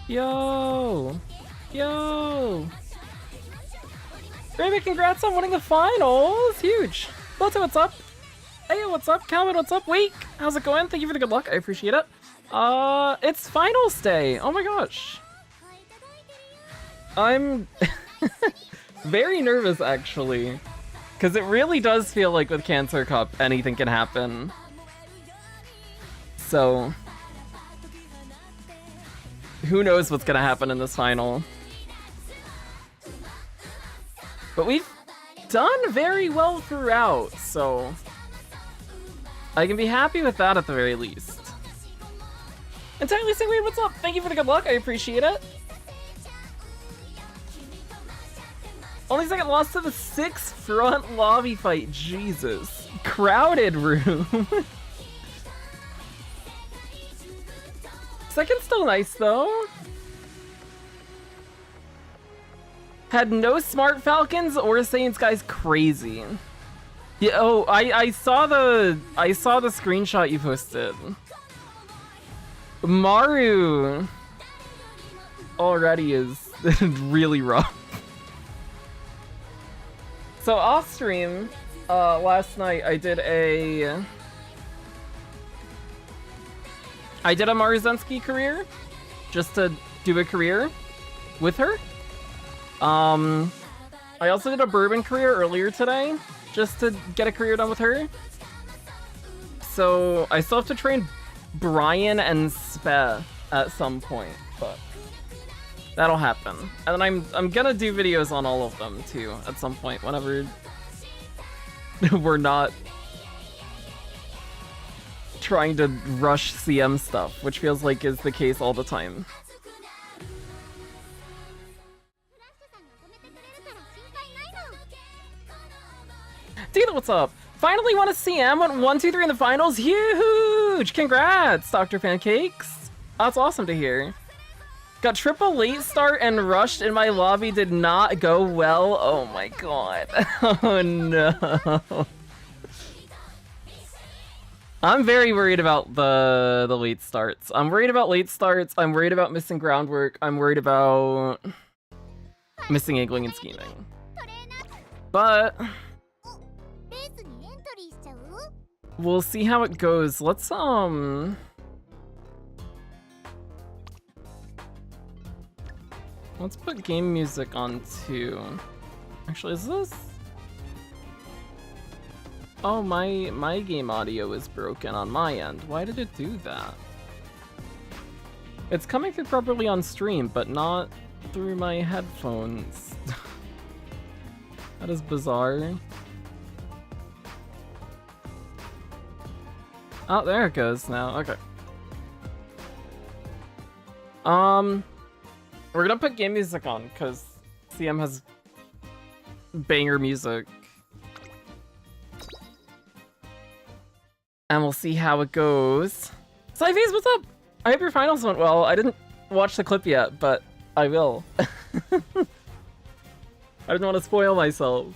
Yo! Yo! Raven, congrats on winning the finals! Huge! Loto, what's up? Hey, what's up? Calvin, what's up? Wake! How's it going? Thank you for the good luck. I appreciate it. It's finals day! Oh my gosh. I'm very nervous, actually. Because it really does feel like with Cancer Cup, anything can happen. So... who knows what's gonna happen in this final. But we've done very well throughout, so... I can be happy with that at the very least. Entirely Singweed, what's up? Thank you for the good luck, I appreciate it. Only second loss to the 6 front lobby fight, Jesus. Crowded room. Second's still nice though. Had no smart falcons or Saiyans, guys, crazy. Yeah, oh, I saw the screenshot you posted. Maru already is really rough. So off stream, last night I did a Maruzensky career, just to do a career with her. I also did a bourbon career earlier today, just to get a career done with her. So I still have to train Brian and Spe at some point, but that'll happen. And then I'm gonna do videos on all of them too at some point, whenever we're not trying to rush CM stuff, which feels like is the case all the time. Dude, what's up? Finally won a CM, went 1, 2, 3 in the finals. Huge! Congrats, Dr. Pancakes. That's awesome to hear. Got triple late start and rushed in my lobby, did not go well. Oh my god. Oh no. I'm very worried about the late starts. I'm worried about late starts. I'm worried about missing groundwork. I'm worried about missing angling and scheming. But we'll see how it goes. Let's put game music on too. Actually, is this? Oh, my game audio is broken on my end. Why did it do that? It's coming through properly on stream, but not through my headphones. That is bizarre. Oh, there it goes now. Okay. We're gonna put game music on, because CM has banger music. And we'll see how it goes. Slyface, what's up? I hope your finals went well. I didn't watch the clip yet, but I will. I didn't want to spoil myself.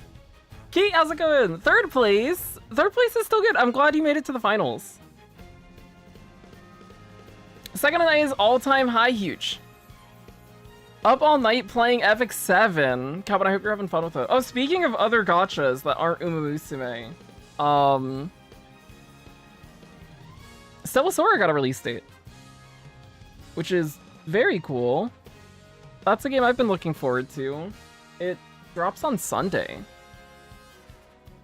Kate, how's it going? Third place. Third place is still good. I'm glad you made it to the finals. Second night is all-time high huge. Up all night playing FX7. Calvin, I hope you're having fun with it. Oh, speaking of other gachas that aren't Umamusume, Stellasora got a release date, which is very cool. That's a game I've been looking forward to. It drops on Sunday,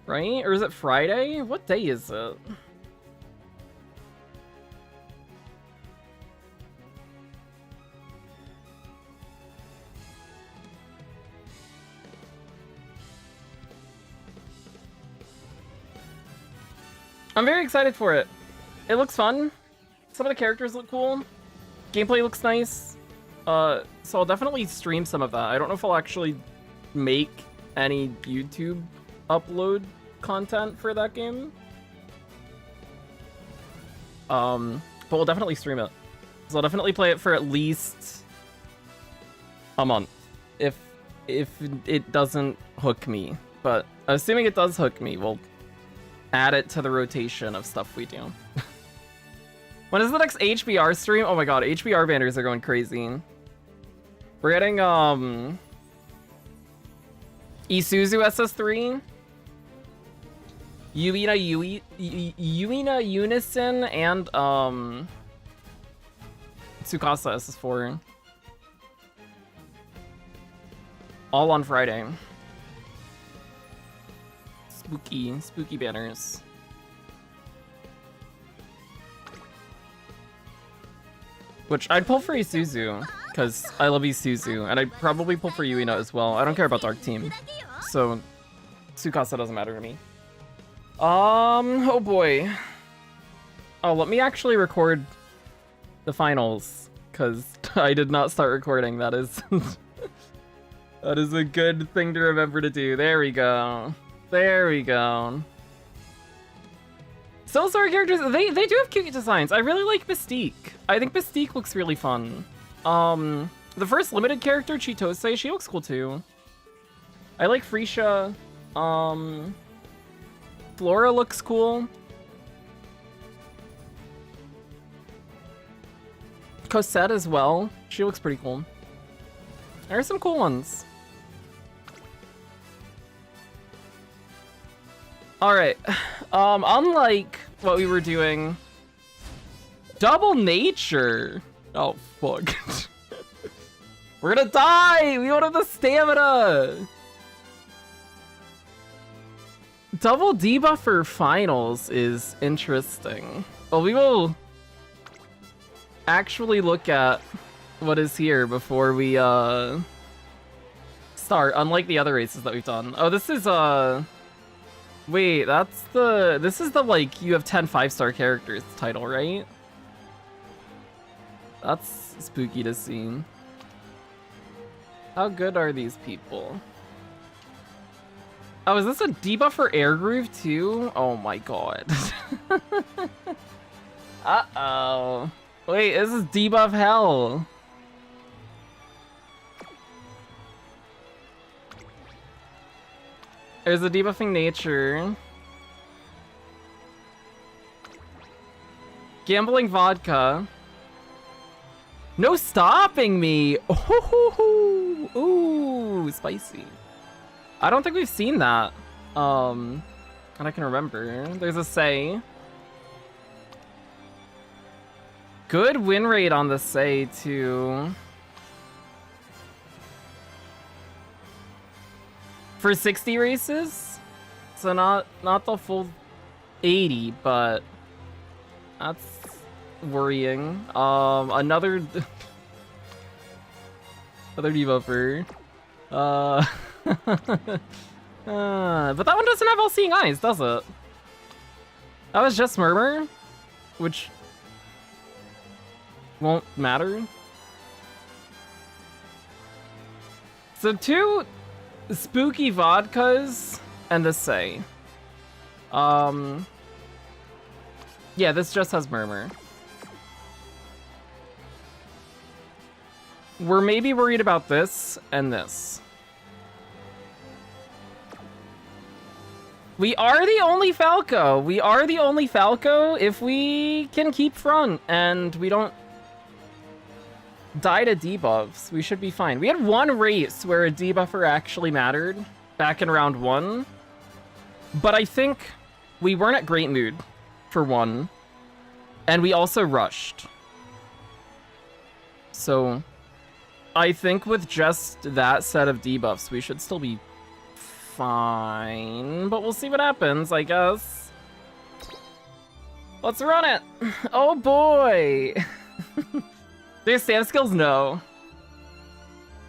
right? Or is it Friday? What day is it? I'm very excited for it. It looks fun. Some of the characters look cool. Gameplay looks nice. So I'll definitely stream some of that. I don't know if I'll actually make any YouTube upload content for that game. But we'll definitely stream it. So I'll definitely play it for at least a month. If it doesn't hook me. But assuming it does hook me, we'll add it to the rotation of stuff we do. When is the next HBR stream? Oh my god, HBR banners are going crazy. We're getting Isuzu SS3, Yuina Unison, and Tsukasa SS4. All on Friday. Spooky banners. Which I'd pull for Isuzu, because I love Isuzu, and I'd probably pull for Yuina as well. I don't care about Dark Team, so Tsukasa doesn't matter to me. Oh boy. Oh, let me actually record the finals, because I did not start recording. That is that is a good thing to remember to do. There we go. There we go. Stellasora characters, they do have cute designs. I really like Mystique. I think Mystique looks really fun. The first limited character, Chitose, she looks cool too. I like Freesia. Flora looks cool. Cosette as well. She looks pretty cool. There are some cool ones. Alright, unlike what we were doing, Double Nature. Oh, fuck. We're gonna die! We don't have the stamina! Double debuff for finals is interesting. Well, we will actually look at what is here before we, start, unlike the other races that we've done. Oh, this is, wait, this is the, like, you have 10 5-star characters title, right? That's spooky to see. How good are these people? Oh, is this a debuff for Air Groove too? Oh my god. Uh-oh. Wait, this is debuff hell. There's a debuffing nature. Gambling vodka. No stopping me! Ooh, ooh, spicy. I don't think we've seen that. And I can remember. There's a say. Good win rate on the say too. For 60 races? So not the full 80, but that's worrying. Another other debuffer. But that one doesn't have all-seeing eyes, does it? That was just Murmur, which won't matter. So 2 spooky vodkas and the Say. Yeah, this just has Murmur. We're maybe worried about this and this. We are the only Falco. We are the only Falco if we can keep front and we don't die to debuffs. We should be fine. We had one race where a debuffer actually mattered back in round 1. But I think we weren't at great mood for one. And we also rushed. So I think with just that set of debuffs, we should still be fine. But we'll see what happens, I guess. Let's run it. Oh boy. Do stamp skills? No.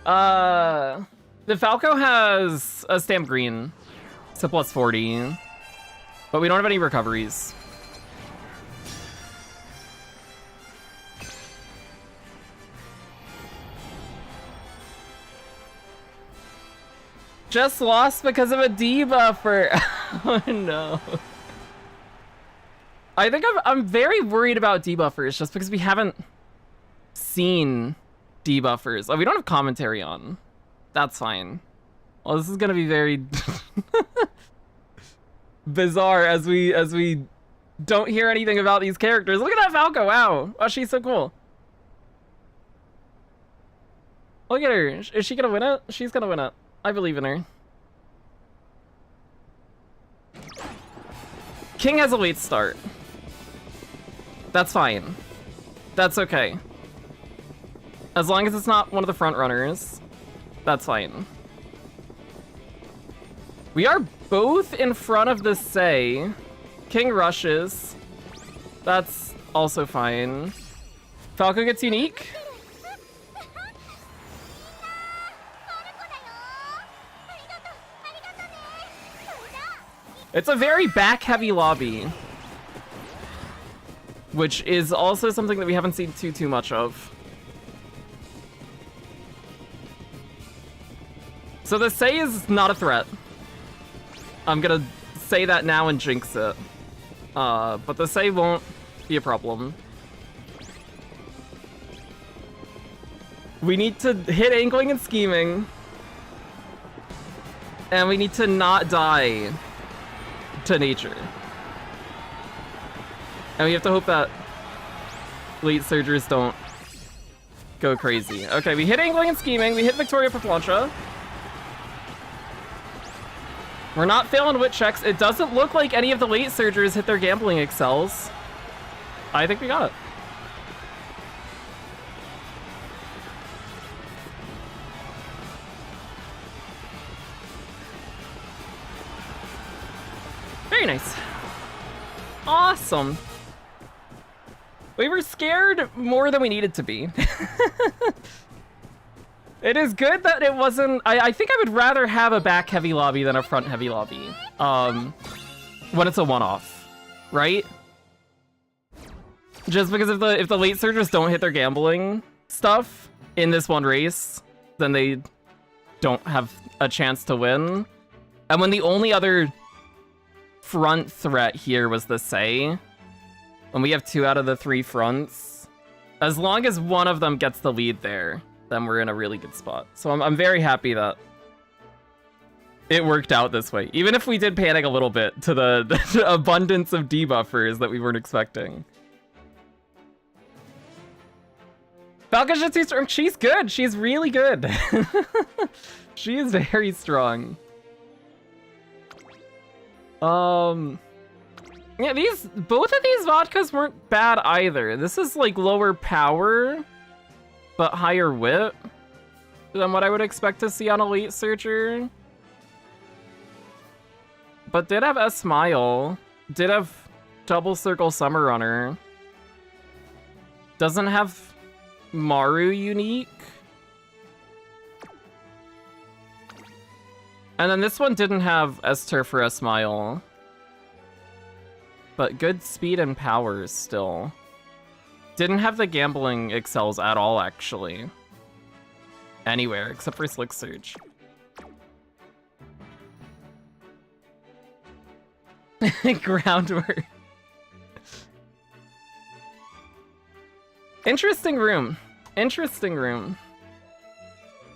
The Falco has a stamp green. It's a plus 40. But we don't have any recoveries. Just lost because of a debuffer. Oh no. I think I'm very worried about debuffers just because we haven't seen debuffers. Oh, we don't have commentary on. That's fine. Well, this is gonna be very bizarre as we don't hear anything about these characters. Look at that Falco! Wow! Oh, she's so cool. Look at her. Is she gonna win it? She's gonna win it. I believe in her. King has a late start. That's fine. That's okay. As long as it's not one of the front runners, that's fine. We are both in front of the Say. King rushes. That's also fine. Falco gets unique. It's a very back-heavy lobby, which is also something that we haven't seen too much of. So the Say is not a threat. I'm gonna say that now and jinx it. But the Say won't be a problem. We need to hit angling and scheming. And we need to not die to nature. And we have to hope that late surgers don't go crazy. Okay, we hit angling and scheming. We hit Victoria for plancha. We're not failing wit checks. It doesn't look like any of the late surgers hit their gambling excels. I think we got it. Very nice. Awesome. We were scared more than we needed to be. It is good that it wasn't... I think I would rather have a back-heavy lobby than a front-heavy lobby. When it's a one-off, right? Just because if the late surgers don't hit their gambling stuff in this one race, then they don't have a chance to win. And when the only other front threat here was the Say, and we have 2 out of the 3 fronts, as long as one of them gets the lead there, then we're in a really good spot. So I'm very happy that it worked out this way. Even if we did panic a little bit to the abundance of debuffers that we weren't expecting. Falcon's just too strong. She's good. She's really good. She is very strong. Yeah, both of these vodkas weren't bad either. This is like lower power, but higher wit than what I would expect to see on a late searcher. But did have S-Smile, did have double circle Summer Runner. Doesn't have Maru unique. And then this one didn't have Esther for a smile. But good speed and powers still. Didn't have the gambling excels at all, actually. Anywhere, except for Slick Surge. Groundwork. Interesting room. Interesting room.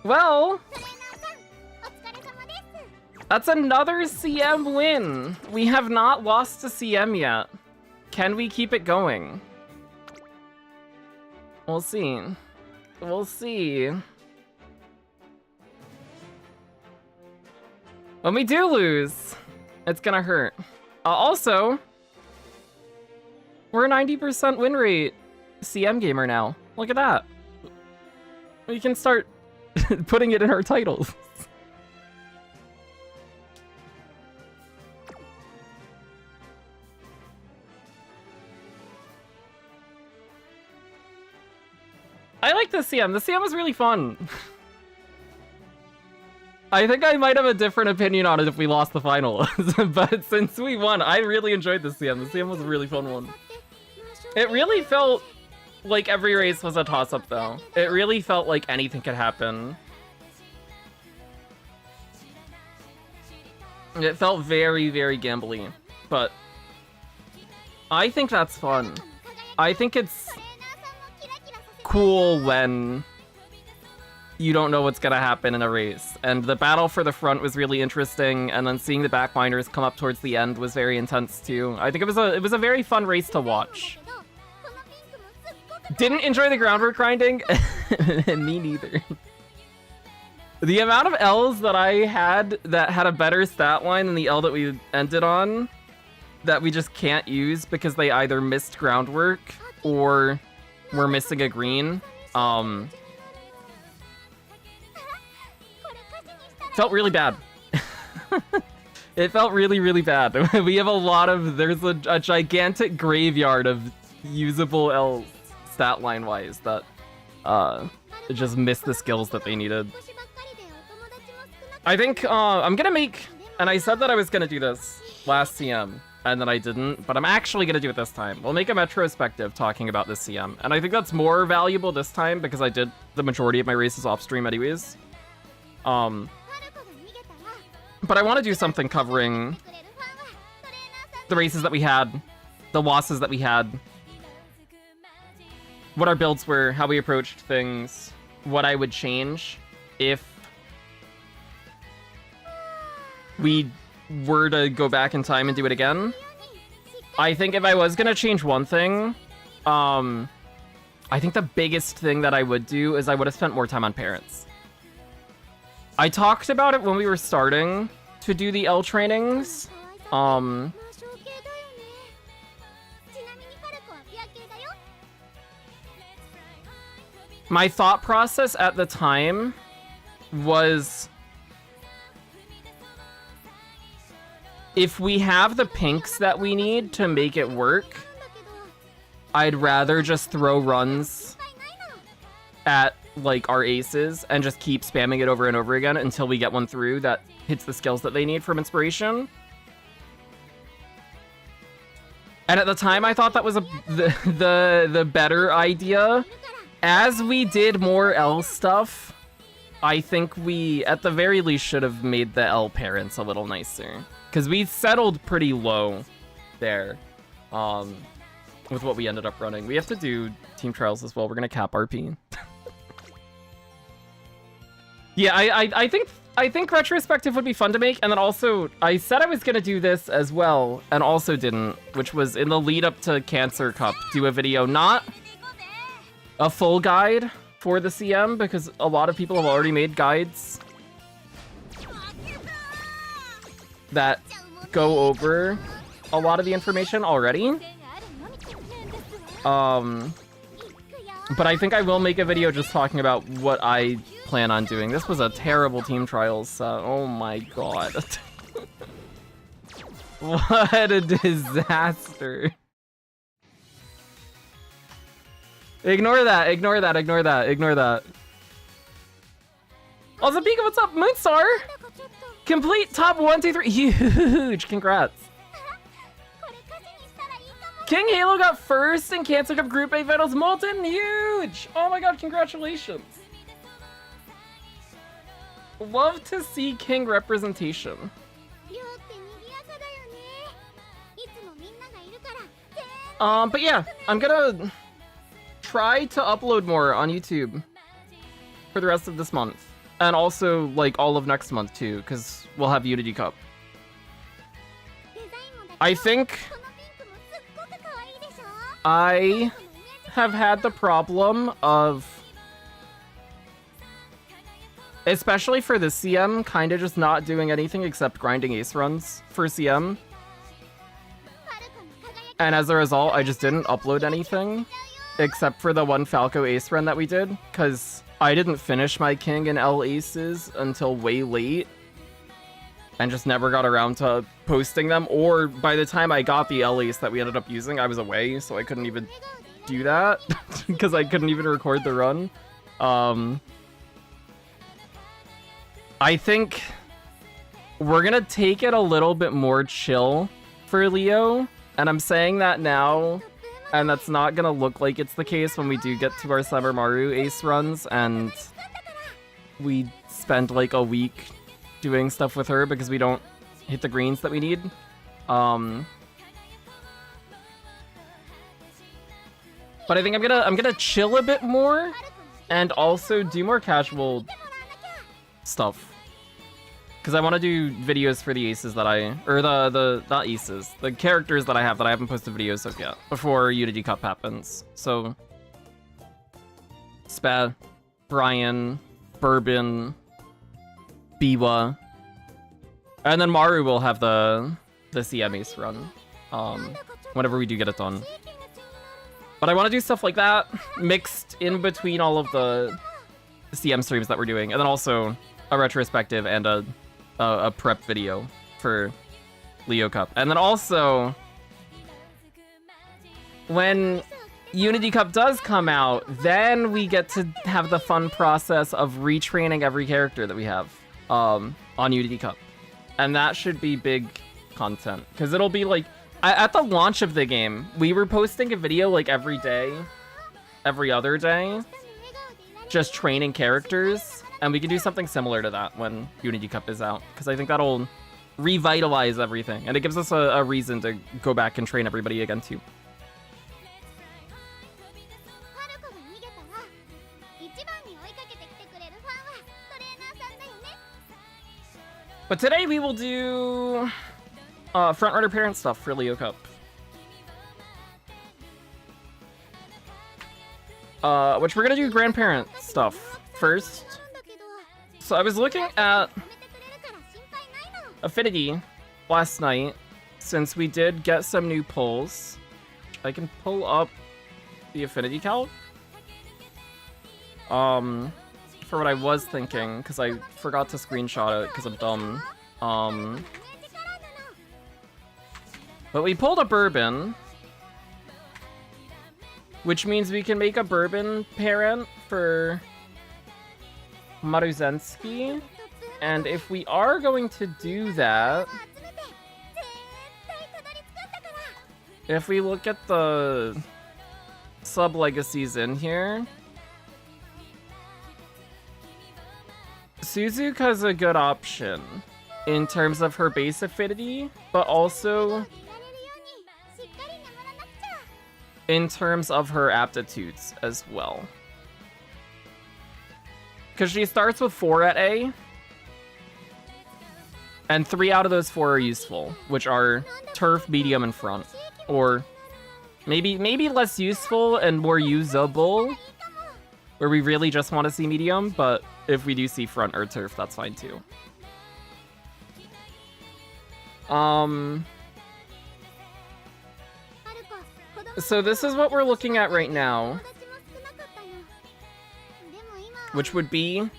Well, that's another CM win. We have not lost to CM yet. Can we keep it going? We'll see. We'll see. When we do lose, it's gonna hurt. Also, we're a 90% win rate CM gamer now. Look at that. We can start putting it in our titles. I like the CM. The CM was really fun. I think I might have a different opinion on it if we lost the final. But since we won, I really enjoyed the CM. The CM was a really fun one. It really felt like every race was a toss-up, though. It really felt like anything could happen. It felt very, very gambly. But I think that's fun. I think it's cool when you don't know what's gonna happen in a race. And the battle for the front was really interesting, and then seeing the backliners come up towards the end was very intense too. I think it was a very fun race to watch. Didn't enjoy the groundwork grinding? Me neither. The amount of L's that I had that had a better stat line than the L that we ended on, that we just can't use because they either missed groundwork or were missing a green, felt really bad. It felt really, really bad. We have a lot of, there's a gigantic graveyard of usable L's stat line wise that just missed the skills that they needed. I think I'm gonna make, and I said that I was gonna do this last CM, and then I didn't, but I'm actually gonna do it this time. We'll make a retrospective talking about this CM, and I think that's more valuable this time because I did the majority of my races off stream anyways. But I want to do something covering the races that we had, the losses that we had, what our builds were, how we approached things, what I would change if we were to go back in time and do it again. I think if I was going to change one thing, I think the biggest thing that I would do is I would have spent more time on parents. I talked about it when we were starting to do the L trainings. My thought process at the time was, if we have the pinks that we need to make it work, I'd rather just throw runs at like our aces and just keep spamming it over and over again until we get one through that hits the skills that they need from inspiration. And at the time I thought that was the better idea. As we did more L stuff, I think we at the very least should have made the L parents a little nicer, because we settled pretty low there with what we ended up running. We have to do team trials as well. We're gonna cap RP. Yeah, I think retrospective would be fun to make, and then also I said I was gonna do this as well, and also didn't, which was in the lead up to Cancer Cup, do a video, not a full guide for the CM, because a lot of people have already made guides that go over a lot of the information already. But I think I will make a video just talking about what I plan on doing. This was a terrible team trials. Oh my god. What a disaster. Ignore that, ignore that, ignore that, ignore that. Also, Pika, what's up? Moonstar! Complete top 1, 2, 3. Huge! Congrats. King Halo got first in Cancer Cup Group A Finals. Molten, huge! Oh my god, congratulations. Love to see King representation. But yeah, I'm gonna try to upload more on YouTube for the rest of this month. And also, like, all of next month, too, because we'll have Unity Cup. I think I have had the problem of, especially for the CM, kind of just not doing anything except grinding ace runs for CM. And as a result, I just didn't upload anything except for the one Falco ace run that we did, because I didn't finish my King and L aces until way late, and just never got around to posting them, or by the time I got the L ace that we ended up using, I was away, so I couldn't even do that, because I couldn't even record the run. I think we're gonna take it a little bit more chill for Leo, and I'm saying that now, and that's not gonna look like it's the case when we do get to our Summer Maru ace runs and we spend like a week doing stuff with her because we don't hit the greens that we need. But I think I'm gonna chill a bit more and also do more casual stuff. Because I want to do videos for the aces that not aces, the characters that I haven't posted videos of yet, before Unity Cup happens. So, Spa, Brian, Bourbon, Biwa, and then Maru will have the CM ace run, whenever we do get it done. But I want to do stuff like that, mixed in between all of the CM streams that we're doing, and then also a retrospective and a prep video for Leo Cup. And then also, when Unity Cup does come out, then we get to have the fun process of retraining every character that we have on Unity Cup. And that should be big content, because it'll be like, at the launch of the game, we were posting a video like every day, every other day, just training characters. And we can do something similar to that when Unity Cup is out, because I think that'll revitalize everything, and it gives us a reason to go back and train everybody again too. But today we will do frontrunner parent stuff for Leo Cup. Which we're gonna do grandparent stuff first. So I was looking at Affinity last night, since we did get some new pulls. I can pull up the Affinity calc. For what I was thinking, because I forgot to screenshot it because I'm dumb. But we pulled a Bourbon, which means we can make a Bourbon parent for Maruzensky, and if we are going to do that, if we look at the sub-legacies in here, Suzuka's a good option in terms of her base affinity, but also in terms of her aptitudes as well. Because she starts with 4 at A, and 3 out of those 4 are useful, which are turf, medium, and front. Or maybe less useful and more usable, where we really just want to see medium, but if we do see front or turf, that's fine too. So this is what we're looking at right now, which would be,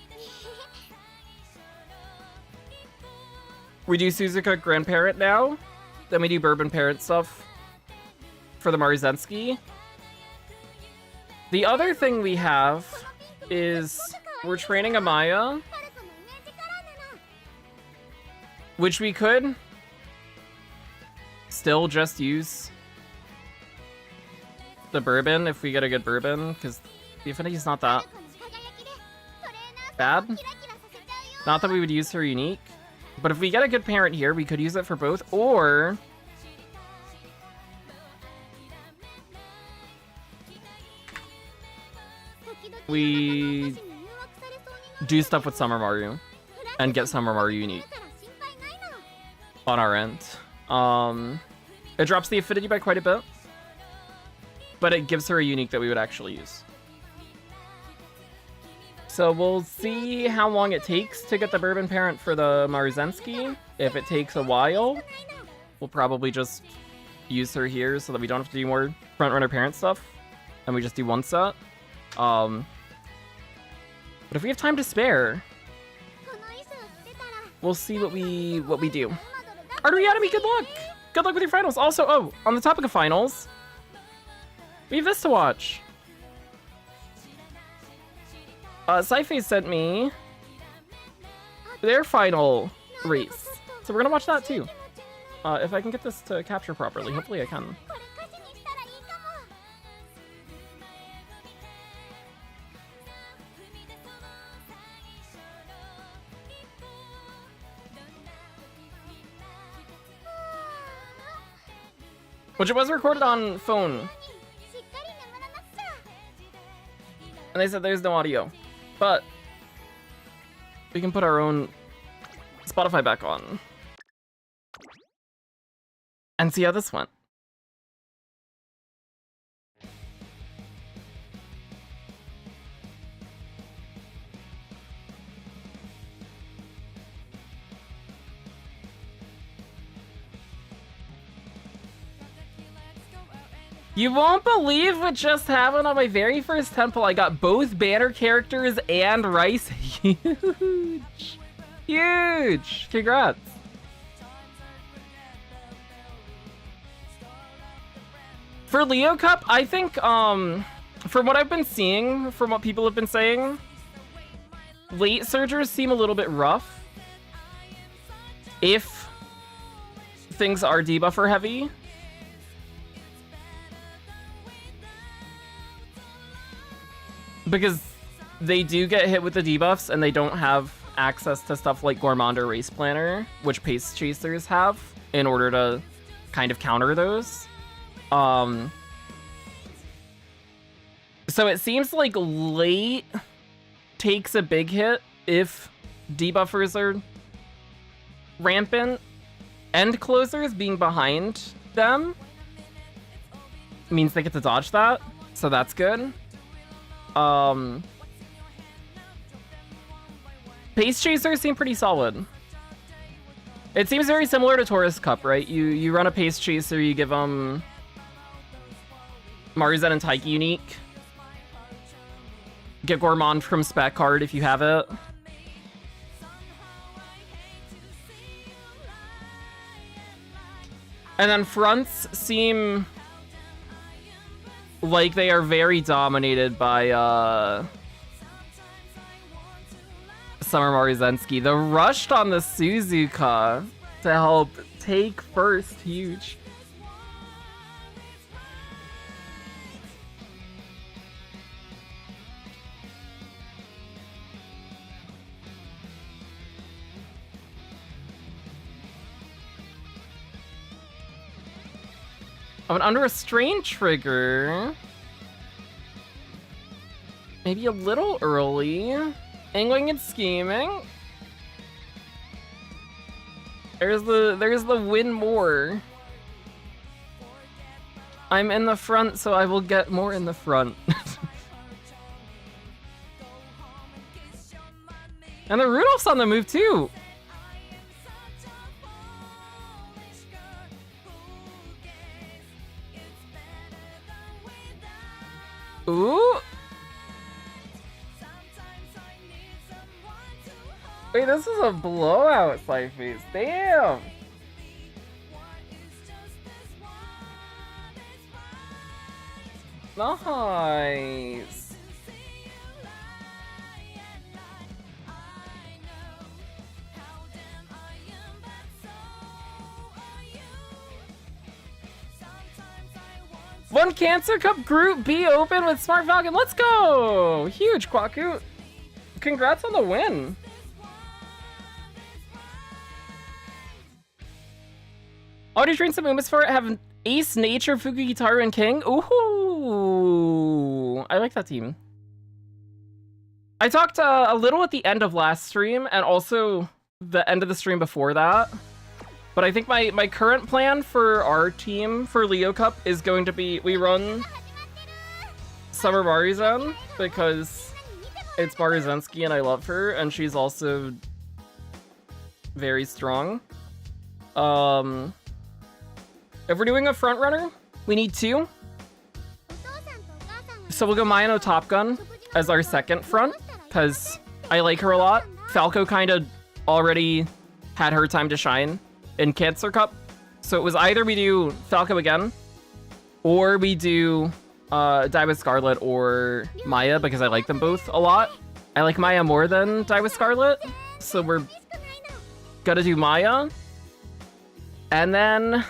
we do Suzuka grandparent now, then we do Bourbon parent stuff for the Maruzensky, The other thing we have is we're training Amaya, which we could still just use the bourbon if we get a good bourbon, because the affinity's not that bad. Not that we would use her unique, but if we get a good parent here, we could use it for both, or we do stuff with Summer Maru and get Summer Maru unique on our end. It drops the affinity by quite a bit, but it gives her a unique that we would actually use. So we'll see how long it takes to get the bourbon parent for the Maruzensky. If it takes a while, we'll probably just use her here so that we don't have to do more front-runner parent stuff, and we just do one set. But if we have time to spare, we'll see what we do. Artoriademy, good luck! Good luck with your finals! Also, oh, on the topic of finals, we have this to watch. Sci-Fi sent me their final race, so we're gonna watch that too. If I can get this to capture properly, hopefully I can. Which it was recorded on phone. And they said there's no audio. But we can put our own Spotify back on and see how this went. You won't believe what just happened on my very first temple. I got both banner characters and rice. Huge. Huge. Congrats. For Leo Cup, I think, from what I've been seeing, from what people have been saying, late surgers seem a little bit rough. If things are debuffer heavy. Because they do get hit with the debuffs and they don't have access to stuff like Gourmand or Race Planner, which Pace Chasers have, in order to kind of counter those. So it seems like late takes a big hit if debuffers are rampant. End closers being behind them means they get to dodge that, so that's good. Pace Chasers seem pretty solid. It seems very similar to Taurus Cup, right? You run a Pace Chaser, you give them Maruzen and Taiki unique. Get Gourmand from spec card if you have it. And then fronts seem like they are very dominated by Summer Maruzensky. The rushed on the Suzuka to help take first, huge. Oh, an under restraint trigger. Maybe a little early. Angling and scheming. There's the win more. I'm in the front, so I will get more in the front. And the Rudolph's on the move too. Ooh. Wait, this is a blowout, Slifies. Damn. Nice. One Cancer Cup Group B open with Smart Falcon. Let's go! Huge, Kwaku. Congrats on the win. Already trained some Umas for it. Have Ace, Nature, Fuku, Gitaru, and King. Ooh, I like that team. I talked a little at the end of last stream and also the end of the stream before that. But I think my current plan for our team for Leo Cup is going to be we run Summer Maruzensky because it's Maruzensky and I love her and she's also very strong. If we're doing a front runner, we need 2. So we'll go Mayano Top Gun as our second front because I like her a lot. Falco kind of already had her time to shine in Cancer Cup. So it was either we do Falco again, or we do Die with Scarlet or Maya, because I like them both a lot. I like Maya more than Die with Scarlet, so we're gonna do Maya. And then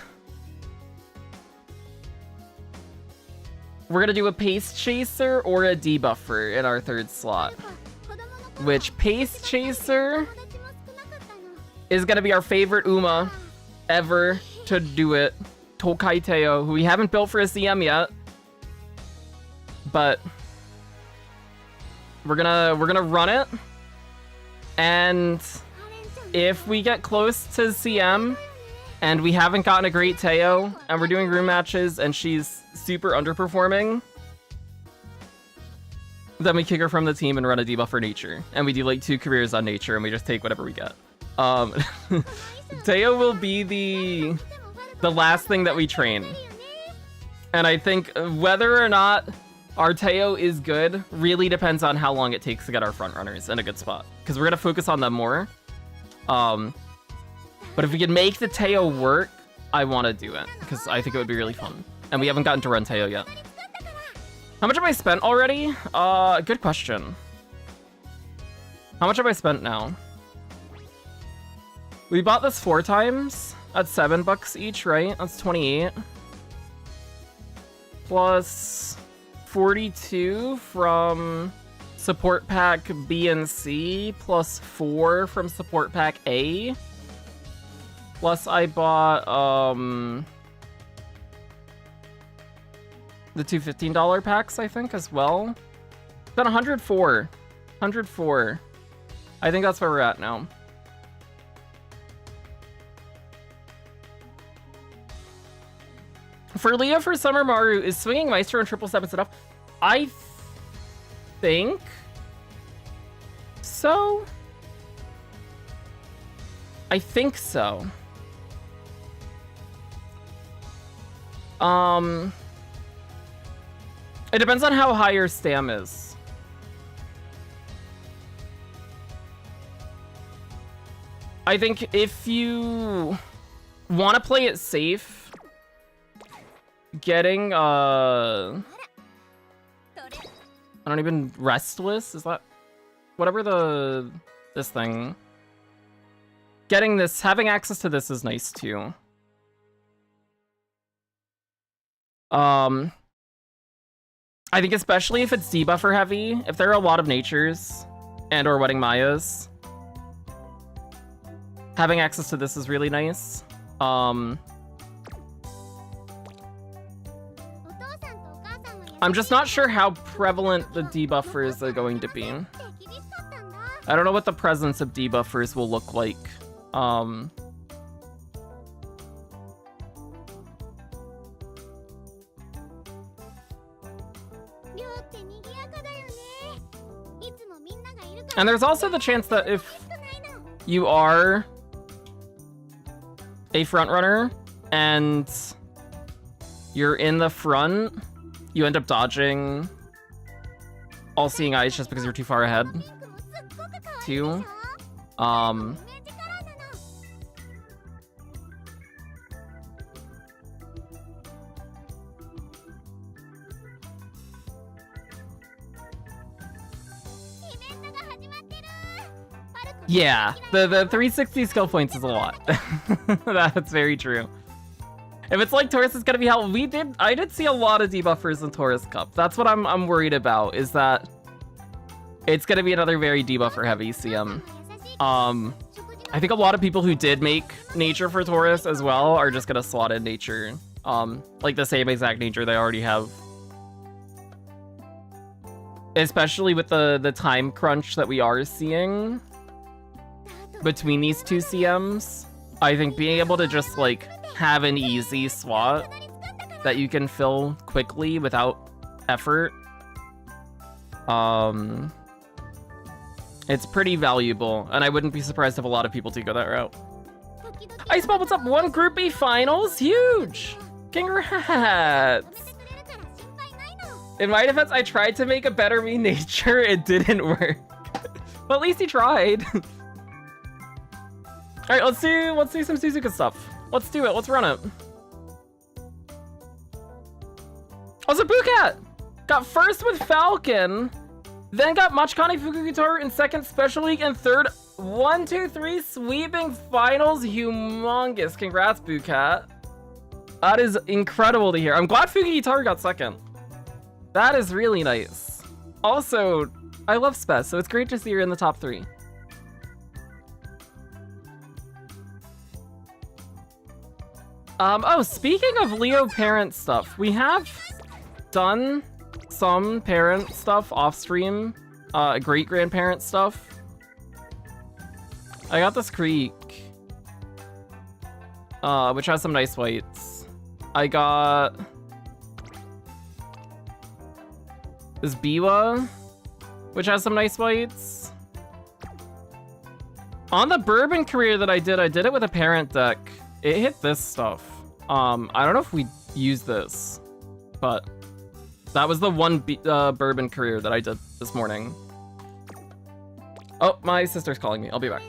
we're gonna do a Pace Chaser or a Debuffer in our third slot. Which Pace Chaser is gonna be our favorite Uma ever to do it. Tokai Teo, who we haven't built for a CM yet. But we're gonna run it. And if we get close to CM and we haven't gotten a great Teo and we're doing room matches and she's super underperforming, then we kick her from the team and run a debuff for Nature. And we do like 2 careers on Nature and we just take whatever we get. Teo will be the last thing that we train. And I think whether or not our Teo is good really depends on how long it takes to get our front runners in a good spot. Because we're going to focus on them more. But if we can make the Teo work, I want to do it. Because I think it would be really fun. And we haven't gotten to run Teo yet. How much have I spent already? Good question. How much have I spent now? We bought this 4 times at $7 each, right? That's 28. Plus 42 from support pack B and C, plus 4 from support pack A. Plus I bought the 2 $15 packs, I think, as well. Then 104. 104. I think that's where we're at now. For Leah, for Summer Maru, is swinging Maestro and 777 enough? I think so. I think so. It depends on how high your stam is. I think if you want to play it safe, getting I don't even Restless, is that whatever this thing, getting this, having access to this is nice too. I think especially if it's debuffer heavy, if there are a lot of Natures and or Wedding Mayas, having access to this is really nice. I'm just not sure how prevalent the debuffers are going to be. I don't know what the presence of debuffers will look like. And there's also the chance that if you are a front runner and you're in the front, you end up dodging All-Seeing Eyes just because you're too far ahead, too. Yeah, the 360 skill points is a lot. That's very true. If it's like Taurus, it's gonna be hell. I did see a lot of debuffers in Taurus Cup. That's what I'm worried about, is that it's gonna be another very debuffer heavy CM. I think a lot of people who did make nature for Taurus as well are just gonna slot in nature. Like the same exact nature they already have. Especially with the time crunch that we are seeing between these two CMs. I think being able to just like have an easy slot that you can fill quickly without effort, it's pretty valuable, and I wouldn't be surprised if a lot of people do go that route. Iceball, what's up? 1 Group B finals, huge! Congrats! In my defense, I tried to make a better me nature, it didn't work. But at least he tried. Alright, let's do some Suzuka stuff. Let's do it, let's run it. Also, Bukat! Got first with Falcon, then got Machikane Fukugitaru in second Special League, and third 1, 2, 3 sweeping finals. Humongous. Congrats, Bukat. That is incredible to hear. I'm glad Fukugitaru got second. That is really nice. Also, I love Spez, so it's great to see you're in the top 3. Oh, speaking of Leo parent stuff, we have done some parent stuff off stream, great-grandparent stuff. I got this Creek, which has some nice whites. I got this Biwa, which has some nice whites. On the bourbon career that I did it with a parent deck. It hit this stuff. I don't know if we use this, but that was the one bourbon career that I did this morning. Oh, my sister's calling me. I'll be back.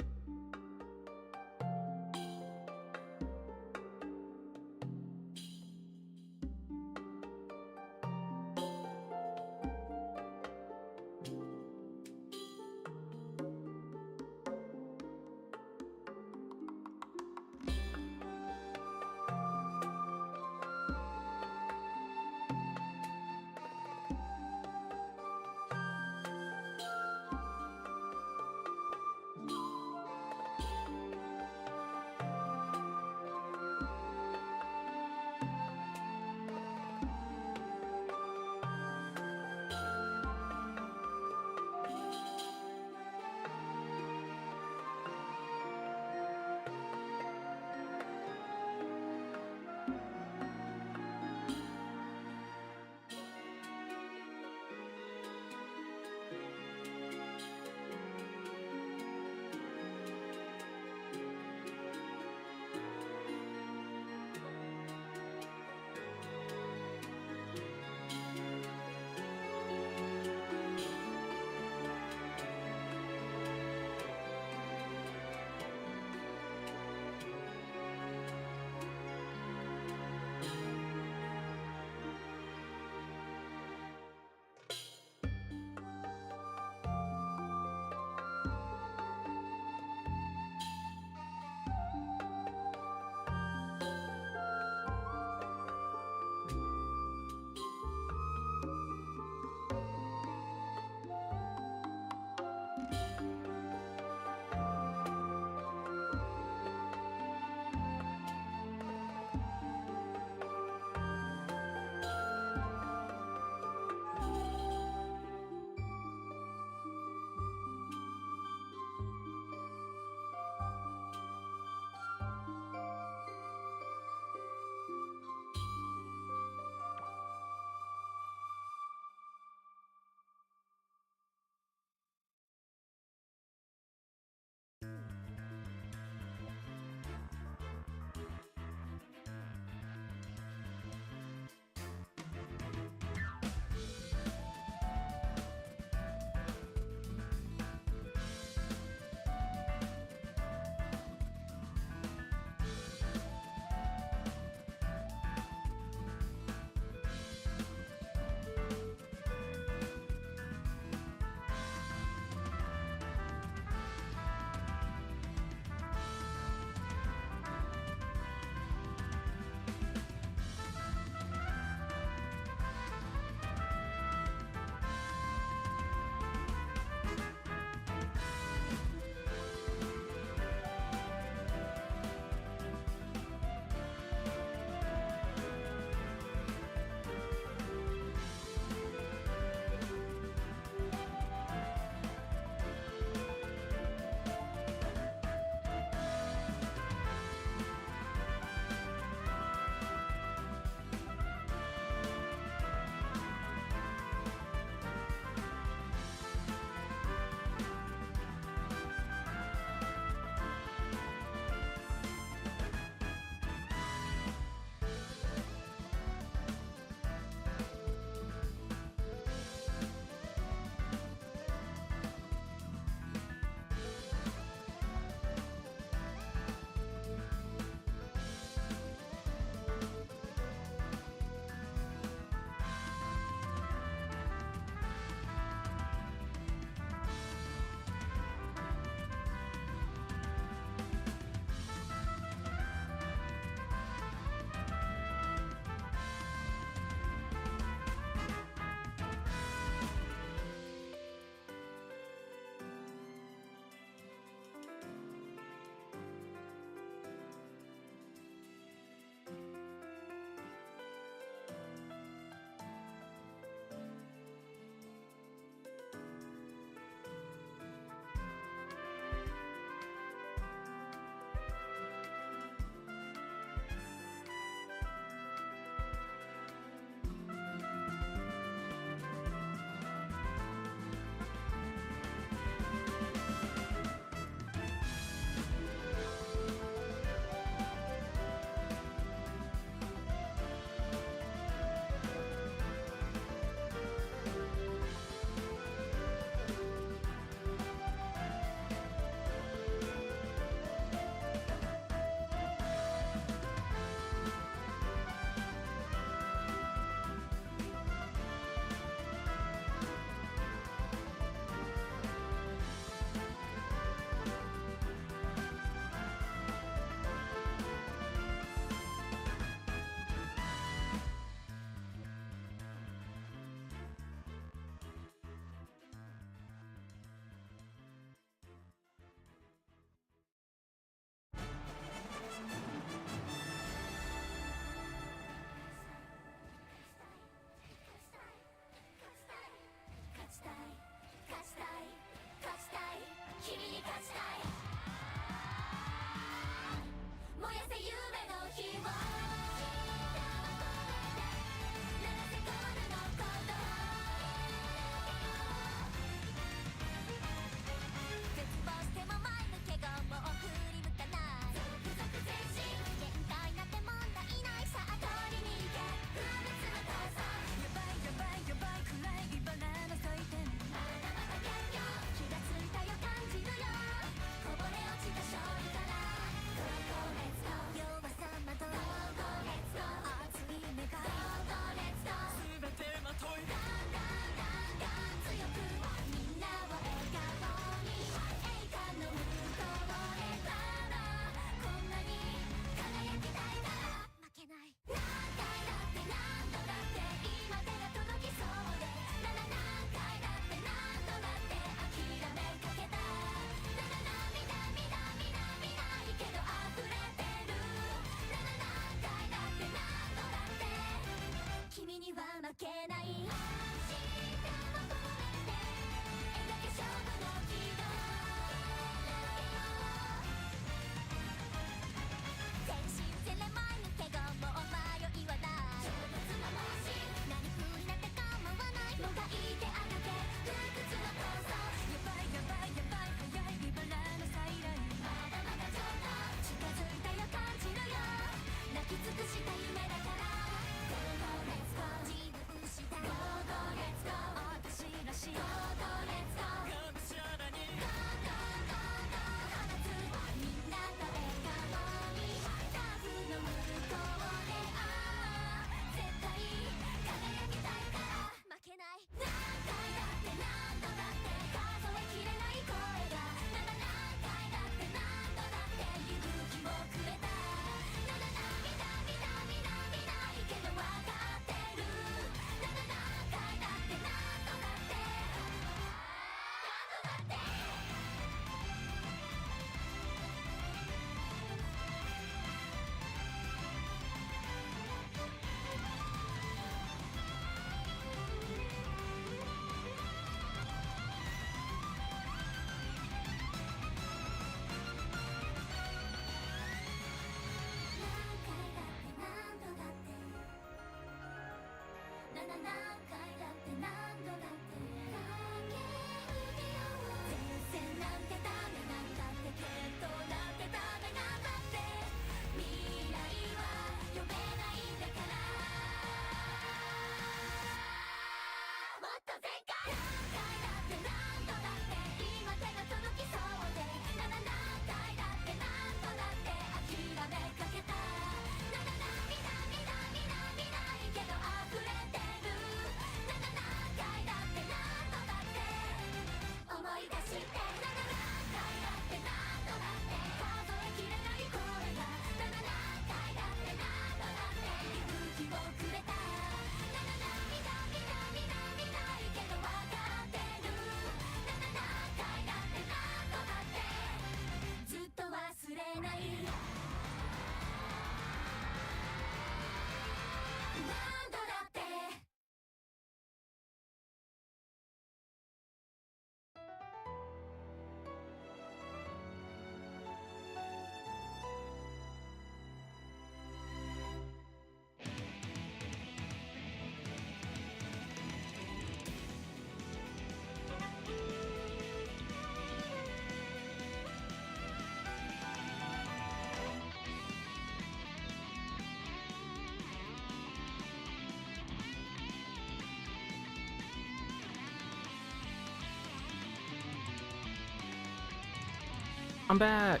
I'm back.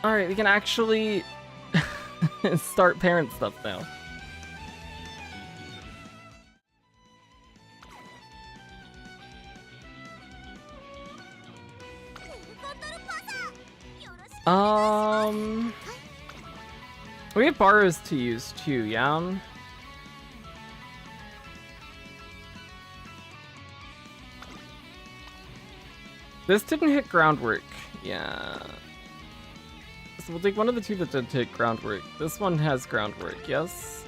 Alright, we can actually start parent stuff now. We have borrows to use too, yeah? This didn't hit groundwork, yeah. So we'll take one of the two that did hit groundwork. This one has groundwork, yes?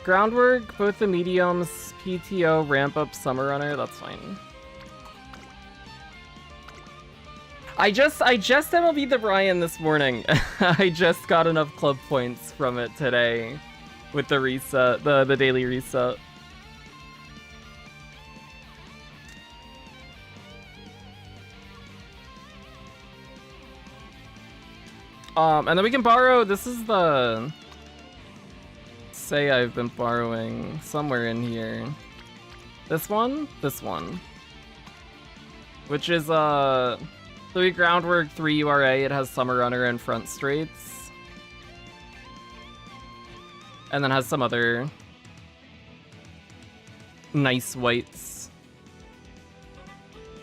Groundwork, both the mediums, PTO, ramp up, Summer Runner, that's fine. I just MLB'd the Ryan this morning. I just got enough club points from it today with the reset, the daily reset. And then we can borrow, this is the... Say I've been borrowing somewhere in here. This one? This one. Which is, 3 groundwork, 3 URA, it has Summer Runner and front straights. And then has some other nice whites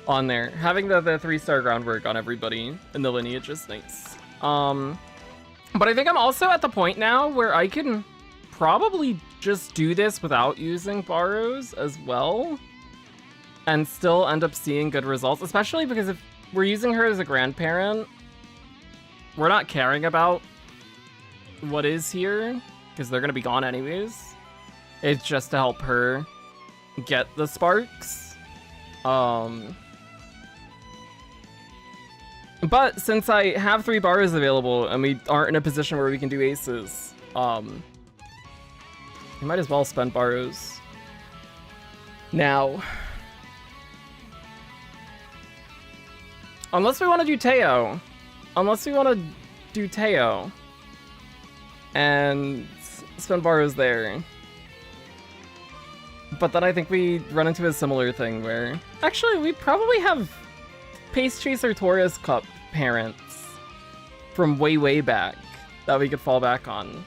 on there. Having the 3-star groundwork on everybody in the lineage is nice. But I think I'm also at the point now where I can probably just do this without using borrows as well and still end up seeing good results, especially because if we're using her as a grandparent, we're not caring about what is here, because they're gonna be gone anyways. It's just to help her get the sparks. But since I have 3 bars available and we aren't in a position where we can do aces, we might as well spend Baros now. Unless we want to do Teo. Unless we want to do Teo. And spend Baros there. But then I think we run into a similar thing where... Actually, we probably have Pace Chaser Taurus Cup parents from way, way back that we could fall back on.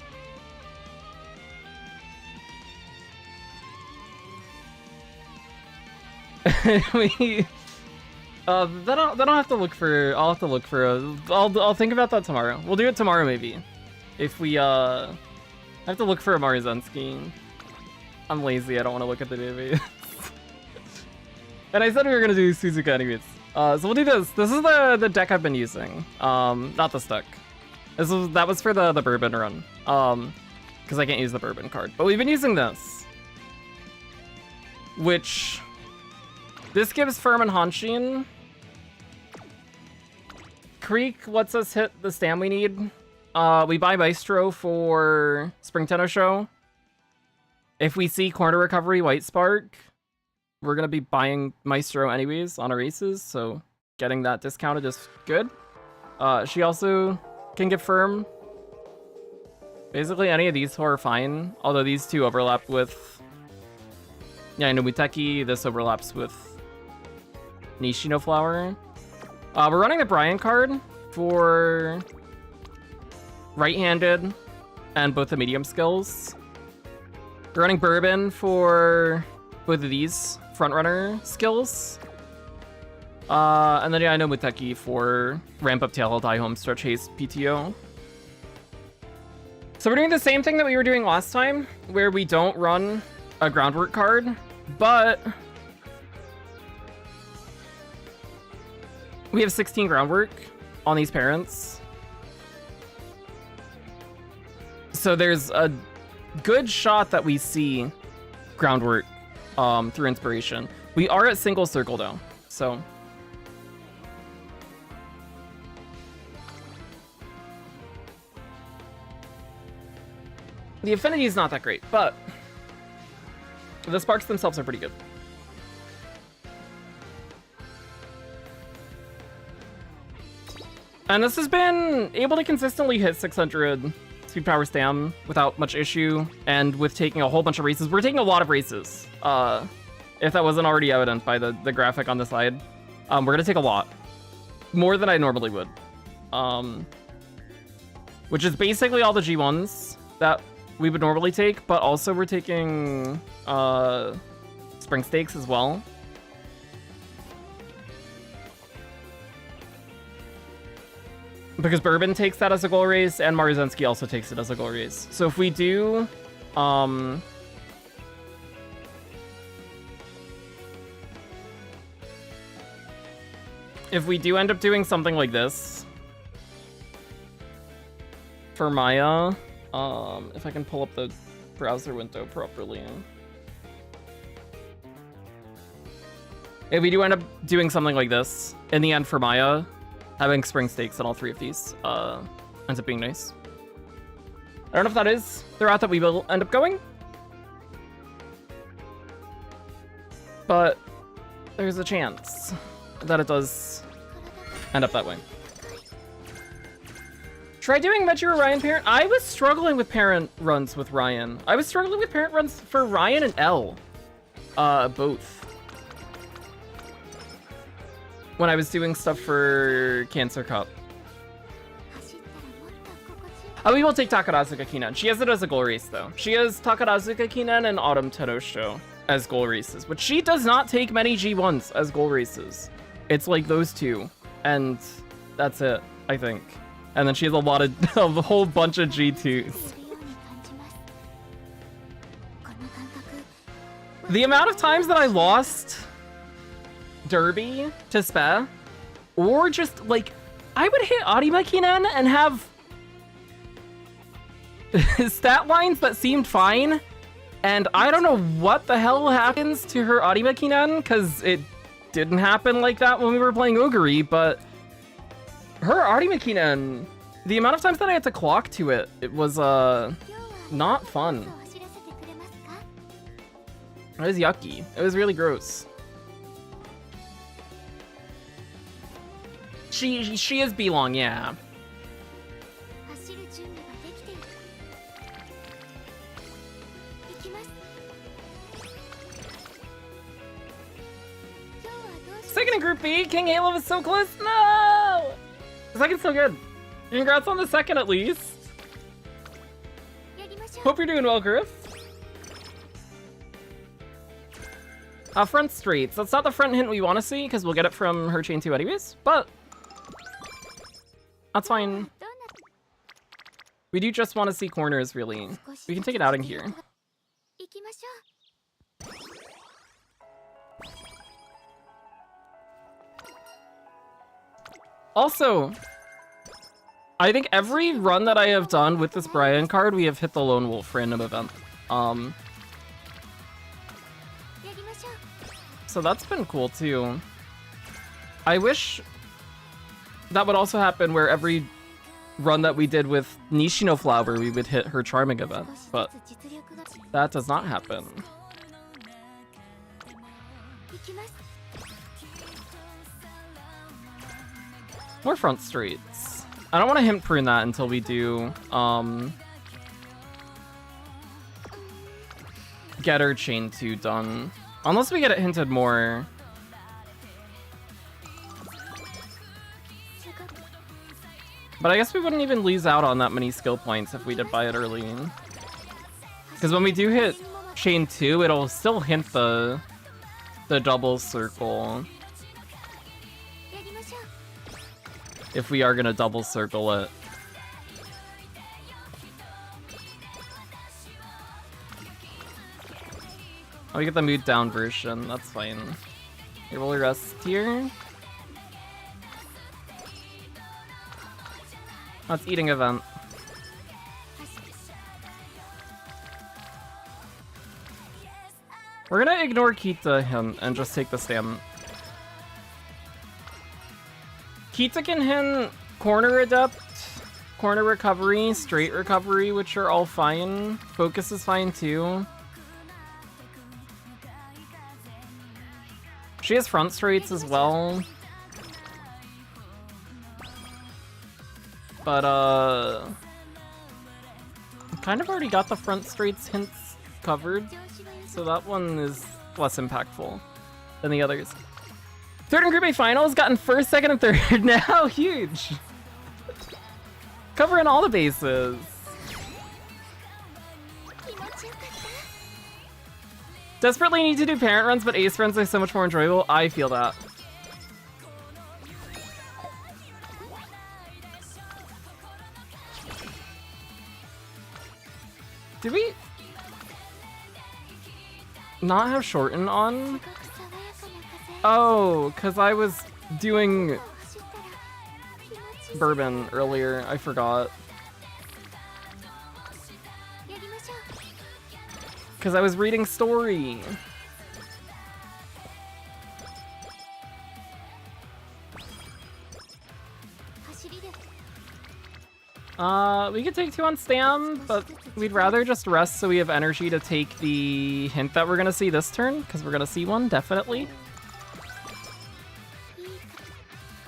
Then I'll have to look for. I'll have to look for a. I'll think about that tomorrow. We'll do it tomorrow maybe. If we I have to look for a Maruzensky. I'm lazy. I don't want to look at the database. And I said we were gonna do Suzuka anyways. So we'll do this. This is the deck I've been using. Not this deck. That was for the bourbon run. Because I can't use the bourbon card. But we've been using this, which. This gives Firm and Hanshin. Creek lets us hit the stam we need. We buy Maestro for Spring Tenno Show. If we see Corner Recovery, White Spark, we're going to be buying Maestro anyways on our aces, so getting that discounted is good. She also can get Firm. Basically, any of these 4 are fine, although these 2 overlap with... Yeah, I know Muteki, this overlaps with Nishino Flower. We're running the Brian card for right-handed and both the medium skills. We're running Bourbon for both of these frontrunner skills. And then yeah, I know Muteki for ramp up tail, die home, stretch haste, PTO. So we're doing the same thing that we were doing last time, where we don't run a groundwork card, but we have 16 groundwork on these parents. So there's a good shot that we see groundwork through inspiration. We are at single circle though, so. The affinity is not that great, but the sparks themselves are pretty good. And this has been able to consistently hit 600 speed power stam without much issue, and with taking a whole bunch of races. We're taking a lot of races, if that wasn't already evident by the graphic on the side. We're gonna take a lot. More than I normally would. Which is basically all the G1s that we would normally take, but also we're taking Spring Stakes as well. Because Bourbon takes that as a goal race, and Maruzensky also takes it as a goal race. So if we do... if we do end up doing something like this for Maya, if I can pull up the browser window properly. If we do end up doing something like this, in the end for Maya, having Spring Stakes on all 3 of these ends up being nice. I don't know if that is the route that we will end up going, but there's a chance that it does end up that way. Try doing Metro Ryan parent. I was struggling with parent runs with Ryan. I was struggling with parent runs for Ryan and L, both. When I was doing stuff for Cancer Cup. Oh, we will take Takarazuka Kinan. She has it as a goal race, though. She has Takarazuka Kinan and Autumn Tenno as goal races, but she does not take many G1s as goal races. It's like those 2, and that's it, I think. And then she has a lot of a whole bunch of G2s. The amount of times that I lost Derby to Spe, or just like I would hit Arima Kinan and have stat lines that seemed fine, and I don't know what the hell happens to her Arimakinan, because it didn't happen like that when we were playing Oguri, but her Arimakinan, the amount of times that I had to clock to it, it was, not fun. It was yucky. It was really gross. She is B-Long, yeah. Second in Group B, King Halo is so close. No! The second's so good. Congrats on the second at least. Hope you're doing well, Griff. Front streets. That's not the front hint we want to see, because we'll get it from her chain 2 anyways, but that's fine. We do just want to see corners, really. We can take it out in here. Also, I think every run that I have done with this Brian card, we have hit the Lone Wolf random event. So that's been cool too. I wish that would also happen where every run that we did with Nishino Flower, we would hit her charming event, but that does not happen. More front streets. I don't want to hint prune that until we do get our chain 2 done. Unless we get it hinted more. But I guess we wouldn't even lose out on that many skill points if we did buy it early. Because when we do hit chain 2, it'll still hint the double circle. If we are gonna double circle it. Oh, we get the mood down version, that's fine. Here, we'll rest here. Oh, it's eating event. We're gonna ignore Kita hint and just take the stamp. Kita can hint corner adept, corner recovery, straight recovery, which are all fine. Focus is fine too. She has front straights as well. But, kind of already got the front straights hints covered, so that one is less impactful than the others. Third in Group A finals, gotten first, second, and third now. Huge! Covering all the bases. Desperately need to do parent runs, but ace runs are so much more enjoyable. I feel that. Did we not have shorten on? Oh, because I was doing bourbon earlier. I forgot. Because I was reading story. We could take 2 on Stam, but we'd rather just rest so we have energy to take the hint that we're gonna see this turn, because we're gonna see one, definitely.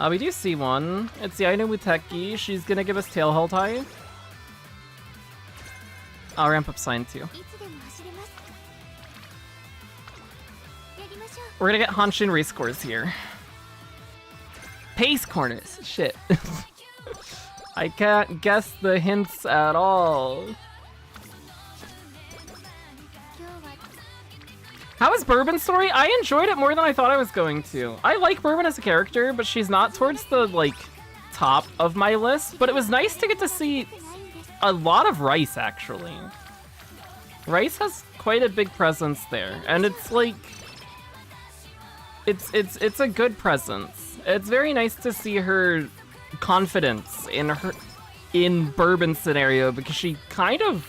We do see one. It's the Ainu Muteki. She's gonna give us tail held high. I'll ramp up sign too. We're gonna get Hanshin race scores here. Pace corners. Shit. I can't guess the hints at all. How is Bourbon's story? I enjoyed it more than I thought I was going to. I like Bourbon as a character, but she's not towards the, like, top of my list. But it was nice to get to see a lot of Rice, actually. Rice has quite a big presence there, and it's like... It's a good presence. It's very nice to see her confidence in in Bourbon's scenario, because she kind of,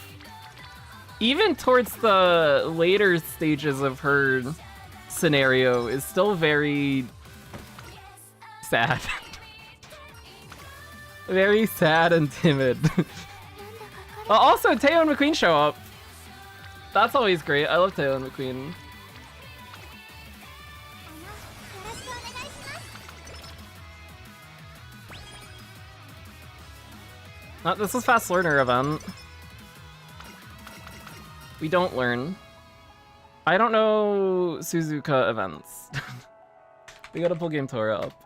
even towards the later stages of her scenario, is still very sad. Very sad and timid. Also, Teo and McQueen show up. That's always great. I love Teo and McQueen. This is Fast Learner event. We don't learn. I don't know Suzuka events. We gotta pull Game Tora up.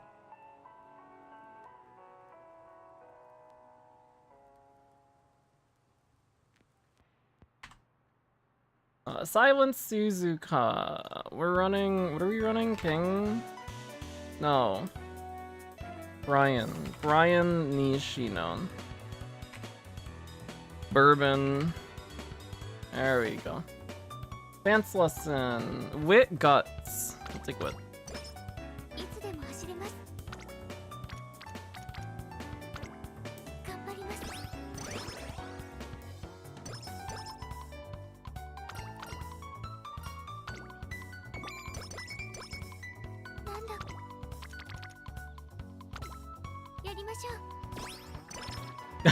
Silent Suzuka. We're running. What are we running? King? No. Brian Nishino. Bourbon. There we go. Dance lesson. Wit guts. I'll take wit.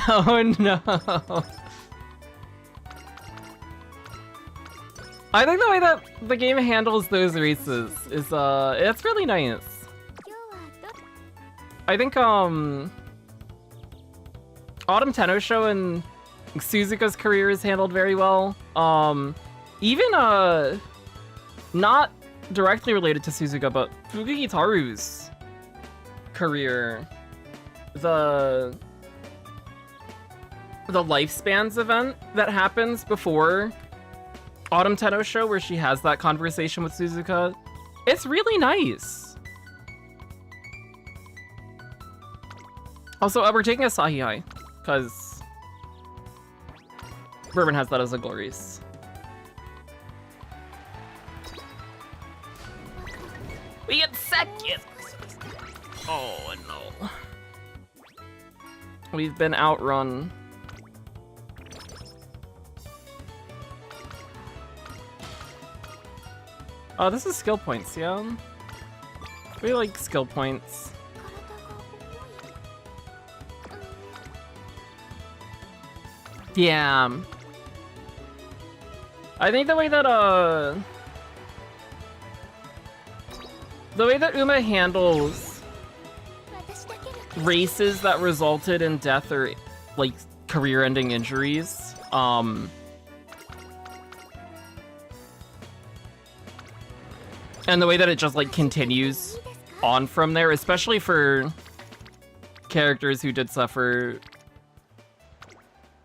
Oh no. I think the way that the game handles those races is it's really nice. I think Autumn Tenno Show and Suzuka's career is handled very well. Even not directly related to Suzuka, but Fugihitaru's career, the Lifespans event that happens before Autumn Tenno Show, where she has that conversation with Suzuka, it's really nice. Also, we're taking a Asahi High, because Bourbon has that as a Glorious. We get second! Oh no. We've been outrun. Oh, this is skill points, yeah? We like skill points. Yeah. I think the way that Uma handles races that resulted in death or like career-ending injuries, and the way that it just like continues on from there, especially for characters who did suffer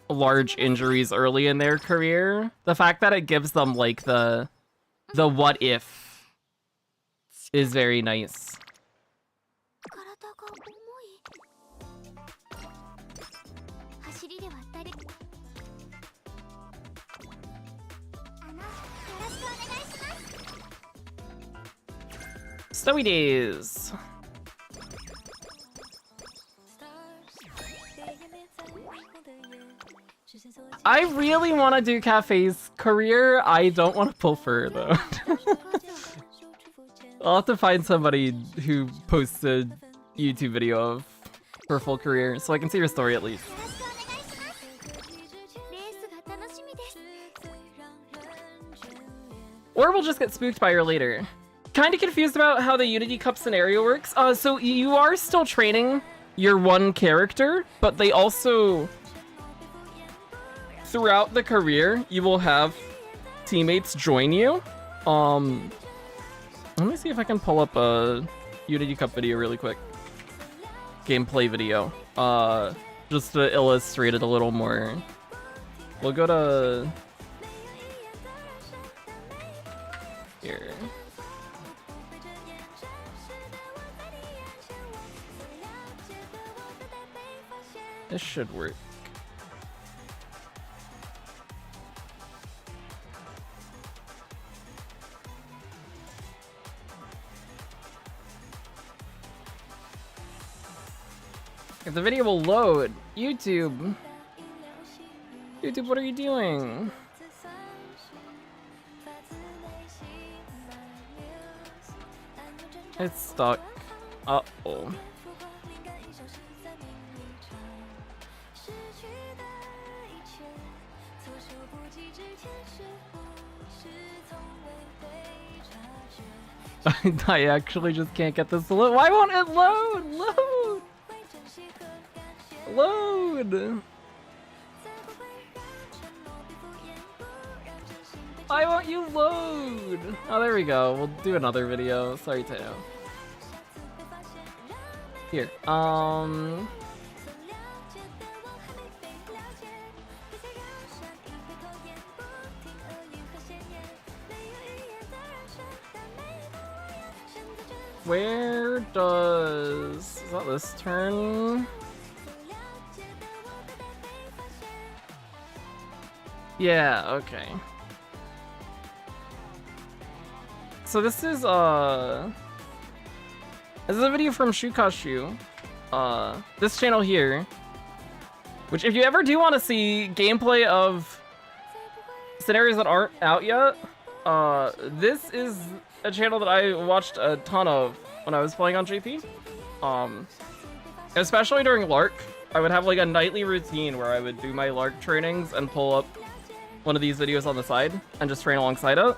large injuries early in their career, the fact that it gives them like the what if is very nice. Snowy Days. I really want to do Cafe's career. I don't want to pull fur though. I'll have to find somebody who posts a YouTube video of her full career so I can see her story at least. Or we'll just get spooked by her later. Kind of confused about how the Unity Cup scenario works. So you are still training your one character, but they also, throughout the career, you will have teammates join you. Let me see if I can pull up a Unity Cup video really quick. Gameplay video. Just to illustrate it a little more. We'll go to... here. This should work. The video will load. YouTube. YouTube, what are you doing? It's stuck. Uh-oh. I actually just can't get this to load. Why won't it load? Load! Why won't you load? Oh, there we go. We'll do another video. Sorry, Teo. Here. Where does... Is that this turn? Yeah, okay. So this is a video from Shukashu. This channel here. Which if you ever do want to see gameplay of scenarios that aren't out yet, this is a channel that I watched a ton of when I was playing on JP. Especially during LARC, I would have like a nightly routine where I would do my LARC trainings and pull up one of these videos on the side and just train alongside it.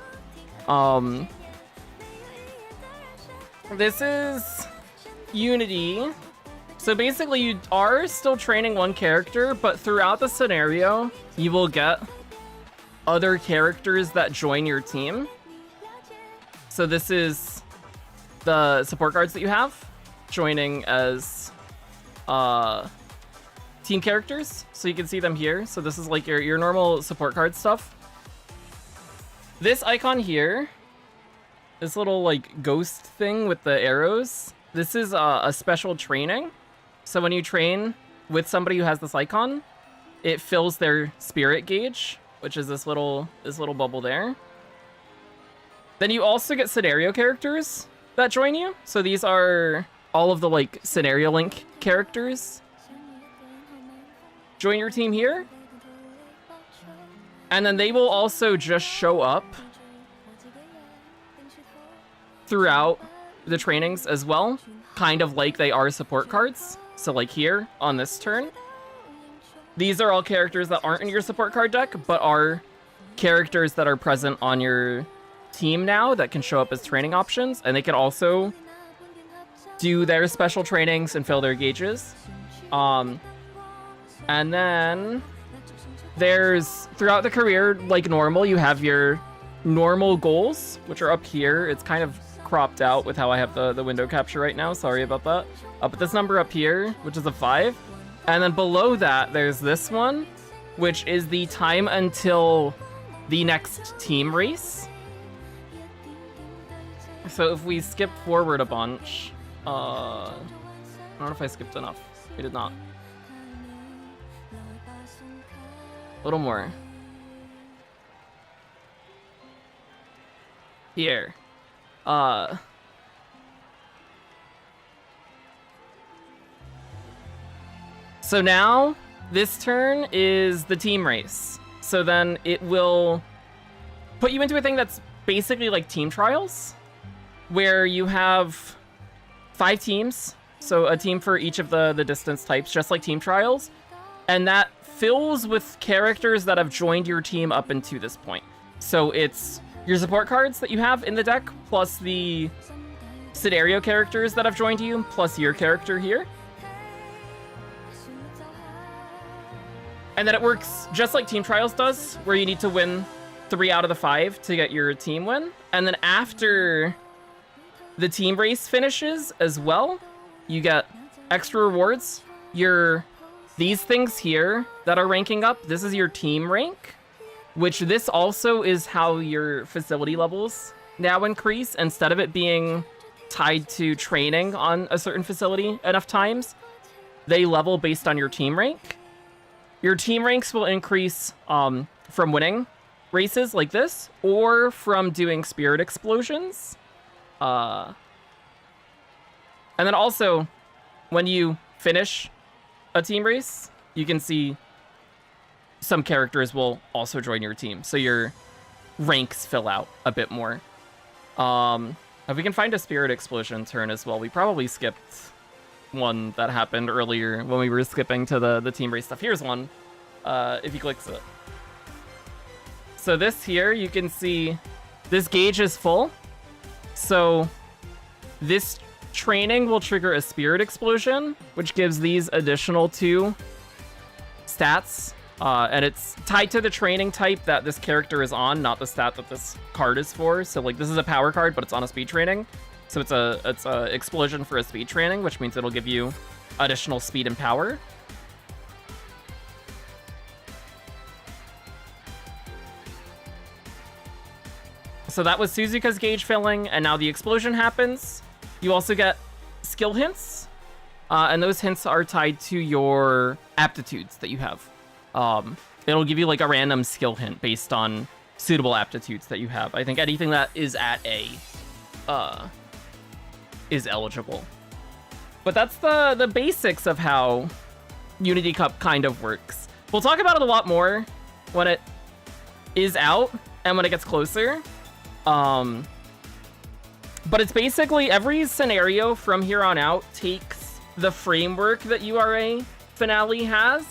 This is Unity. So basically you are still training one character, but throughout the scenario, you will get other characters that join your team. So this is the support guards that you have joining as team characters. So you can see them here. So this is like your normal support card stuff. This icon here, this little like ghost thing with the arrows, this is a special training. So when you train with somebody who has this icon, it fills their spirit gauge, which is this little bubble there. Then you also get scenario characters that join you. So these are all of the like scenario link characters. Join your team here. And then they will also just show up throughout the trainings as well, kind of like they are support cards. So like here on this turn, these are all characters that aren't in your support card deck, but are characters that are present on your team now that can show up as training options, and they can also do their special trainings and fill their gauges. And then there's, throughout the career, like normal, you have your normal goals, which are up here. It's kind of cropped out with how I have the window capture right now. Sorry about that. But this number up here, which is a 5. And then below that, there's this one, which is the time until the next team race. So if we skip forward a bunch, I don't know if I skipped enough. We did not. A little more. Here. So now, this turn is the team race. So then it will put you into a thing that's basically like team trials, where you have 5 teams. So a team for each of the distance types, just like team trials. And that fills with characters that have joined your team up into this point. So it's your support cards that you have in the deck, plus the scenario characters that have joined you, plus your character here. And then it works just like Team Trials does, where you need to win 3 out of the 5 to get your team win. And then after the team race finishes as well, you get extra rewards. These things here that are ranking up, this is your team rank, which this also is how your facility levels now increase. Instead of it being tied to training on a certain facility enough times, they level based on your team rank. Your team ranks will increase from winning races like this, or from doing spirit explosions. And then also, when you finish a team race, you can see some characters will also join your team, so your ranks fill out a bit more. If we can find a Spirit Explosion turn as well, we probably skipped one that happened earlier when we were skipping to the team race stuff. Here's one, if he clicks it. So this here, you can see this gauge is full, so this training will trigger a Spirit Explosion, which gives these additional 2 stats. And it's tied to the training type that this character is on, not the stat that this card is for. So like this is a power card, but it's on a speed training. So it's a explosion for a speed training, which means it'll give you additional speed and power. So that was Suzuka's gauge filling, and now the explosion happens. You also get skill hints, and those hints are tied to your aptitudes that you have. It'll give you like a random skill hint based on suitable aptitudes that you have. I think anything that is at A is eligible. But that's the basics of how Unity Cup kind of works. We'll talk about it a lot more when it is out and when it gets closer. But it's basically every scenario from here on out takes the framework that URA Finale has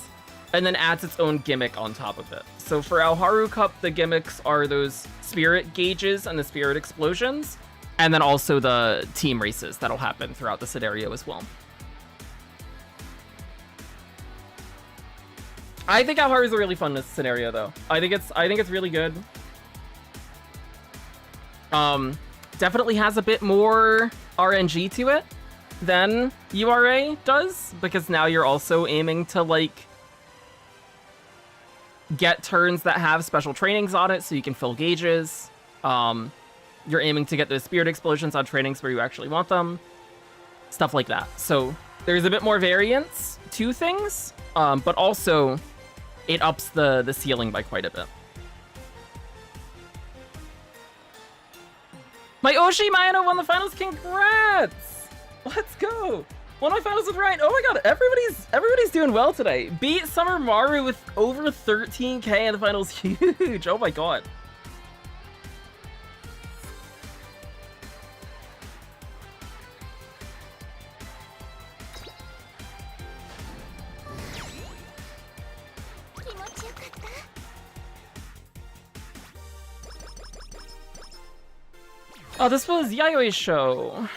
and then adds its own gimmick on top of it. So for Alharu Cup, the gimmicks are those spirit gauges and the spirit explosions, and then also the team races that'll happen throughout the scenario as well. I think Alharu is a really fun scenario, though. I think it's really good. Definitely has a bit more RNG to it than URA does, because now you're also aiming to like get turns that have special trainings on it so you can fill gauges. You're aiming to get those spirit explosions on trainings where you actually want them. Stuff like that. So there's a bit more variance to things, but also it ups the ceiling by quite a bit. My Oshi Mayano won the finals. Congrats! Let's go. Won my finals with Ryan. Oh my god, everybody's doing well today. Beat Summer Maru with over 13k in the finals. Huge. Oh my god. Oh, this was Yayoi's show.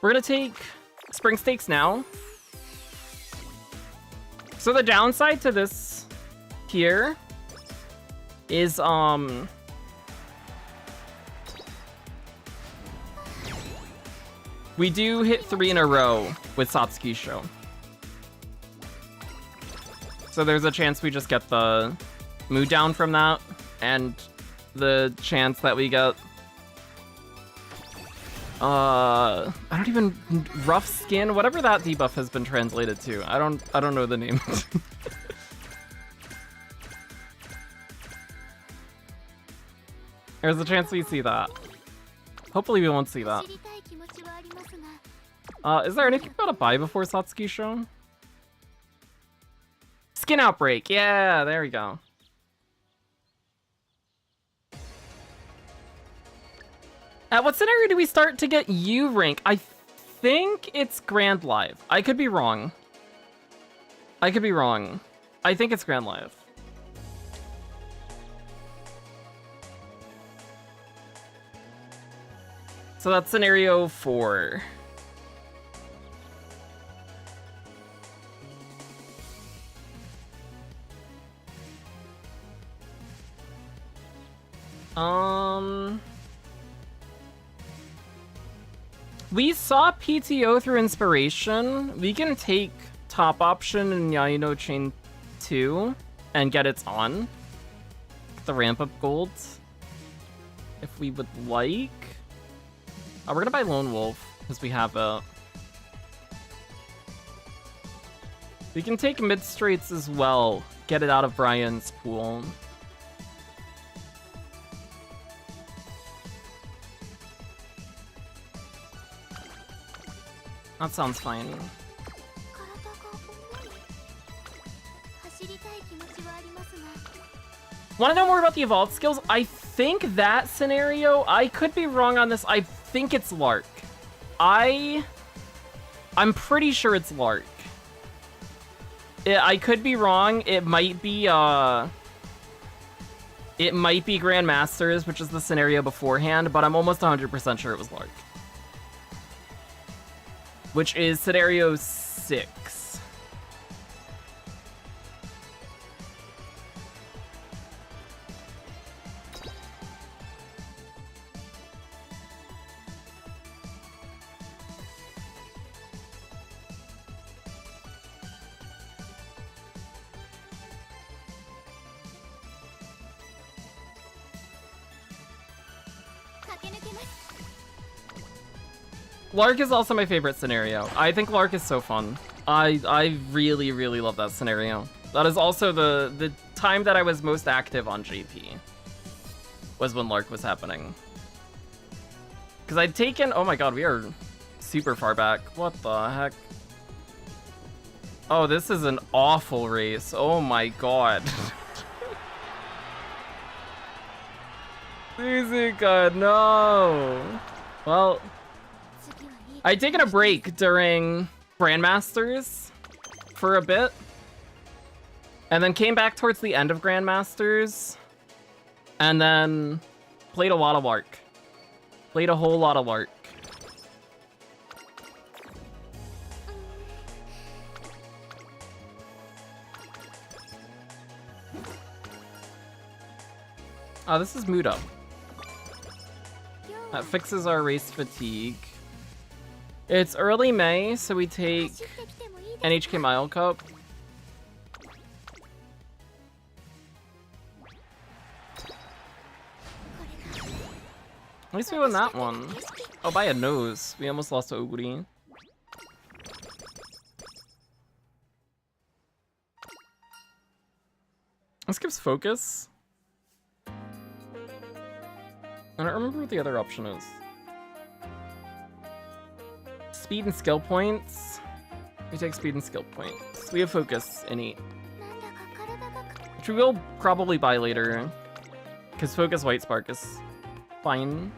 We're gonna take Spring Stakes now. So the downside to this here is we do hit 3 in a row with Satsuki's show. So there's a chance we just get the mood down from that, and the chance that we get I don't even rough skin, whatever that debuff has been translated to. I don't know the name. There's a chance we see that. Hopefully we won't see that. Is there anything about a buy before Satsuki's show? Skin Outbreak, yeah, there we go. At what scenario do we start to get U rank? I think it's Grand Live. I could be wrong. I think it's Grand Live. So that's scenario 4. We saw PTO through Inspiration. We can take top option in Yaino Chain 2 and get its on. The ramp up gold. If we would like. We're gonna buy Lone Wolf, because we have a... We can take mid straights as well. Get it out of Brian's pool. That sounds fine. Want to know more about the evolved skills? I think that scenario, I could be wrong on this, I think it's Lark. I'm pretty sure it's Lark. I could be wrong, it might be Grandmasters, which is the scenario beforehand, but I'm almost 100% sure it was Lark. Which is scenario 6. Lark is also my favorite scenario. I think Lark is so fun. I really, really love that scenario. That is also the time that I was most active on JP. Was when Lark was happening. Because I'd taken... Oh my god, we are super far back. What the heck? Oh, this is an awful race. Oh my god. Suzuka, no! Well... I'd taken a break during Grandmasters for a bit, and then came back towards the end of Grandmasters, and then played a lot of Lark. Played a whole lot of Lark. Oh, this is Mood Up. That fixes our race fatigue. It's early May, so we take NHK Mile Cup. At least we won that one. Oh, by a nose. We almost lost to Oguri. This gives focus. I don't remember what the other option is. Speed and skill points. We take speed and skill points. We have focus innate, which we will probably buy later, because focus white spark is fine.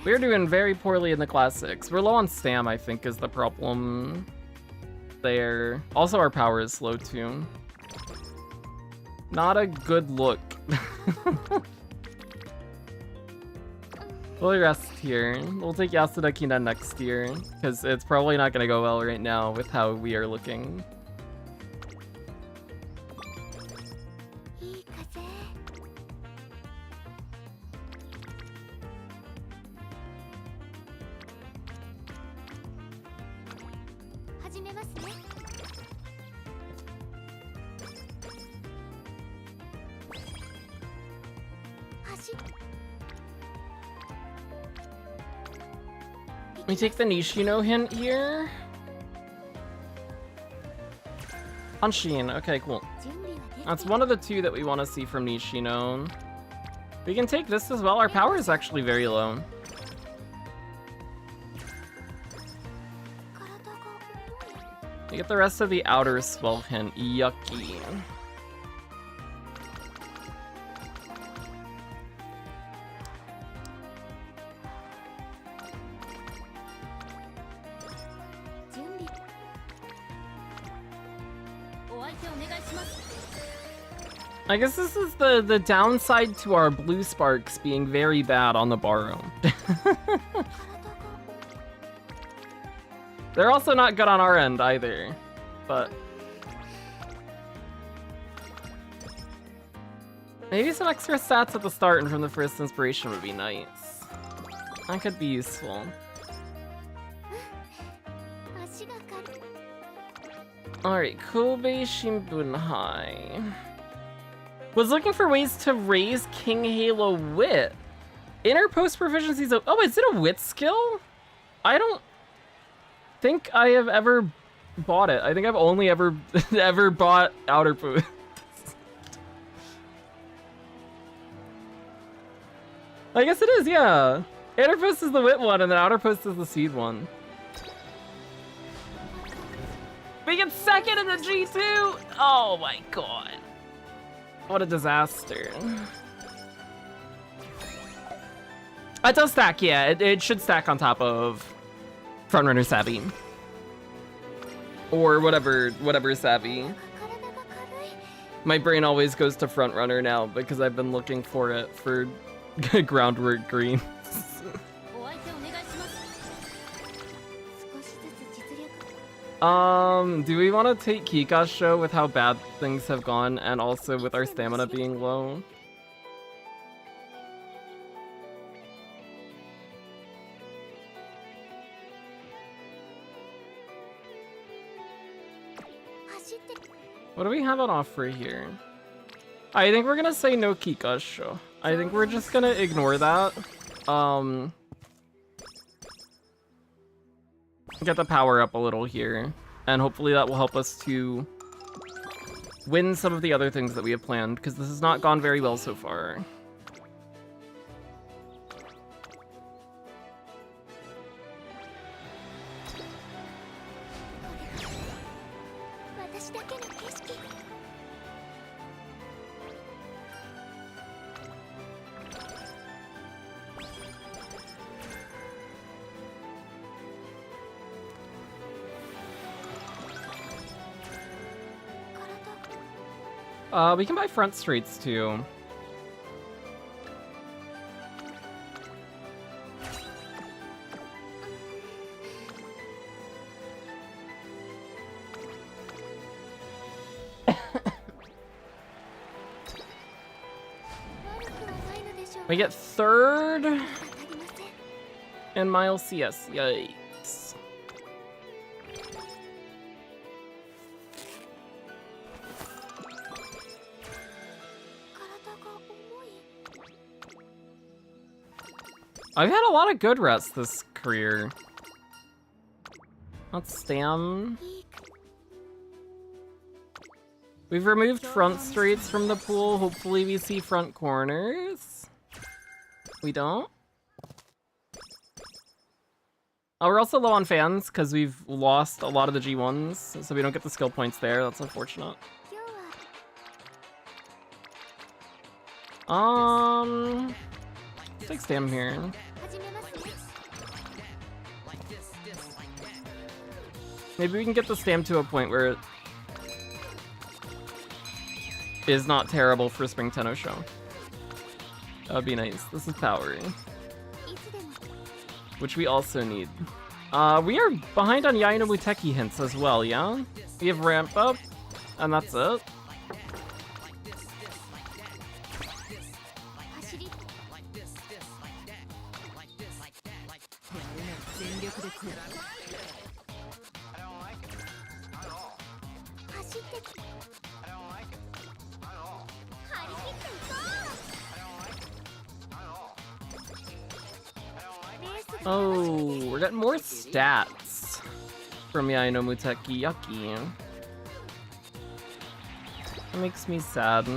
We're doing very poorly in the classics. We're low on stam, I think, is the problem there. Also, our power is slow too. Not a good look. We'll rest here. We'll take Yasuda Kina next year, because it's probably not going to go well right now with how we are looking. We take the Nishino hint here. Anshin, okay, cool. That's one of the two that we want to see from Nishino. We can take this as well. Our power is actually very low. We get the rest of the outer swell hint. Yucky. I guess this is the downside to our blue sparks being very bad on the borrow. They're also not good on our end either, but maybe some extra stats at the start and from the first inspiration would be nice. That could be useful. Alright, Kobe Shimbunhai. Was looking for ways to raise King Halo Wit. Inner post proficiencies of... Oh, is it a wit skill? I don't think I have ever bought it. I think I've only ever bought outer post. I guess it is, yeah. Inner post is the wit one, and then outer post is the seed one. We get second in the G2! Oh my god. What a disaster. It does stack, yeah. It should stack on top of Frontrunner Savvy. Or whatever Savvy. My brain always goes to Frontrunner now because I've been looking for it for groundwork greens. Do we want to take Kika's show with how bad things have gone and also with our stamina being low? What do we have on offer here? I think we're gonna say no Kika's show. I think we're just gonna ignore that. Get the power up a little here, and hopefully that will help us to win some of the other things that we have planned, because this has not gone very well so far. We can buy front streets too. We get third in mile CS. Yikes. I've had a lot of good rests this career. Let's stam. We've removed front streets from the pool. Hopefully we see front corners. We don't. Oh, we're also low on fans because we've lost a lot of the G1s, so we don't get the skill points there. That's unfortunate. Take stam here. Maybe we can get the stam to a point where it is not terrible for Spring Tenno show. That would be nice. This is power, which we also need. We are behind on Yaino Muteki hints as well, yeah? We have ramp up, and that's it. Oh, we're getting more stats from Yaino Muteki. Yucky. That makes me sad.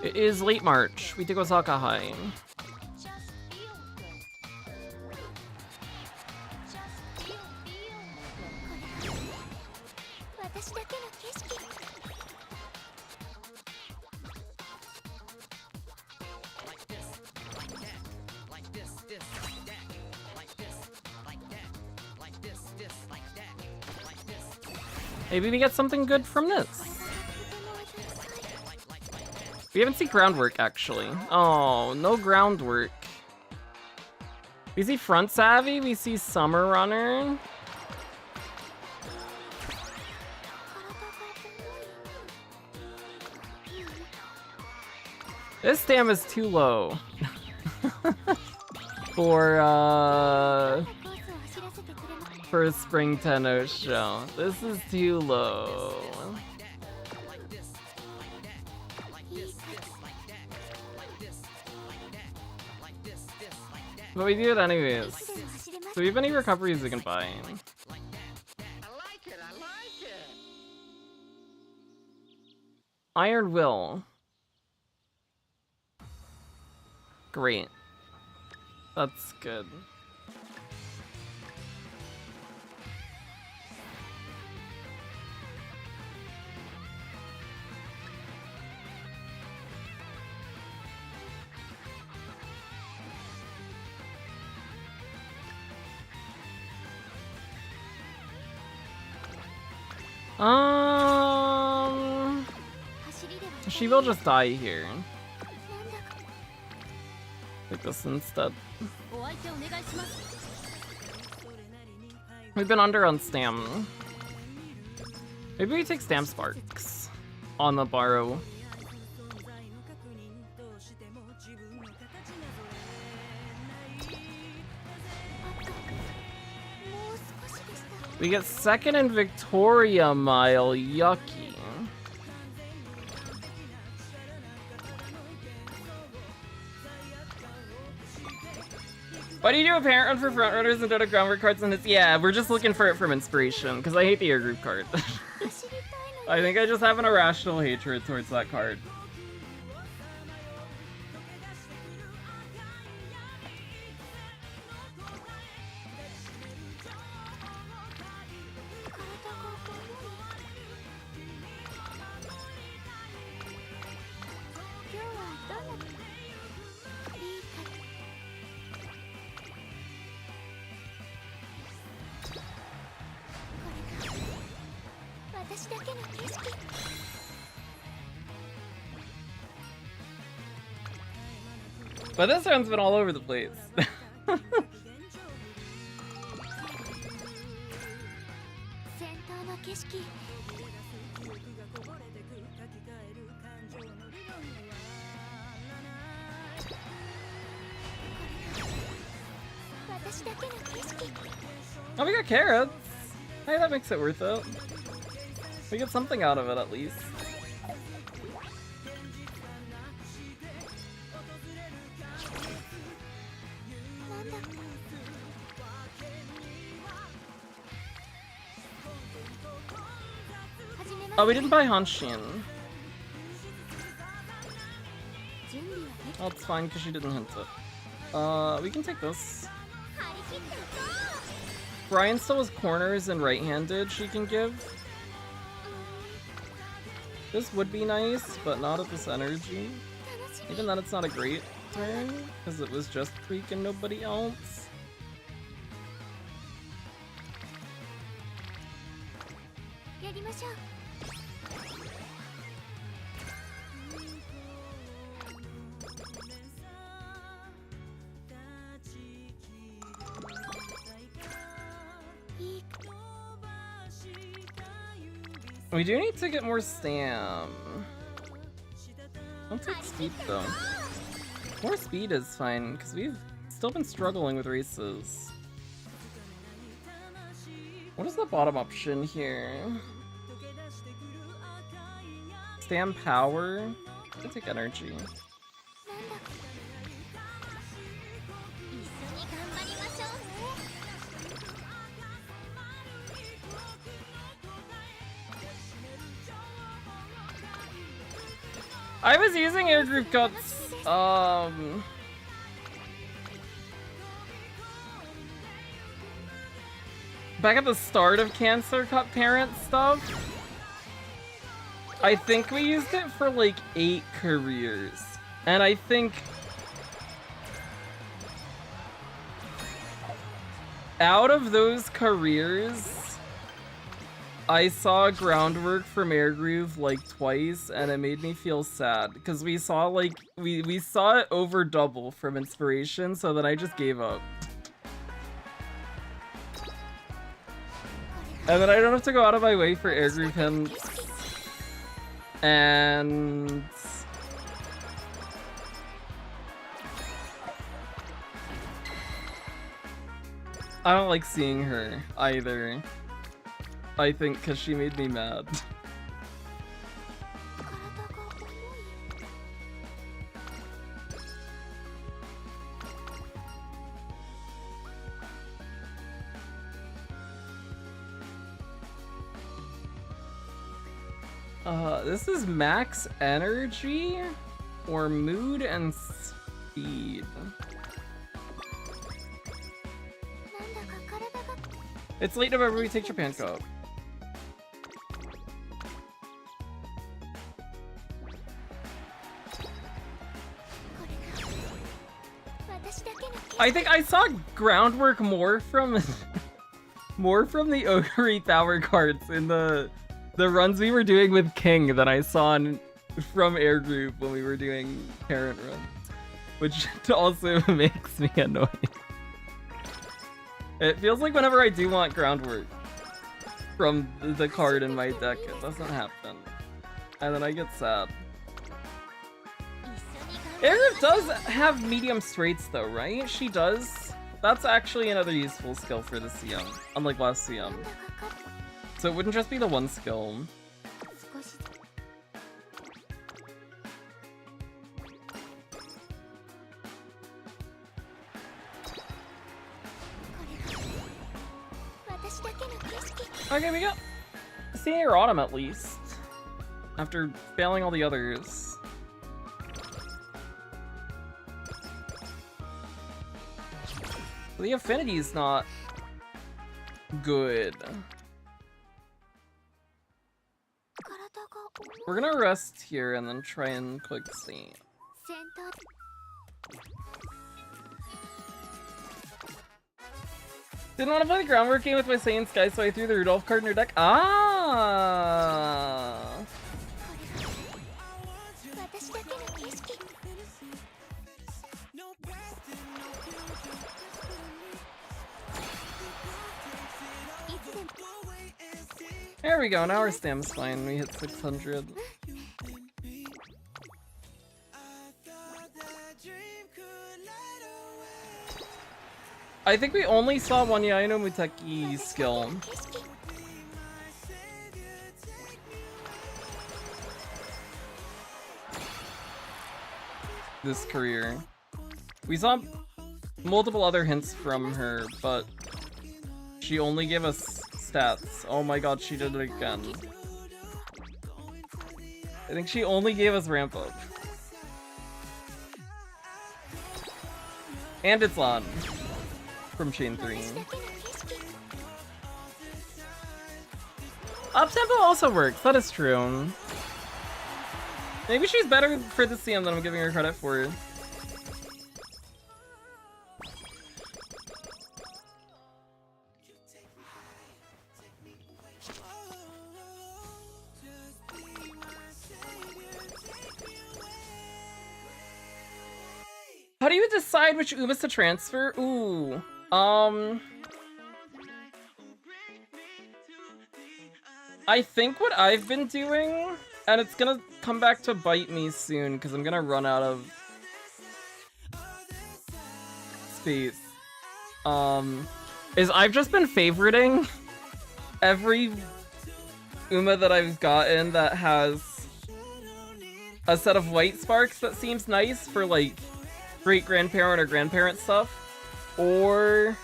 It is late March. We did Osaka High. Maybe we get something good from this. We haven't seen groundwork, actually. Oh, no groundwork. We see front savvy, we see summer runner. This stam is too low. for a Spring Tenno show. This is too low. But we do it anyways. So we have any recoveries we can buy. I like it. Iron Will. Great. That's good. She will just die here. Take this instead. We've been under on Stam. Maybe we take Stam Sparks on the borrow. We get second in Victoria Mile. Yucky. Why do you do a parent run for frontrunners and don't have groundwork cards in this? Yeah, we're just looking for it from inspiration, because I hate the air group card. I think I just have an irrational hatred towards that card. But this round's been all over the place. Oh, we got carrots! Hey, that makes it worth it. We get something out of it at least. Oh, we didn't buy Hanshin. Oh, it's fine because she didn't hint it. We can take this. Brian still has corners and right-handed she can give. This would be nice, but not at this energy. Even then, it's not a great turn, because it was just Creek and nobody else. We do need to get more Stam. I'll take speed though. More speed is fine, because we've still been struggling with races. What is the bottom option here? Stam power? I'll take energy. I was using air group cuts, back at the start of Cancer Cut Parent stuff. I think we used it for like 8 careers. And I think out of those careers, I saw groundwork from Air Groove like twice, and it made me feel sad because we saw like we saw it over double from inspiration, so then I just gave up. And then I don't have to go out of my way for Air Groove hints. And I don't like seeing her either. I think because she made me mad. This is max energy or mood and speed. It's late November, we take Japan Cup. I think I saw groundwork more from more from the Ogre Power cards in the runs we were doing with King than I saw from Air Group when we were doing parent runs, which also makes me annoyed. It feels like whenever I do want groundwork from the card in my deck, it doesn't happen. And then I get sad. Air Group does have medium straights though, right? She does. That's actually another useful skill for the CM, unlike last CM. So it wouldn't just be the one skill. Okay, we got Senior Autumn at least. After failing all the others. The affinity's not good. We're gonna rest here and then try and click C. Didn't want to play the groundwork game with my Saiyan Sky, so I threw the Rudolph card in her deck. Ah! There we go, now our stam's fine. We hit 600. I think we only saw one Yaino Muteki skill. This career. We saw multiple other hints from her, but she only gave us stats. Oh my god, she did it again. I think she only gave us ramp up. And it's on. From Chain 3. Up-tempo also works, that is true. Maybe she's better for the CM than I'm giving her credit for. How do you decide which Umas to transfer? Ooh. I think what I've been doing, and it's gonna come back to bite me soon because I'm gonna run out of space, is I've just been favoriting every Uma that I've gotten that has a set of white sparks that seems nice for like great-grandparent or grandparent stuff. Or,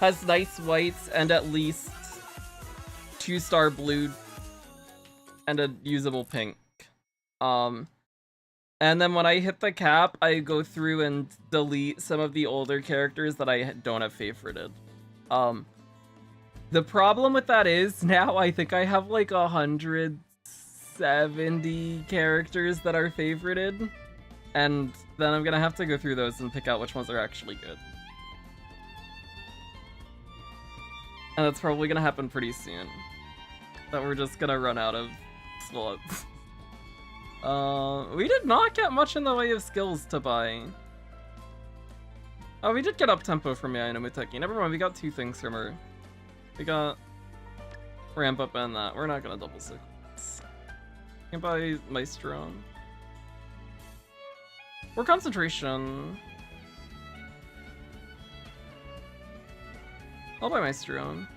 has nice whites and at least 2-star blue and a usable pink. And then when I hit the cap, I go through and delete some of the older characters that I don't have favorited. The problem with that is now I think I have like 170 characters that are favorited. And then I'm gonna have to go through those and pick out which ones are actually good. And that's probably gonna happen pretty soon. That we're just gonna run out of slots. We did not get much in the way of skills to buy. Oh, we did get up tempo from Yaino Muteki. Never mind, we got 2 things from her. We got ramp up and that. We're not gonna double sequence. Can buy Maestro. Or concentration. I'll buy my Strom.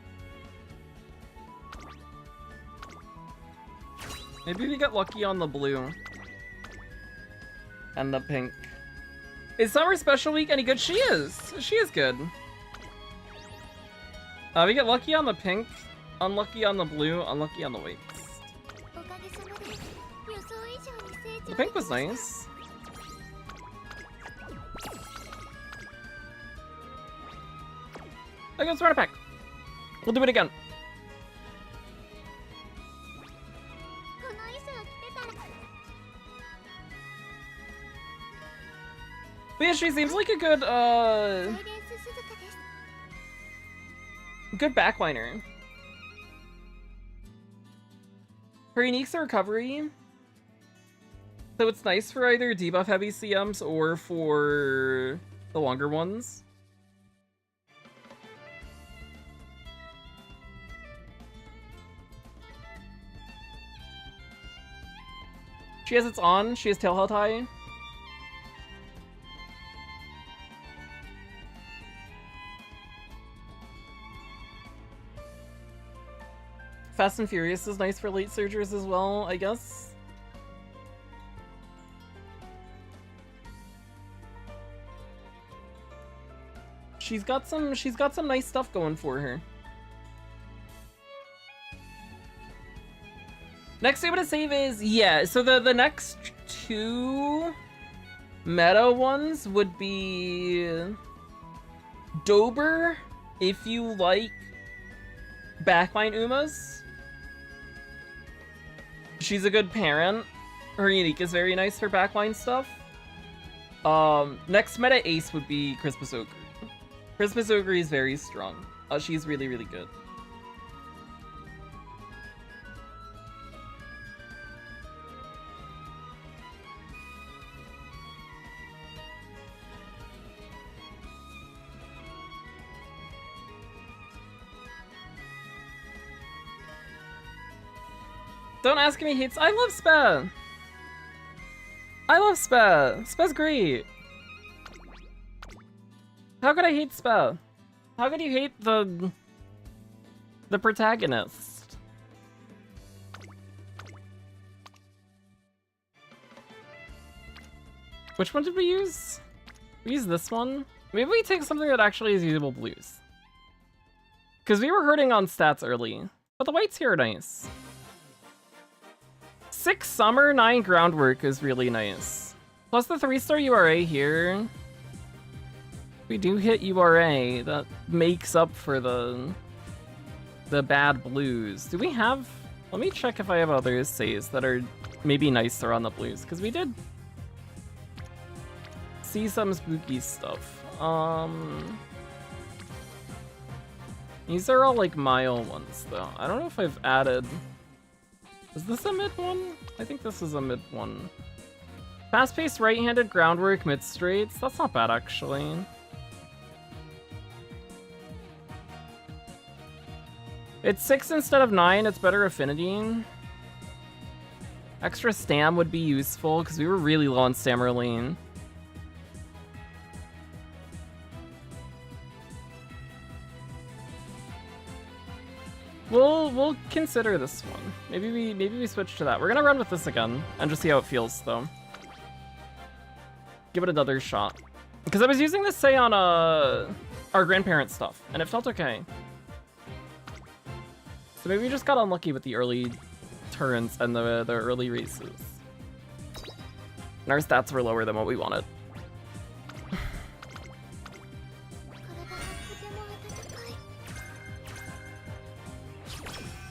Maybe we get lucky on the blue. And the pink. Is Summer Special Week any good? She is! She is good. We get lucky on the pink, unlucky on the blue, unlucky on the whites. The pink was nice. Okay, let's run it back. We'll do it again. But yeah, she seems like a good, good backliner. Her unique's a recovery. So it's nice for either debuff heavy CMs or for the longer ones. She has its on, she has tail held high. Fast and Furious is nice for late surgers as well, I guess. She's got some nice stuff going for her. Next thing I'm gonna save is, yeah, so the next two meta ones would be Dober, if you like backline Umas. She's a good parent. Her unique is very nice for backline stuff. Next meta ace would be Christmas Ogre. Christmas Ogre is very strong. She's really, really good. Don't ask me hates. I love Spa. I love Spa. Spa's great. How could I hate Spa? How could you hate the protagonist? Which one did we use? We used this one. Maybe we take something that actually is usable blues. Because we were hurting on stats early. But the whites here are nice. 6 Summer, 9 Groundwork is really nice. Plus the 3-star URA here. We do hit URA, that makes up for the bad blues. Do we have... Let me check if I have other saves that are maybe nicer on the blues, because we did see some spooky stuff. These are all like mile ones though. I don't know if I've added... Is this a mid one? I think this is a mid one. Fast-paced right-handed groundwork mid-straights. That's not bad, actually. It's 6 instead of 9. It's better affinity. Extra stam would be useful, because we were really low on stam early. We'll consider this one. Maybe we switch to that. We're gonna run with this again and just see how it feels though. Give it another shot. Because I was using this say on our grandparent stuff and it felt okay. So maybe we just got unlucky with the early turns and the early races. And our stats were lower than what we wanted.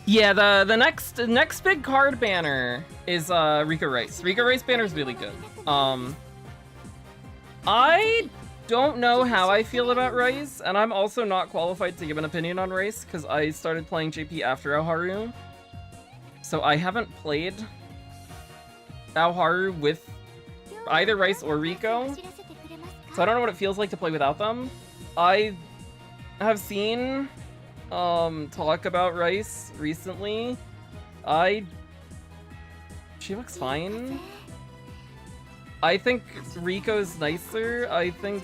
Yeah, the next big card banner is Rico Rice. Rico Rice banner is really good. I don't know how I feel about Rice, and I'm also not qualified to give an opinion on Rice because I started playing JP after Aoharu. So I haven't played Aoharu with either Rice or Rico. So I don't know what it feels like to play without them. I have seen talk about Rice recently. She looks fine. I think Rico's nicer. I think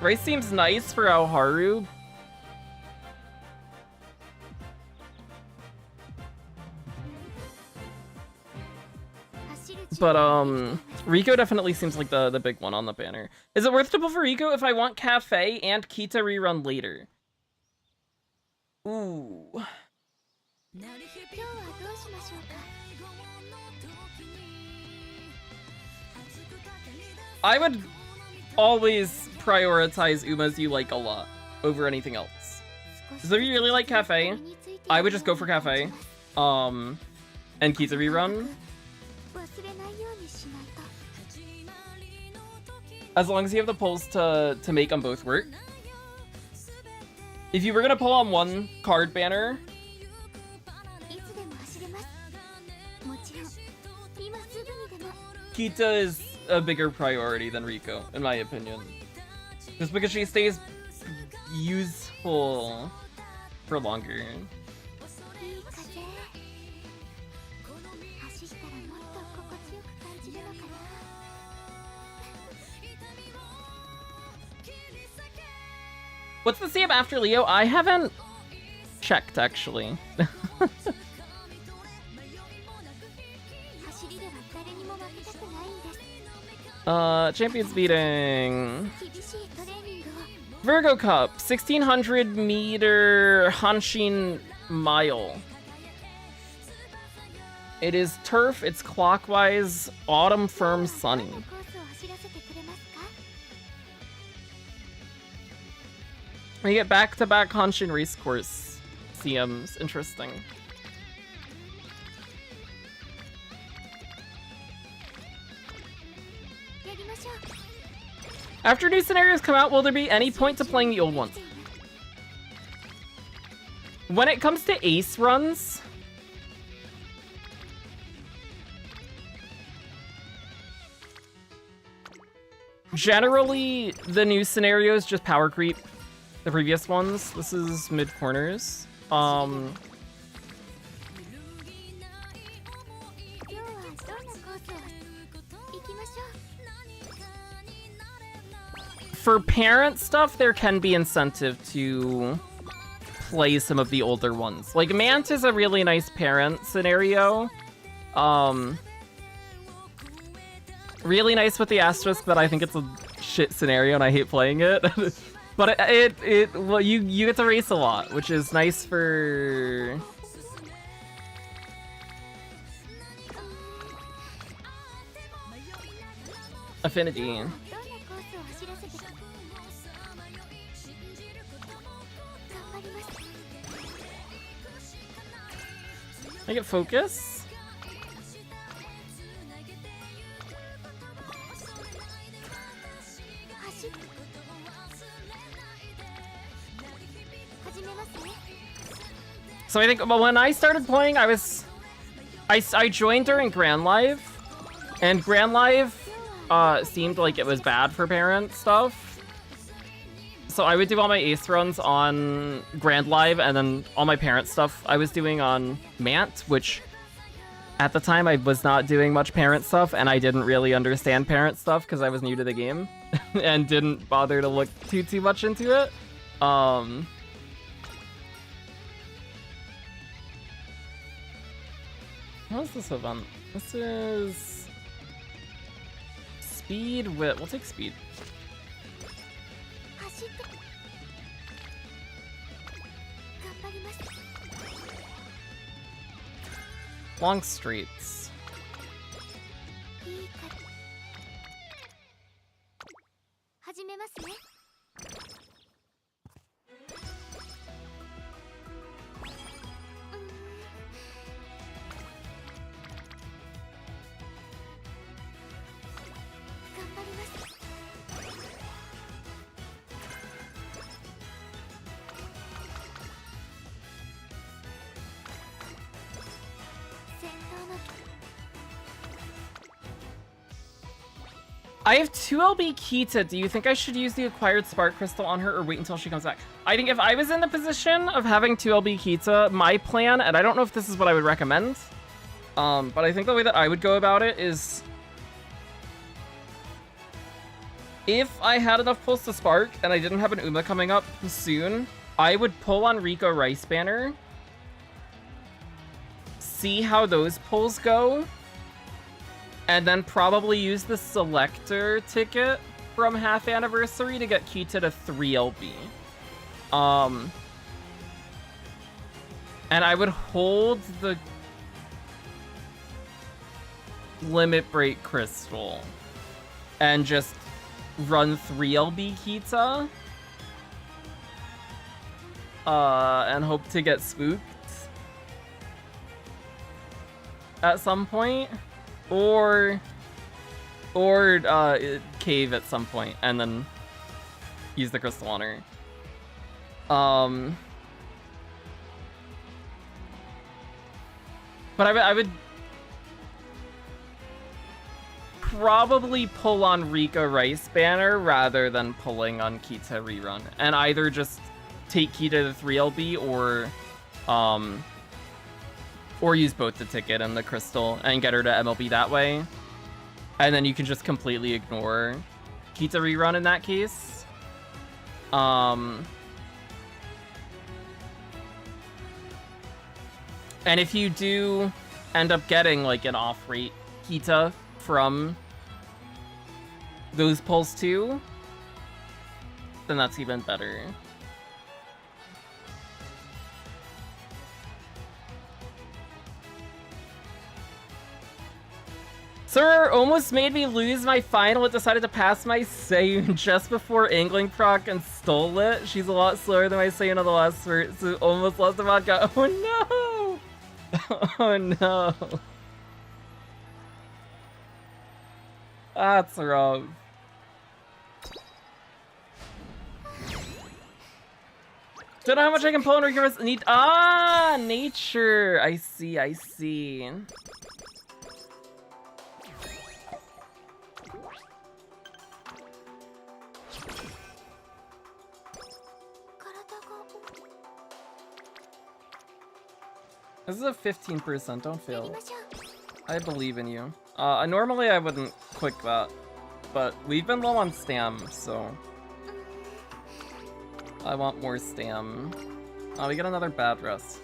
Rice seems nice for Aoharu. But, Riko definitely seems like the big one on the banner. Is it worth to pull for Riko if I want Cafe and Kita rerun later? Ooh. I would always prioritize Uma's You Like a Lot over anything else. So if you really like Cafe, I would just go for Cafe. And Kita rerun. As long as you have the pulls to make them both work. If you were gonna pull on one card banner, Kita is a bigger priority than Riko, in my opinion. Just because she stays useful for longer. What's the CM after Leo? I haven't checked, actually. Champions meeting. Virgo Cup, 1600 meter Hanshin Mile. It is turf, it's clockwise, autumn firm sunny. We get back-to-back Hanshin race course CMs. Interesting. After new scenarios come out, will there be any point to playing the old ones? When it comes to ace runs, generally the new scenarios just power creep the previous ones. This is mid corners. For parent stuff, there can be incentive to play some of the older ones. Like, Mant is a really nice parent scenario. Really nice with the asterisk that I think it's a shit scenario and I hate playing it. But well, you get to race a lot, which is nice for affinity. I get focus. So I think, well, when I started playing, I joined during Grand Live, and Grand Live seemed like it was bad for parent stuff. So I would do all my ace runs on Grand Live, and then all my parent stuff I was doing on Mant, which at the time I was not doing much parent stuff, and I didn't really understand parent stuff because I was new to the game and didn't bother to look too much into it. What is this event? This is speed with. We'll take speed. Long streets. I have 2 LB Kita. Do you think I should use the acquired Spark Crystal on her or wait until she comes back? I think if I was in the position of having 2 LB Kita, my plan, and I don't know if this is what I would recommend, but I think the way that I would go about it is If I had enough pulls to spark and I didn't have an Uma coming up soon, I would pull on Rico Rice Banner, see how those pulls go, and then probably use the Selector ticket from Half Anniversary to get Kita to 3 LB. And I would hold the Limit Break Crystal and just run 3 LB Kita and hope to get spooked at some point, or cave at some point and then use the crystal on her. But I would probably pull on Rika Rice Banner rather than pulling on Kita Rerun, and either just take Kita to 3LB or use both the ticket and the crystal and get her to MLB that way. And then you can just completely ignore Kita Rerun in that case. And if you do end up getting like an off-rate Kita from those pulls too, then that's even better. Sir almost made me lose my final. It decided to pass my Seiyun just before Angling proc and stole it. She's a lot slower than my Seiyun on the last spurt, so almost lost the vodka. Oh no! Oh no. That's rough. Don't know how much I can pull in regards need. Ah, nature. I see, I see. This is a 15%, don't fail. I believe in you. Normally I wouldn't click that, but we've been low on stam, so I want more stam. We get another bad rest.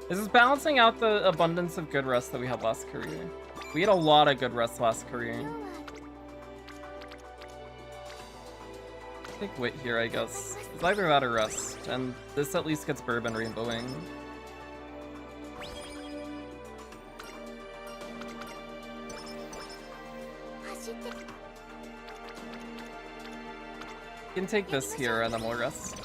This is balancing out the abundance of good rest that we had last career. We had a lot of good rest last career. Take wit here, I guess. It's either that or rest, and this at least gets bourbon rainbowing. You can take this here and then we'll rest.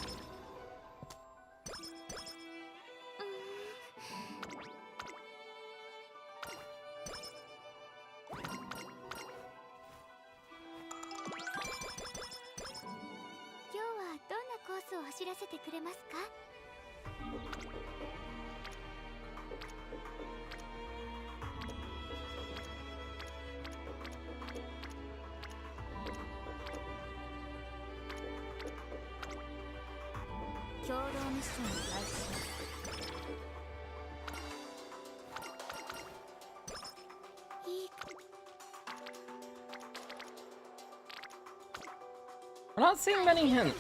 We're not seeing many hints.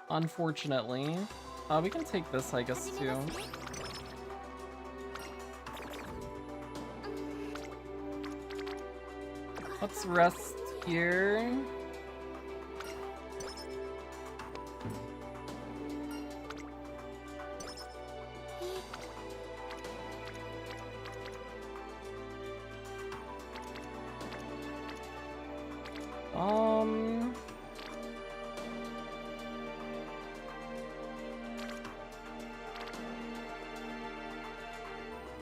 Unfortunately. We can take this, I guess, too. Let's rest here.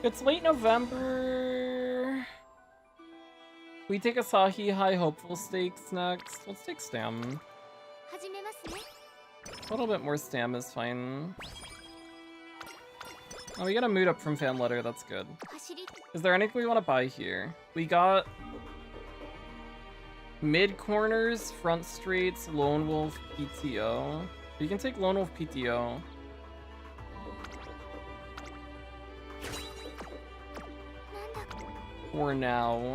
It's late November. We take Asahi High Hopeful Stakes next. Let's take Stam. A little bit more Stam is fine. Oh, we got a mood up from Fan Letter, that's good. Is there anything we want to buy here? We got mid corners, front straights, Lone Wolf, PTO. You can take Lone Wolf PTO. for now.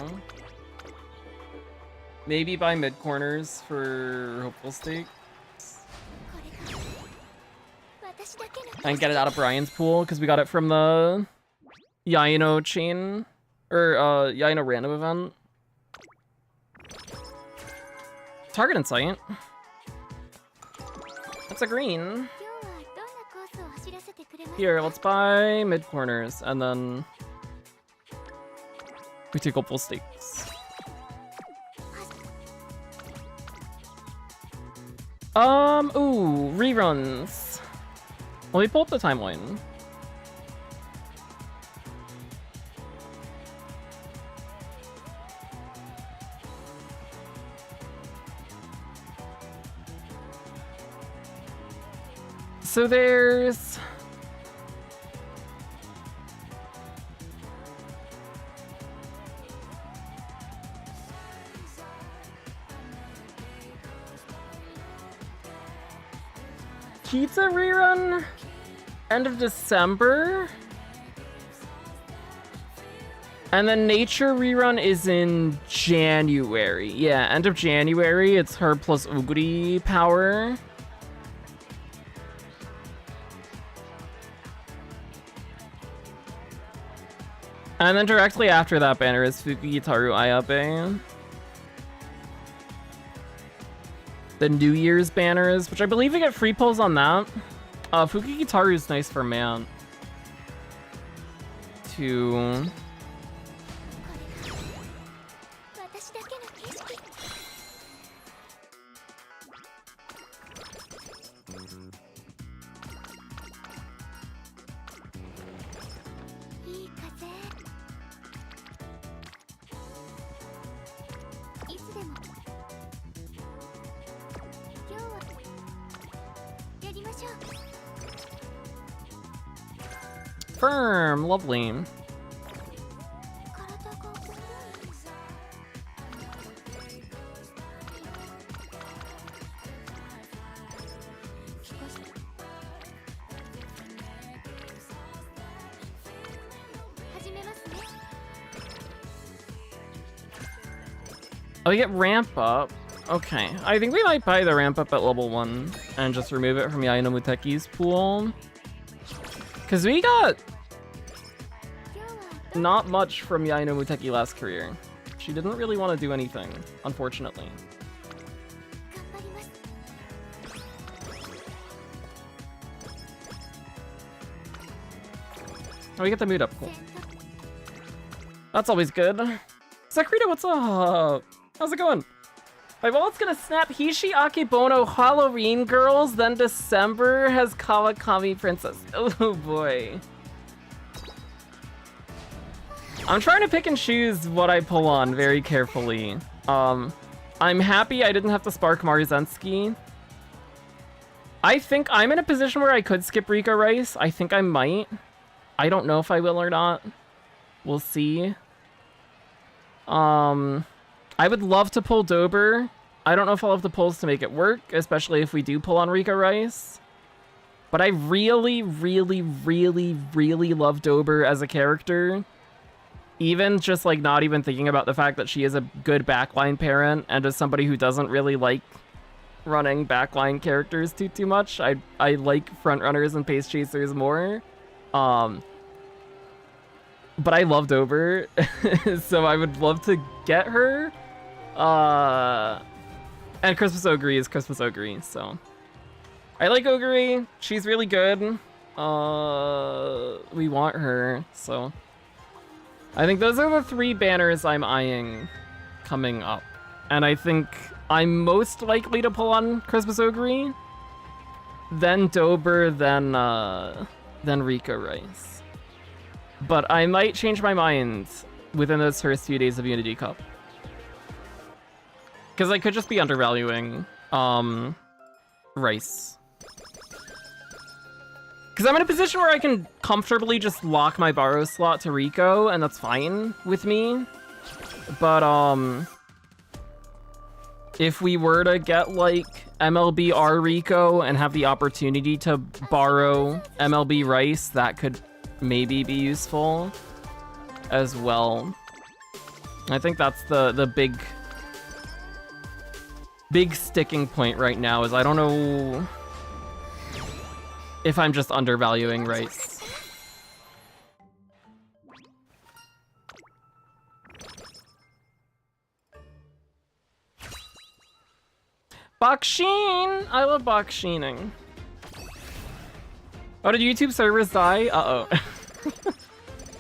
Maybe buy mid corners for hopeful stakes. And get it out of Brian's pool, because we got it from the Yaino chain, or Yaino random event. Target in sight. That's a green. Here, let's buy mid corners, and then we take hopeful stakes. Ooh, reruns. Let me pull up the timeline. So there's... Pizza rerun? End of December? And then Nature rerun is in January. Yeah, end of January. It's her plus Uguri power. And then directly after that banner is Fukugitaru Ayabe. The New Year's banners, which I believe we get free pulls on that. Fukugitaru is nice for man. To... Firm, lovely. Oh, we get ramp up. Okay, I think we might buy the ramp up at level 1 and just remove it from Yaino Muteki's pool. Because we got not much from Yaino Muteki last career. She didn't really want to do anything, unfortunately. Oh, we get the mood up, cool. That's always good. Sakrita, what's up? How's it going? My wallet's gonna snap. Hishi Akebono Halloween Girls, then December has Kawakami Princess. Oh boy. I'm trying to pick and choose what I pull on very carefully. I'm happy I didn't have to spark Maruzensky. I think I'm in a position where I could skip Rika Rice. I think I might. I don't know if I will or not. We'll see. I would love to pull Dober. I don't know if I'll have the pulls to make it work, especially if we do pull on Rika Rice. But I really, really, really, really love Dober as a character. Even just like not even thinking about the fact that she is a good backline parent, and as somebody who doesn't really like running backline characters too much, I like front runners and pace chasers more. But I love Dober, so I would love to get her. And Christmas Ogre is Christmas Ogre, so I like Ogre. She's really good. We want her, so I think those are the 3 banners I'm eyeing coming up. And I think I'm most likely to pull on Christmas Ogre, then Dober, then Rika Rice. But I might change my mind within those first few days of Unity Cup. Because I could just be undervaluing Rice. Because I'm in a position where I can comfortably just lock my borrow slot to Rico, and that's fine with me. But if we were to get like MLB R Rico and have the opportunity to borrow MLB Rice, that could maybe be useful as well. I think that's the big sticking point right now is I don't know if I'm just undervaluing rice. Baksheen! I love baksheening. Oh, did YouTube servers die? Uh-oh.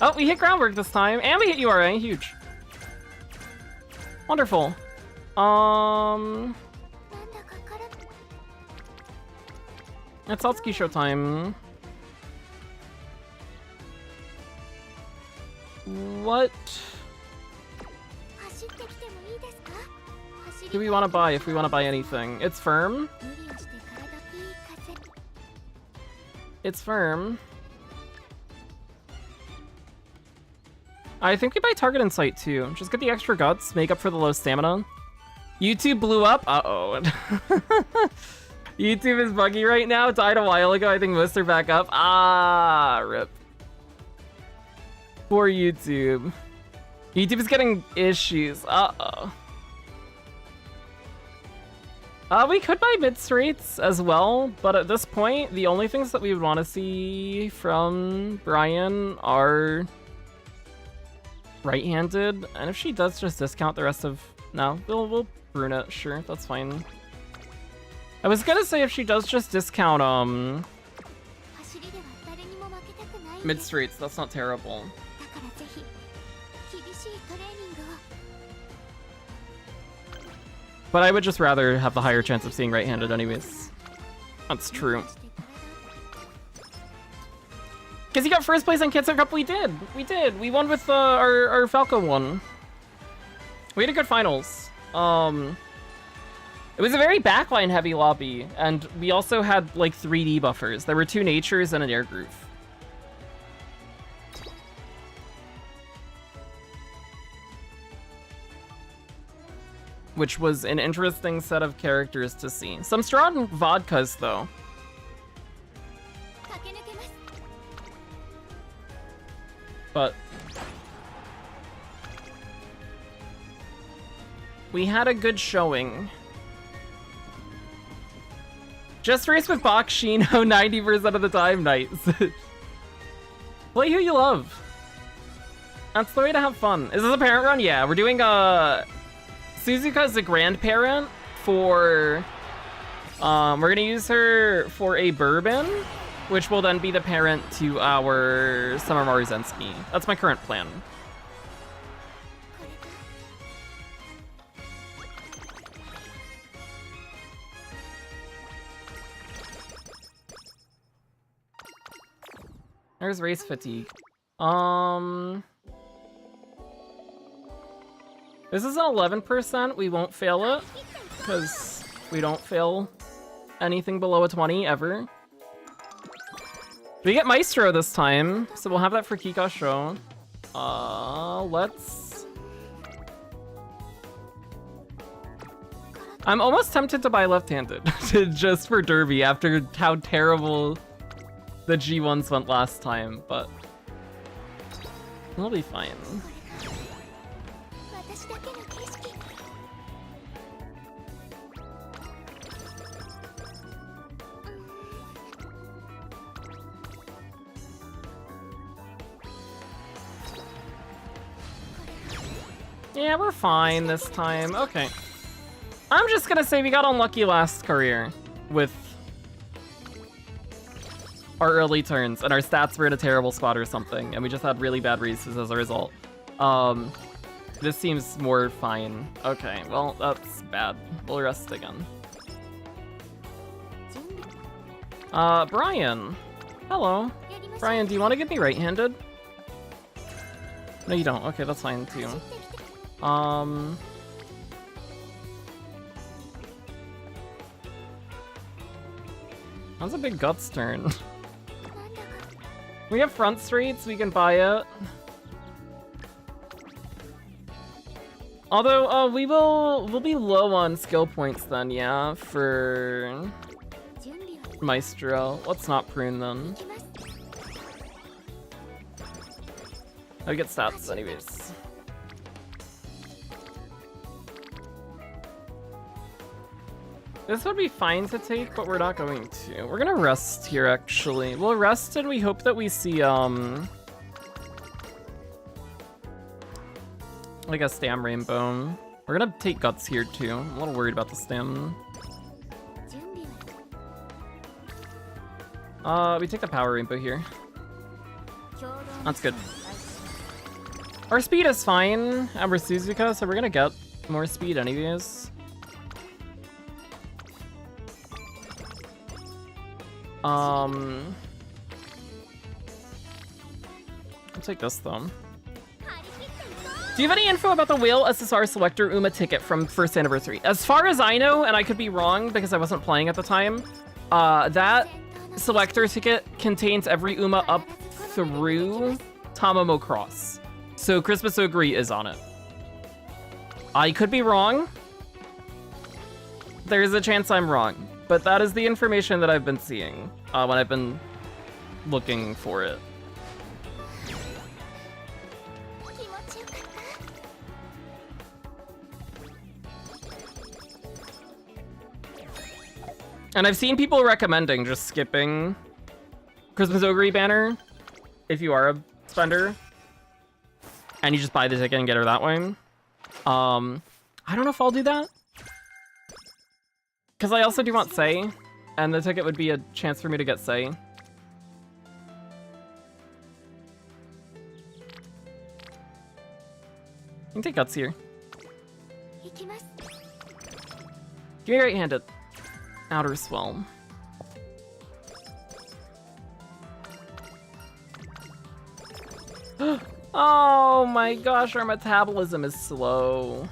Oh, we hit groundwork this time, and we hit URA, huge. Wonderful. It's Satsuki showtime. What do we want to buy if we want to buy anything? It's firm. It's firm. I think we buy Target Insight too. Just get the extra guts, make up for the low stamina. YouTube blew up. Uh-oh. YouTube is buggy right now. It died a while ago. I think most are back up. Ah, rip. Poor YouTube. YouTube is getting issues. Uh-oh. We could buy mid-straights as well, but at this point, the only things that we would want to see from Brian are right-handed, and if she does just discount the rest of... No, we'll brunette, sure, that's fine. I was gonna say if she does just discount, mid-straights, that's not terrible. But I would just rather have the higher chance of seeing right-handed anyways. That's true. Because you got first place on Cancer Cup, we did! We did! We won with our Falco one. We had a good finals. It was a very backline heavy lobby, and we also had like 3D buffers. There were 2 natures and an air groove. Which was an interesting set of characters to see. Some strong vodkas, though. But we had a good showing. Just race with Bakshino 90% of the time, nice. Play who you love. That's the way to have fun. Is this a parent run? Yeah, we're doing Suzuka is the grandparent for, we're gonna use her for a bourbon, which will then be the parent to our Summer Maruzensky. That's my current plan. There's race fatigue. This is an 11%. We won't fail it because we don't fail anything below a 20 ever. We get Maestro this time, so we'll have that for Kika show. Let's... I'm almost tempted to buy left-handed just for Derby after how terrible the G1s went last time, but we'll be fine. Yeah, we're fine this time. Okay. I'm just gonna say we got unlucky last career with our early turns, and our stats were in a terrible spot or something, and we just had really bad races as a result. This seems more fine. Okay, well, that's bad. We'll rest again. Brian. Hello. Brian, do you want to get me right-handed? No, you don't. Okay, that's fine, too. That's a big guts turn. We have front straights, we can buy it. Although, we'll be low on skill points then, yeah, for Maestro. Let's not prune then. I get stats anyways. This would be fine to take, but we're not going to. We're gonna rest here, actually. We'll rest and we hope that we see, like a stam rainbow. We're gonna take guts here, too. I'm a little worried about the stam. We take the power rainbow here. That's good. Our speed is fine, and we're Suzuka, so we're gonna get more speed anyways. I'll take this though. Do you have any info about the Whale SSR Selector UMA ticket from first anniversary? As far as I know, and I could be wrong because I wasn't playing at the time, that Selector ticket contains every UMA up through Tamamo Cross. So Christmas Ogre is on it. I could be wrong. There's a chance I'm wrong. But that is the information that I've been seeing when I've been looking for it. And I've seen people recommending just skipping Christmas Ogre banner if you are a spender. And you just buy the ticket and get her that way. I don't know if I'll do that. Because I also do want Sei, and the ticket would be a chance for me to get Sei. You can take guts here. Give me right-handed. Outer swell. Oh my gosh, our metabolism is slow.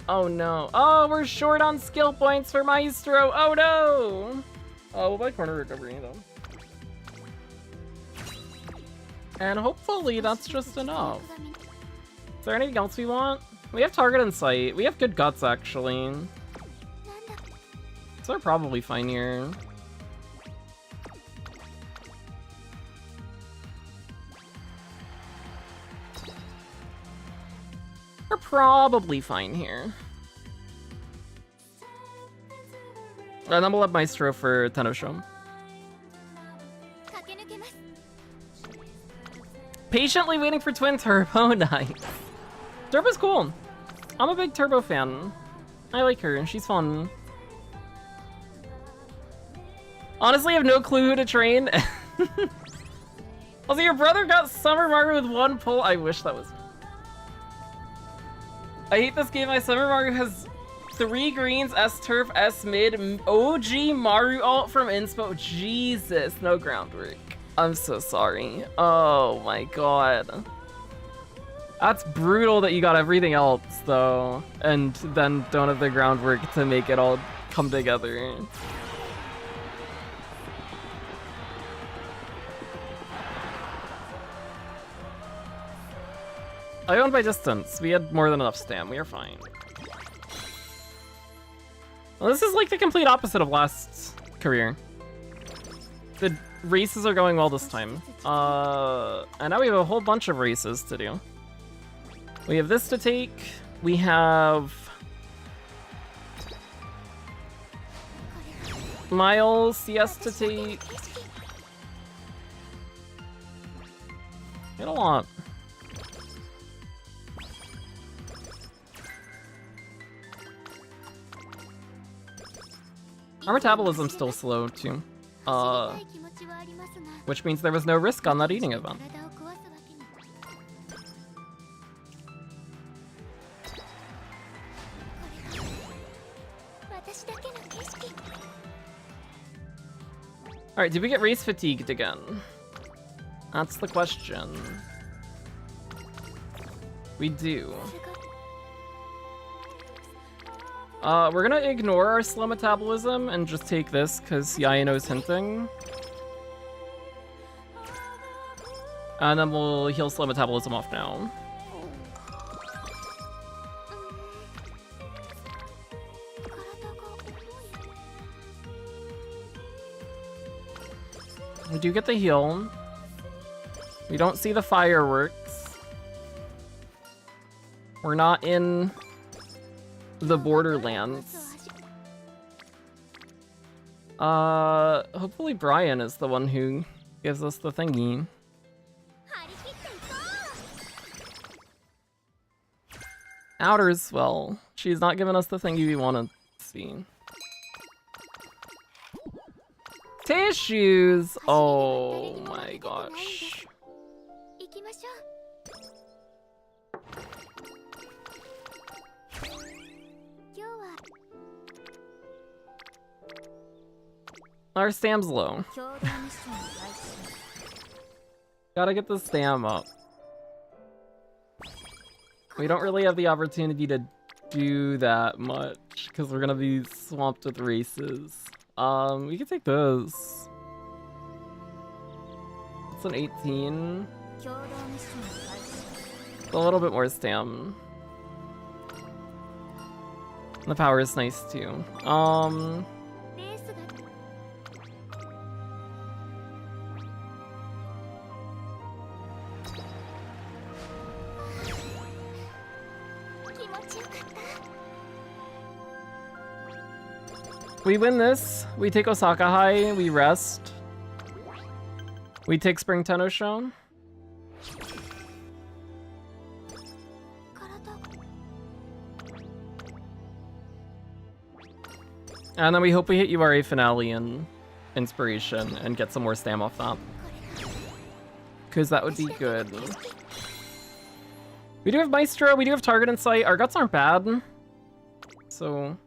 Oh no. Oh, we're short on skill points for Maestro. Oh no. Oh, we'll buy corner recovery though. And hopefully that's just enough. Is there anything else we want? We have target in sight. We have good guts actually. So they're probably fine here. We're probably fine here. And then we'll have Maestro for Tenosho. Patiently waiting for Twin Turbo, nice. Turbo's cool. I'm a big Turbo fan. I like her, and she's fun. Honestly, I have no clue who to train. Also, your brother got Summer Maru with one pull. I wish that was... I hate this game. My Summer Maru has 3 greens, S-Turf, S-Mid, OG Maru ult from Inspo. Jesus, no groundwork. I'm so sorry. Oh my god. That's brutal that you got everything else, though, and then don't have the groundwork to make it all come together. I won by distance. We had more than enough stam. We are fine. Well, this is like the complete opposite of last career. The races are going well this time. And now we have a whole bunch of races to do. We have this to take. We have... Miles CS to take. Get a lot. Our metabolism's still slow, too. Which means there was no risk on that eating event. Alright, did we get race fatigued again? That's the question. We do. We're gonna ignore our slow metabolism and just take this because Yaino's hinting. And then we'll heal slow metabolism off now. We do get the heal. We don't see the fireworks. We're not in the Borderlands. Hopefully Brian is the one who gives us the thingy. Outers, well, she's not giving us the thingy we want to see. Tissues! Oh my gosh. Our stam's low. Gotta get the stam up. We don't really have the opportunity to do that much because we're gonna be swamped with races. We can take this. It's an 18. A little bit more stam. The power is nice too. We win this, we take Osaka High, we rest. We take Spring Tenno. And then we hope we hit URA Finale and Inspiration and get some more stam off that. Because that would be good. We do have Maestro, we do have Target in sight, our guts aren't bad. So...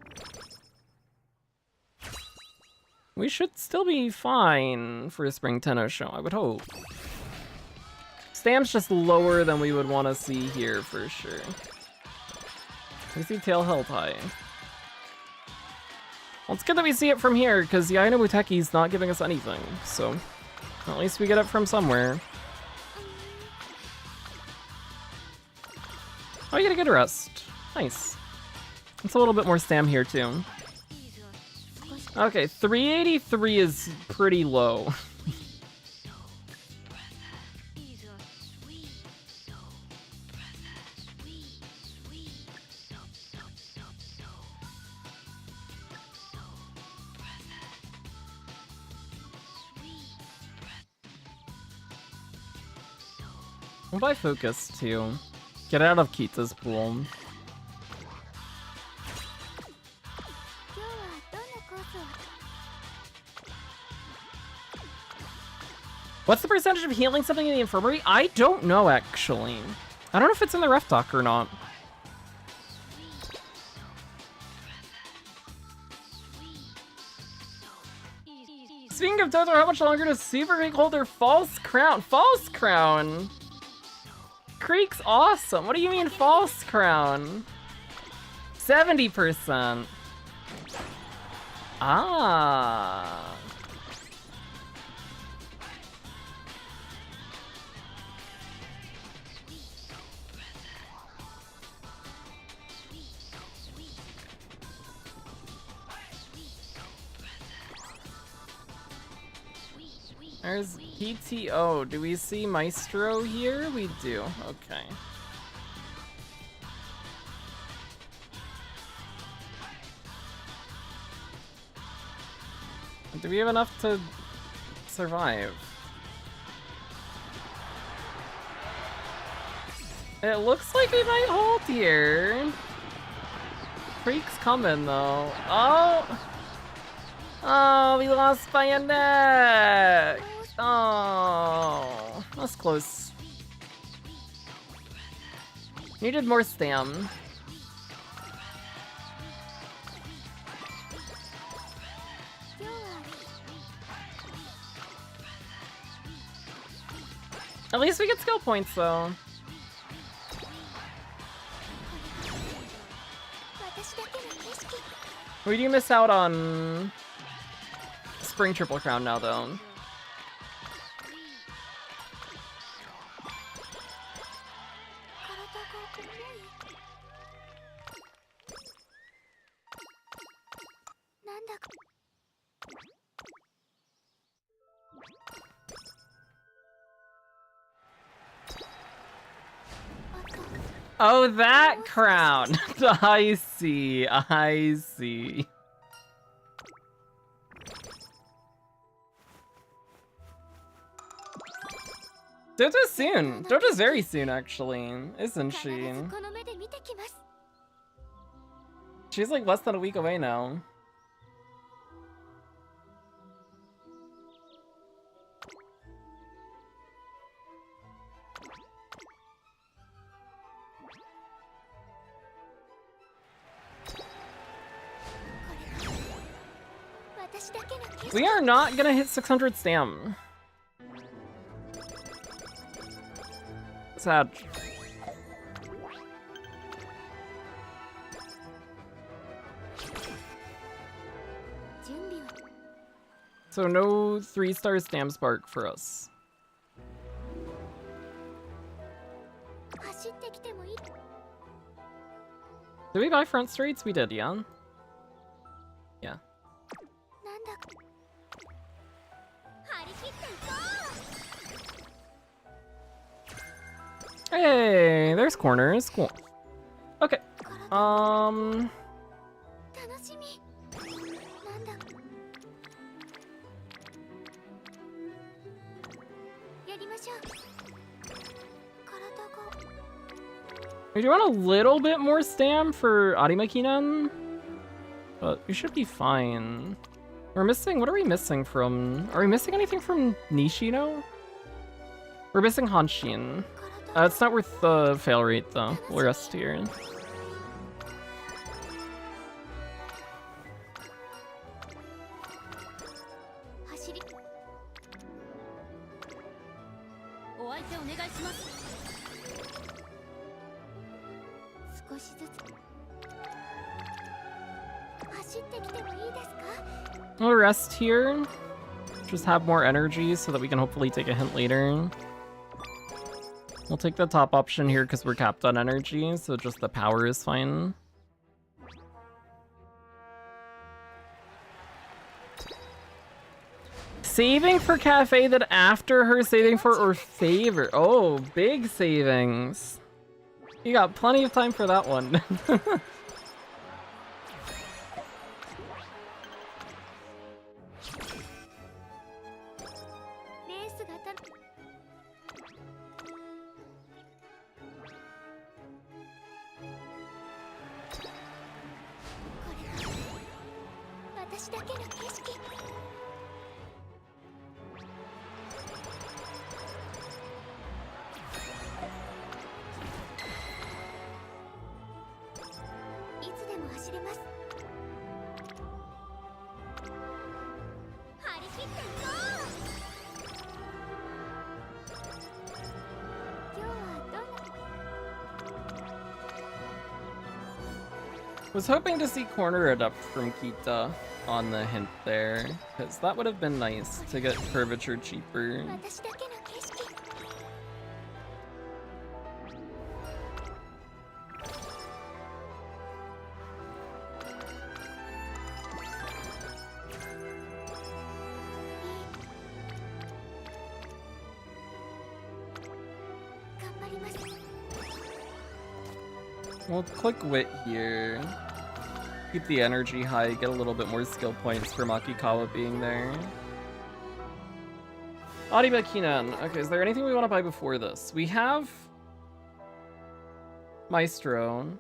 we should still be fine for a Spring Tenno, I would hope. Stam's just lower than we would want to see here for sure. We see Tail held high. Well, it's good that we see it from here, because the Aino Muteki's not giving us anything, so at least we get it from somewhere. Oh, you get a good rest. Nice. It's a little bit more stam here, too. Okay, 383 is pretty low. We'll buy Focus, too. Get out of Kita's pool. What's the percentage of healing something in the infirmary? I don't know, actually. I don't know if it's in the ref doc or not. Speaking of Totoro, how much longer does Super Creek hold their false crown? False crown? Creek's awesome. What do you mean false crown? 70%. Ah. There's PTO. Do we see Maestro here? We do. Okay. Do we have enough to survive? It looks like we might hold here. Creek's coming though. Oh! Oh, we lost by a neck! Oh, that's close. Needed more stam. At least we get skill points though. We do miss out on Spring Triple Crown now though. Oh, that crown! I see, I see. Dojo's soon. Dojo's very soon, actually, isn't she? She's like less than a week away now. We are not gonna hit 600 stam. Sad. So no 3-star stam spark for us. Did we buy front straights? We did, yeah. Yeah. Hey, there's corners. Cool. Okay. We do want a little bit more stam for Arimakinan, but we should be fine. We're missing, what are we missing from? Are we missing anything from Nishino? We're missing Hanshin. It's not worth the fail rate though. We'll rest here. We'll rest here. Just have more energy so that we can hopefully take a hint later. We'll take the top option here because we're capped on energy, so just the power is fine. Saving for Cafe, then after her saving for or favor. Oh, big savings. You got plenty of time for that one. Was hoping to see corner adept from Kita on the hint there, because that would have been nice to get curvature cheaper. We'll click Wit here. Keep the energy high, get a little bit more skill points for Makikawa being there. Ariba Kinan. Okay, is there anything we want to buy before this? We have Maestro.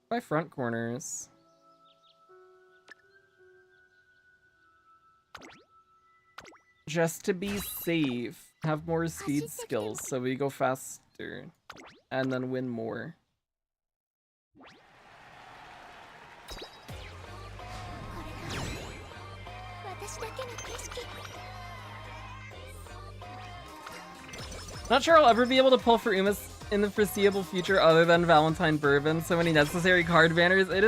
Buy front corners. Just to be safe, have more speed skills so we go faster and then win more. Not sure I'll ever be able to pull for Umas in the foreseeable future other than Valentine Bourbon. So many necessary card banners. It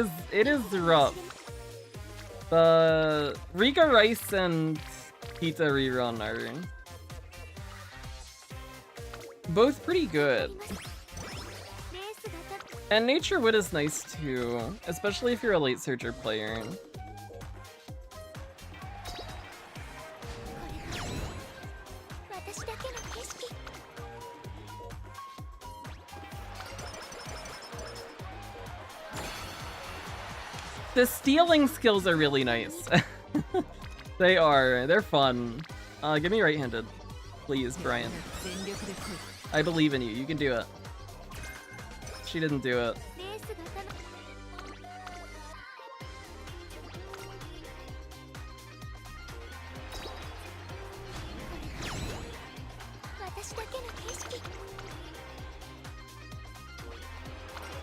is rough. The Rika Rice and Pizza rerun are both pretty good. And Nature Wood is nice too, especially if you're a late searcher player. The stealing skills are really nice. They are. They're fun. Give me right-handed. Please, Brian. I believe in you. You can do it. She didn't do it.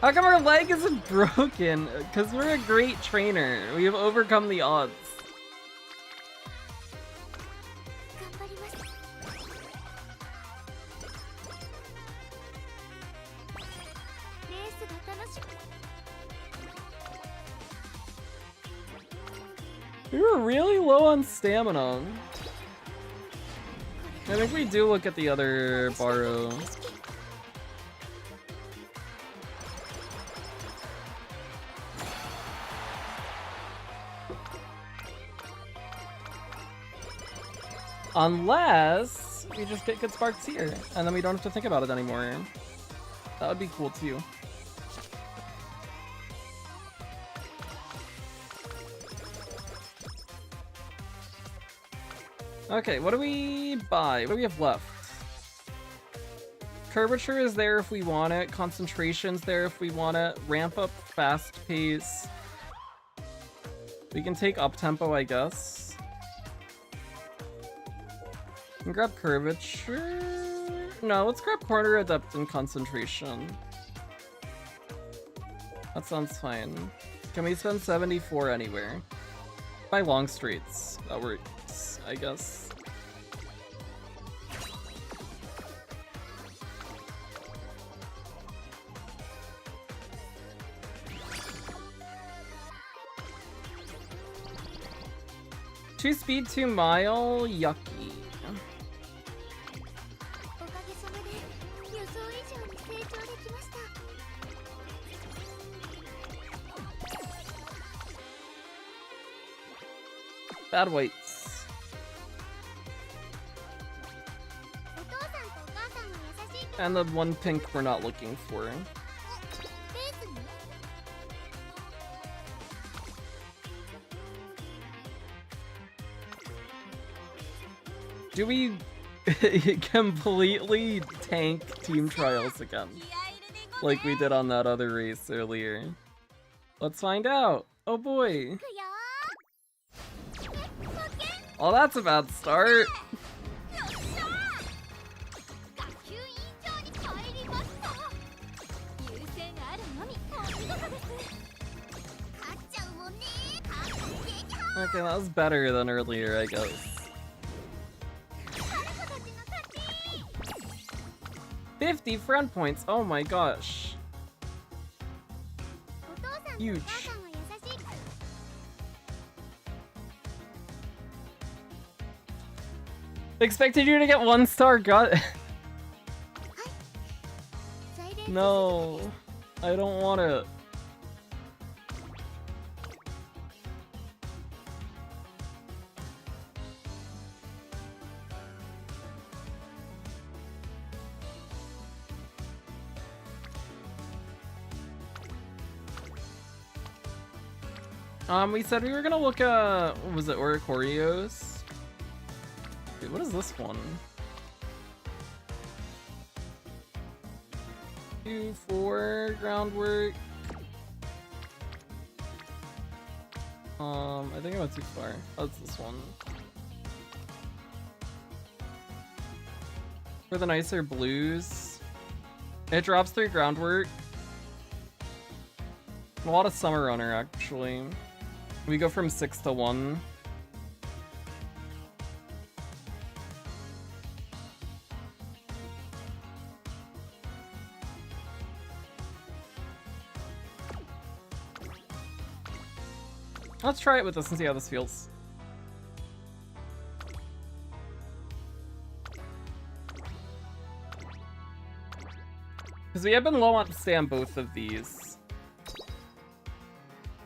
How come our leg isn't broken? Because we're a great trainer. We have overcome the odds. We were really low on stamina. I think we do look at the other Baro. Unless we just get good sparks here, and then we don't have to think about it anymore. That would be cool too. Okay, what do we buy? What do we have left? Curvature is there if we want it. Concentration's there if we want it. Ramp up fast pace. We can take up tempo, I guess. We can grab curvature. No, let's grab corner adept and concentration. That sounds fine. Can we spend 74 anywhere? Buy long streets. That works, I guess. Two speed, 2 mile, yucky. Bad weights. And the one pink we're not looking for. Do we completely tank team trials again? Like we did on that other race earlier. Let's find out. Oh boy. Well, that's a bad start. Okay, that was better than earlier, I guess. 50 friend points, oh my gosh. Huge. Expected you to get 1-star gut. No, I don't want it. We said we were gonna look at, what was it, Oricorios? Wait, what is this one? 2, 4, groundwork. I think I went too far. Oh, it's this one. For the nicer blues. It drops through groundwork. A lot of summer runner, actually. We go from 6 to 1. Let's try it with this and see how this feels. Because we have been low on stam both of these.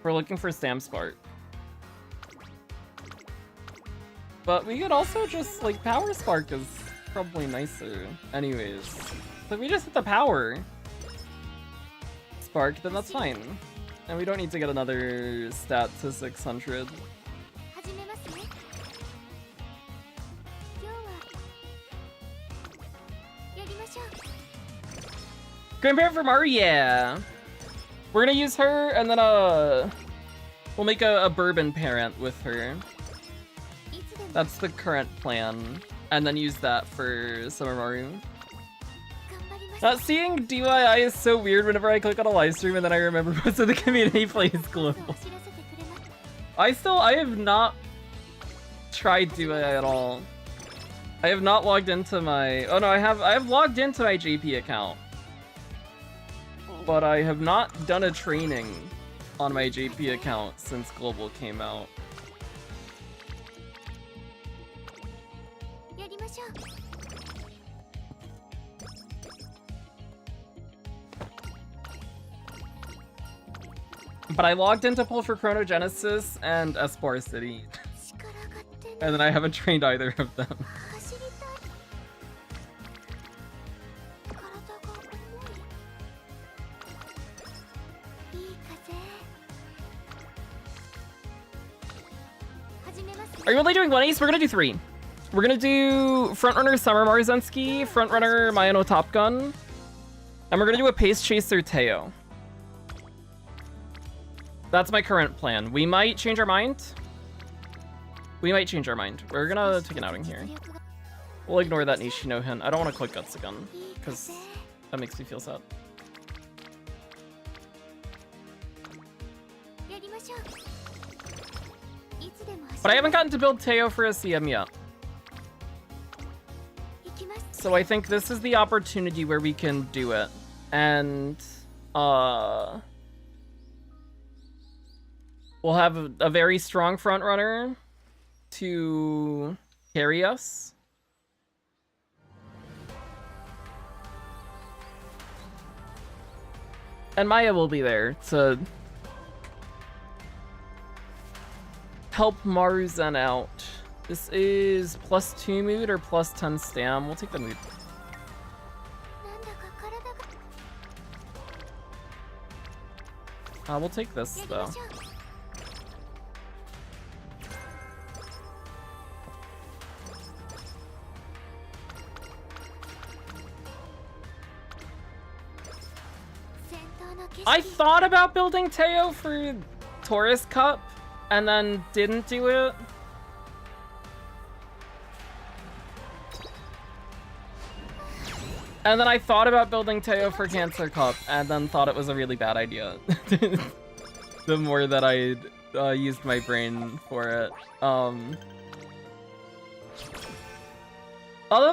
We're looking for stam spark. But we could also just, like, power spark is probably nicer. Anyways. So if we just hit the power spark, then that's fine. And we don't need to get another stat to 600. Grandparent for Maru, yeah. We're gonna use her, and then we'll make a bourbon parent with her. That's the current plan, and then use that for Summer Maru. Seeing DIY is so weird whenever I click on a live stream and then I remember most of the community plays global. I have not tried DIY at all. I have not logged into my... Oh no, I have logged into my JP account. But I have not done a training on my JP account since Global came out. But I logged into Pull for Chronogenesis and Espoir City. And then I haven't trained either of them. Are you only doing 1 We're gonna do 3. We're gonna do Frontrunner Summer Maruzensky, Frontrunner Mayano Top Gun, and we're gonna do a Pace Chaser Teo. That's my current plan. We might change our mind. We're gonna take an outing here. We'll ignore that Nishino hint. I don't want to click Guts again, because that makes me feel sad. But I haven't gotten to build Teo for a CM yet. So I think this is the opportunity where we can do it. And, we'll have a very strong front runner to carry us. And Maya will be there to help Maruzen out. This is +2 mood or +10 stam. We'll take the mood. We'll take this though. I thought about building Teo for Taurus Cup and then didn't do it. And then I thought about building Teo for Cancer Cup and then thought it was a really bad idea. The more that I used my brain for it. Although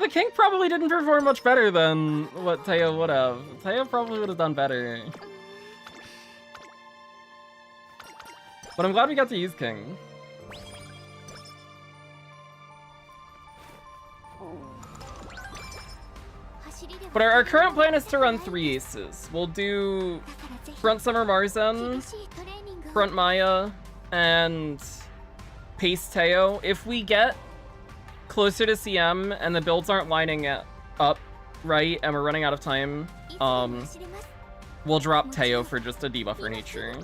the King probably didn't perform much better than what Teo would have. Teo probably would have done better. But I'm glad we got to use King. But our current plan is to run 3 aces. We'll do front Summer Marzen, front Maya, and pace Teo. If we get closer to CM and the builds aren't lining up right and we're running out of time, we'll drop Teo for just a debuffer nature.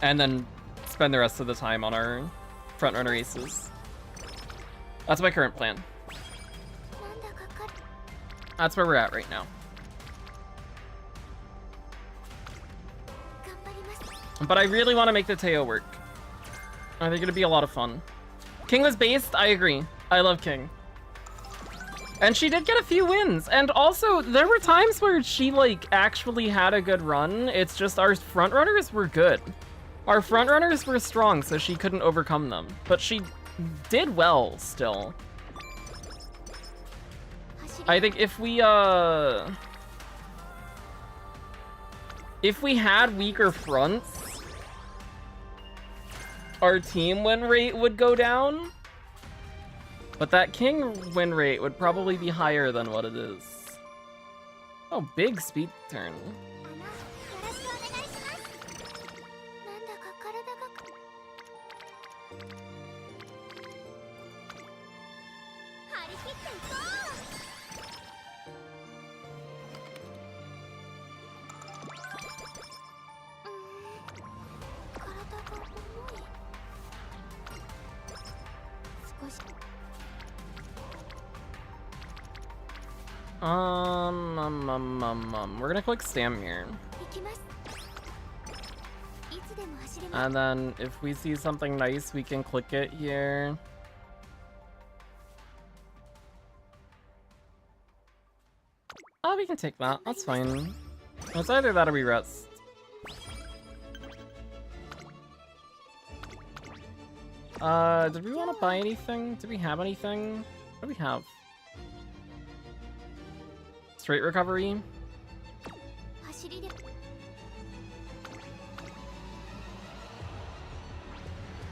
And then spend the rest of the time on our frontrunner aces. That's my current plan. That's where we're at right now. But I really want to make the Teo work. I think it'd be a lot of fun. King was based, I agree. I love King. And she did get a few wins. And also, there were times where she, like, actually had a good run. It's just our frontrunners were good. Our frontrunners were strong, so she couldn't overcome them. But she did well, still. I think if we had weaker fronts, our team win rate would go down. But that King win rate would probably be higher than what it is. Oh, big speed turn. We're gonna click Stam here. And then if we see something nice, we can click it here. Oh, we can take that. That's fine. It's either that or we rest. Did we want to buy anything? Did we have anything? What do we have? Straight recovery.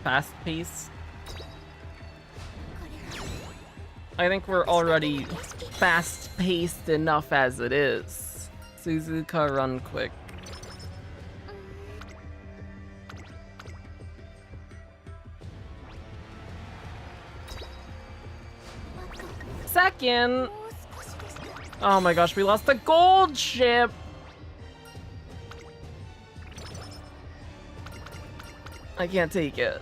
Fast pace. I think we're already fast-paced enough as it is. Suzuka, run quick. Second! Oh my gosh, we lost the gold ship! I can't take it.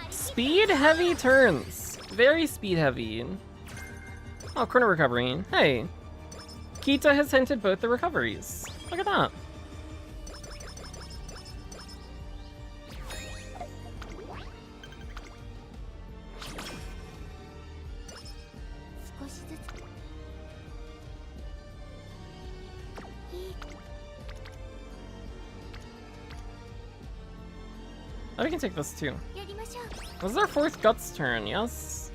Speed heavy turns. Very speed heavy. Oh, chrono recovery. Hey. Kita has hinted both the recoveries. Look at that. Oh, we can take this too. This is our 4th Guts turn, yes?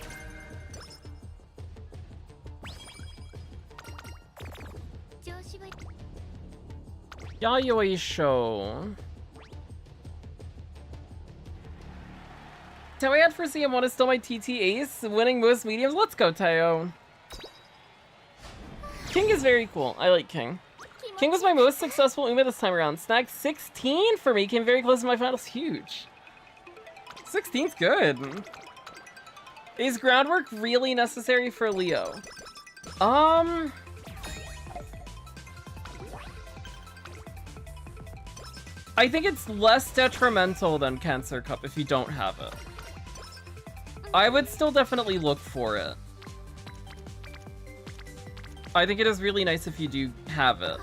Yayoi Show. Tao ad for CM1 is still my TT ace, winning most mediums. Let's go, Tao. King is very cool. I like King. King was my most successful Uma this time around. Snagged 16 for me, came very close to my finals. Huge. 16's good. Is groundwork really necessary for Leo? I think it's less detrimental than Cancer Cup if you don't have it. I would still definitely look for it. I think it is really nice if you do have it.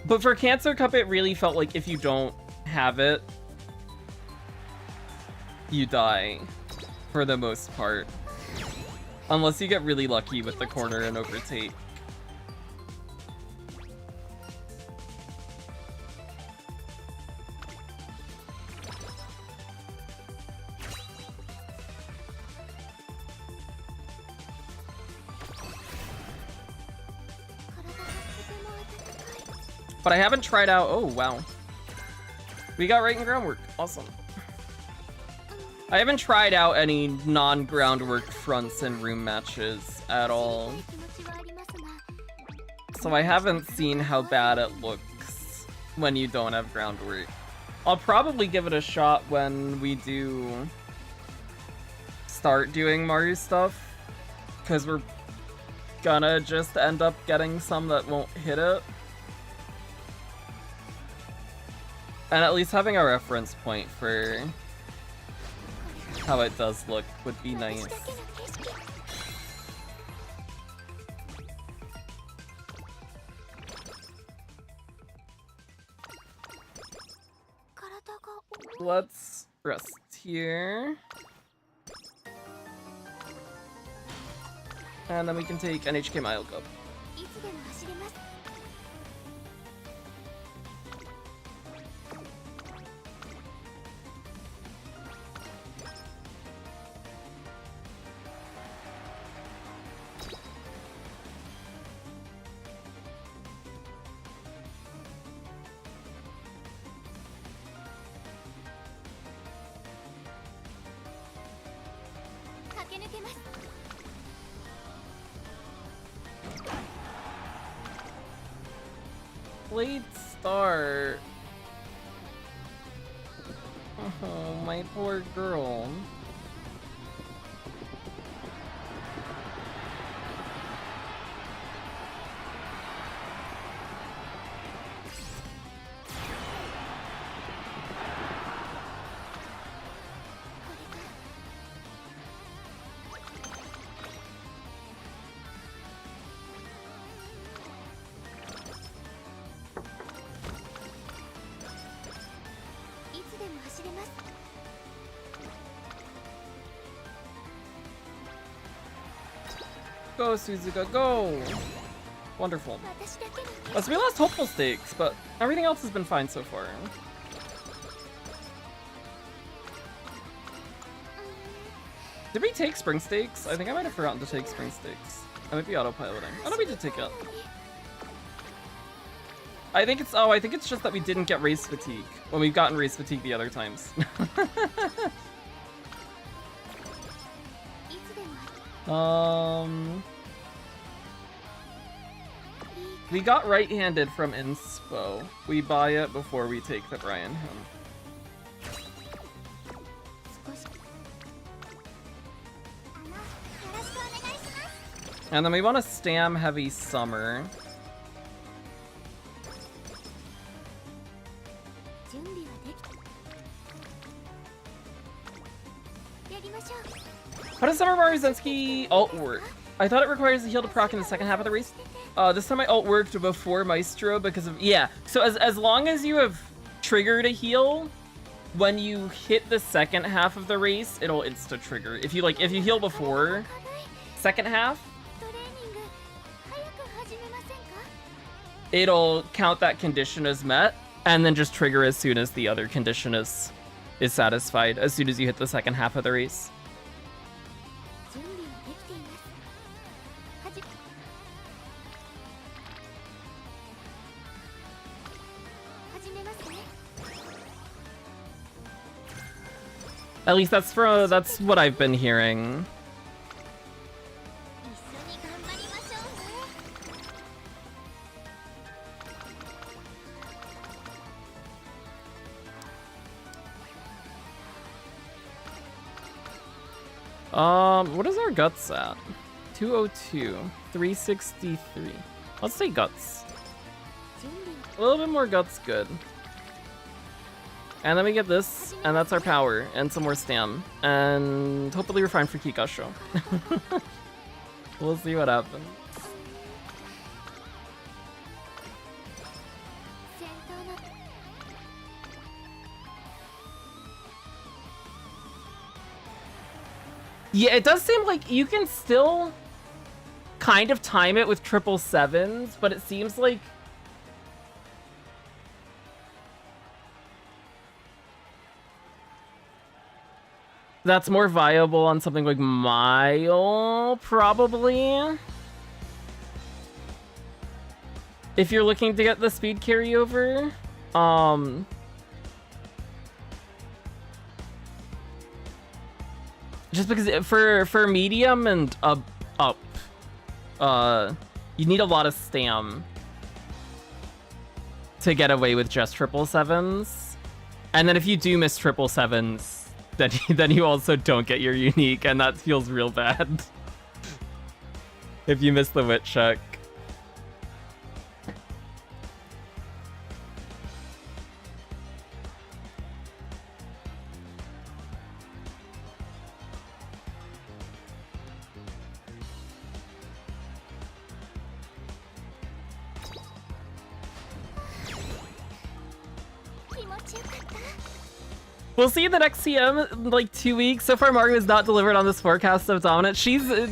But for Cancer Cup, it really felt like if you don't have it, you die, for the most part. Unless you get really lucky with the corner and overtake. But I haven't tried out... Oh, wow. We got right in groundwork. Awesome. I haven't tried out any non-groundwork fronts and room matches at all. So I haven't seen how bad it looks when you don't have groundwork. I'll probably give it a shot when we do start doing Mario stuff. Because we're gonna just end up getting some that won't hit it. And at least having a reference point for how it does look would be nice. Let's rest here. And then we can take NHK Mile Cup. late start. Oh, my poor girl. Go, Suzuka, go! Wonderful. So we lost hopeful stakes, but everything else has been fine so far. Did we take spring stakes? I think I might have forgotten to take spring stakes. I might be autopiloting. Oh no, we did take it. I think it's just that we didn't get race fatigue when we've gotten race fatigue the other times. We got right-handed from Inspo. We buy it before we take the Brian home. And then we want to stam heavy Summer. How does Summer Maruzensky ult work? I thought it requires a heal to proc in the second half of the race. This time my ult worked before Maestro because of... Yeah, so as long as you have triggered a heal, when you hit the second half of the race, it'll insta-trigger. If you heal before second half, it'll count that condition as met, and then just trigger as soon as the other condition is satisfied, as soon as you hit the second half of the race. At least that's what I've been hearing. What is our guts at? 202, 363. Let's say guts. A little bit more guts, good. And then we get this, and that's our power, and some more stam. And hopefully we're fine for Kikasho. We'll see what happens. Yeah, it does seem like you can still kind of time it with 777s, but it seems like that's more viable on something like Mile, probably. If you're looking to get the speed carryover. Just because for medium and up, you need a lot of stam to get away with just 777s. And then if you do miss 777s, then you also don't get your unique, and that feels real bad. If you miss the wit check. We'll see in the next CM in like 2 weeks. So far, Mario has not delivered on this forecast of dominant. She's gonna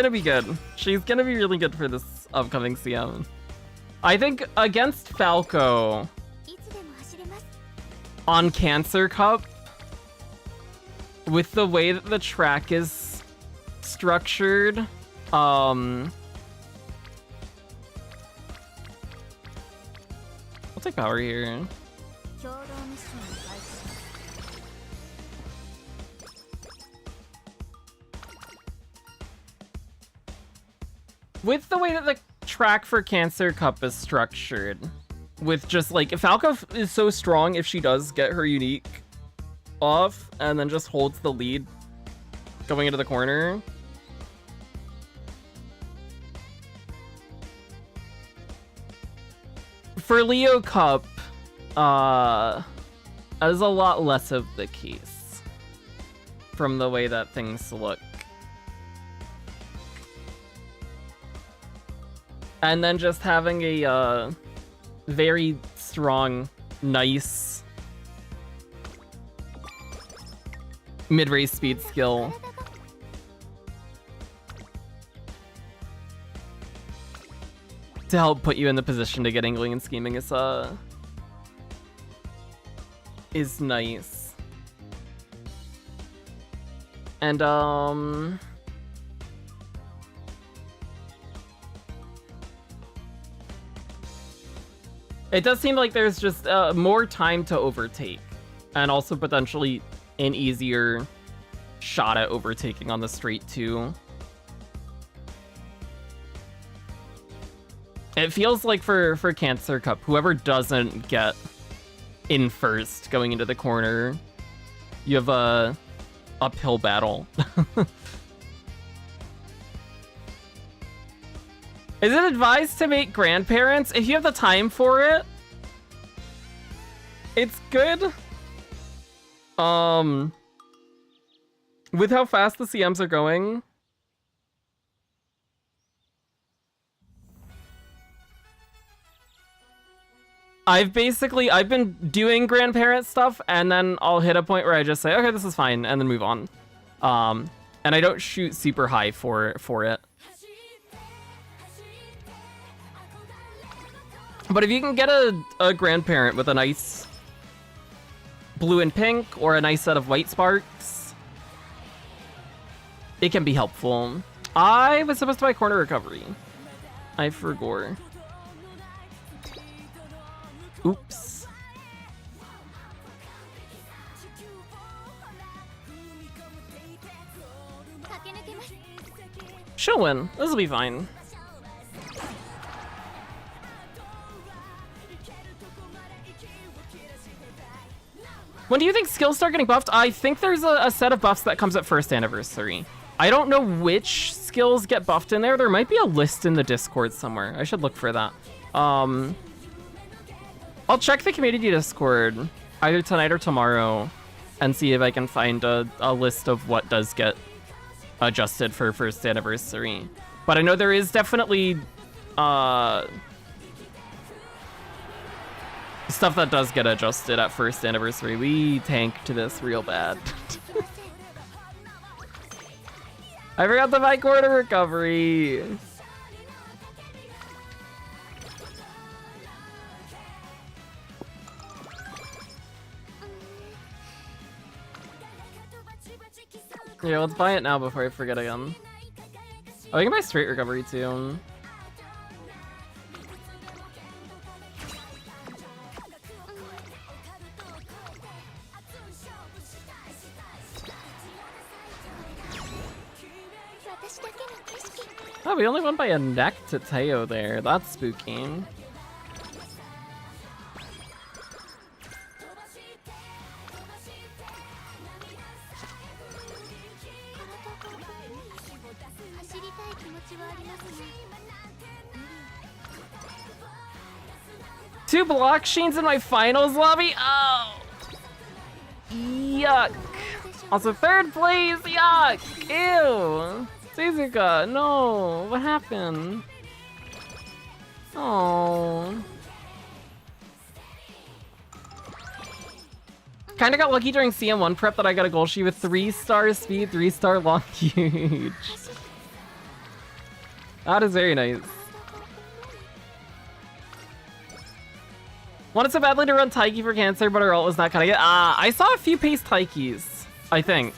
be good. She's gonna be really good for this upcoming CM. I think against Falco on Cancer Cup, with the way that the track is structured, I'll take power here. With the way that track for Cancer Cup is structured. With just like, Falco is so strong if she does get her unique off and then just holds the lead going into the corner. For Leo Cup, that is a lot less of the case from the way that things look. And then just having a very strong, nice mid-race speed skill. To help put you in the position to get angling and scheming is nice. And it does seem like there's just more time to overtake, and also potentially an easier shot at overtaking on the straight too. It feels like for Cancer Cup, whoever doesn't get in first going into the corner, you have a uphill battle. Is it advised to make grandparents? If you have the time for it, it's good. With how fast the CMs are going, I've been doing grandparent stuff, and then I'll hit a point where I just say, okay, this is fine, and then move on. And I don't shoot super high for it. But if you can get a grandparent with a nice blue and pink, or a nice set of white sparks, it can be helpful. I was supposed to buy corner recovery. I forgot. Oops. She'll win. This will be fine. When do you think skills start getting buffed? I think there's a set of buffs that comes at first anniversary. I don't know which skills get buffed in there. There might be a list in the Discord somewhere. I should look for that. I'll check the community Discord either tonight or tomorrow and see if I can find a list of what does get adjusted for first anniversary. But I know there is definitely stuff that does get adjusted at first anniversary. We tanked this real bad. I forgot to buy quarter recovery. Yeah, let's buy it now before I forget again. Oh, you can buy straight recovery too. Oh, we only went by a neck to Teo there. That's spooky. Two block sheens in my finals lobby? Oh! Yuck. Also third place, yuck! Ew! Suzuka, no! What happened? Oh. Kinda got lucky during CM1 prep that I got a goal sheet with 3-star speed, 3-star long, huge. That is very nice. Wanted so badly to run Taiki for Cancer, but our ult was not cutting it. I saw a few pace Taikis, I think.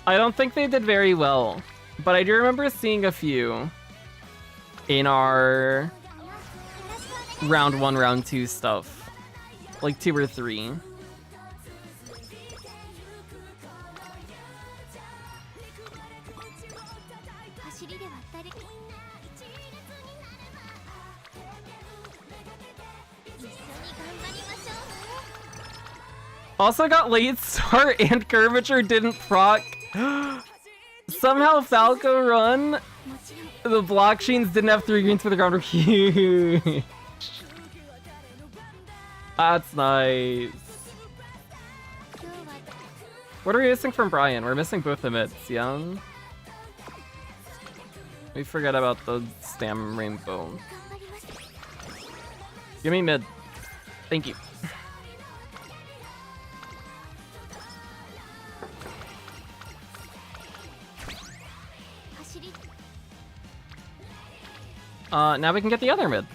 I don't think they did very well, but I do remember seeing a few in our round 1, round 2 stuff. Like 2 or 3. Also got late start and curvature didn't proc. Somehow Falco Run, the blockchains didn't have 3 greens for the ground were huge. That's nice. What are we missing from Brian? We're missing both the mids, yeah? We forget about the Stam Rainbow. Give me mid. Thank you. Now we can get the other mid.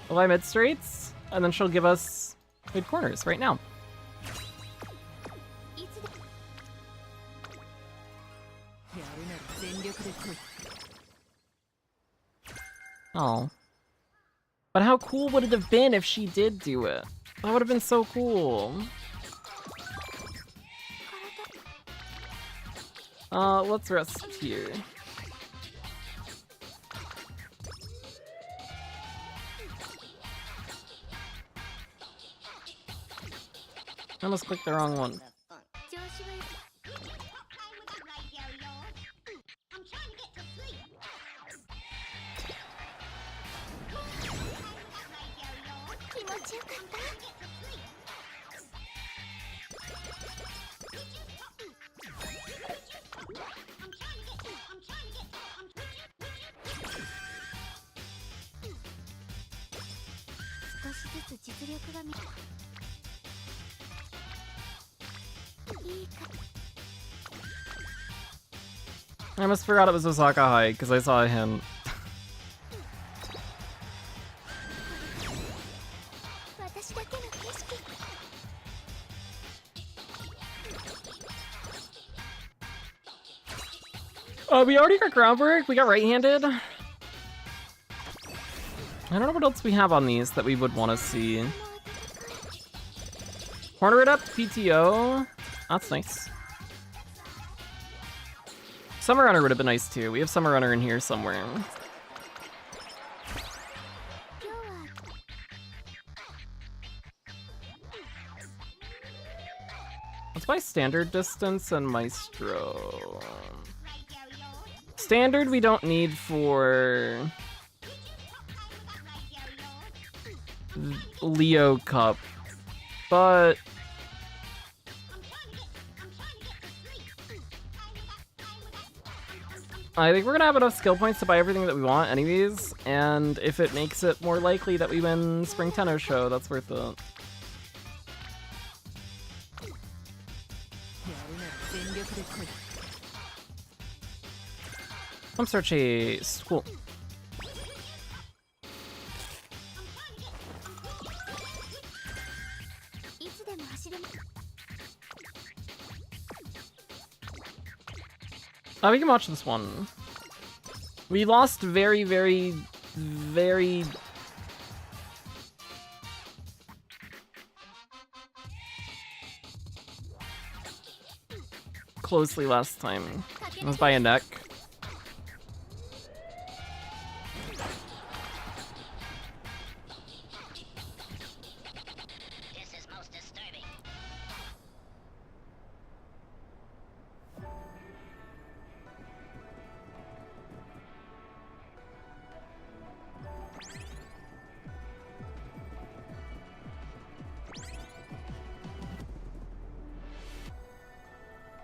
We'll buy mid straights, and then she'll give us mid corners right now. Oh. But how cool would it have been if she did do it? That would have been so cool. Let's rest here. I almost clicked the wrong one. I almost forgot it was Osaka High because I saw a hint. We already got groundwork. We got right-handed. I don't know what else we have on these that we would want to see. Corner it up, PTO. That's nice. Summer Runner would have been nice too. We have Summer Runner in here somewhere. Let's buy Standard Distance and Maestro. Standard we don't need for Leo Cup, but I think we're gonna have enough skill points to buy everything that we want anyways, and if it makes it more likely that we win Spring Tenno Show, that's worth it. Jumpstart Chase, cool. We can watch this one. We lost very, very, very... closely last time. It was by a neck.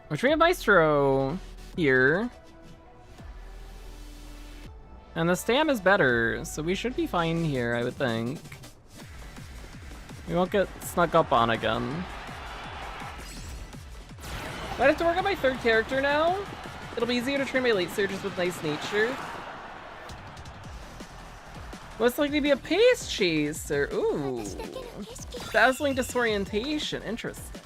Which we have Maestro here. And the Stam is better, so we should be fine here, I would think. We won't get snuck up on again. Might have to work on my third character now. It'll be easier to train my late surges with nice nature. Most likely to be a pace chaser. Ooh. Dazzling disorientation. Interesting.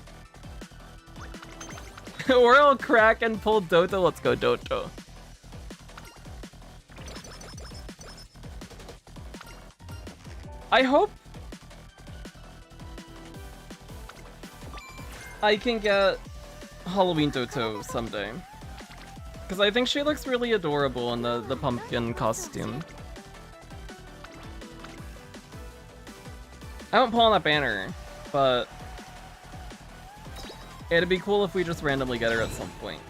Or I'll crack and pull Dota. Let's go, Dota. I hope I can get Halloween Doto someday. Because I think she looks really adorable in the pumpkin costume. I won't pull on that banner, but It'd be cool if we just randomly get her at some point.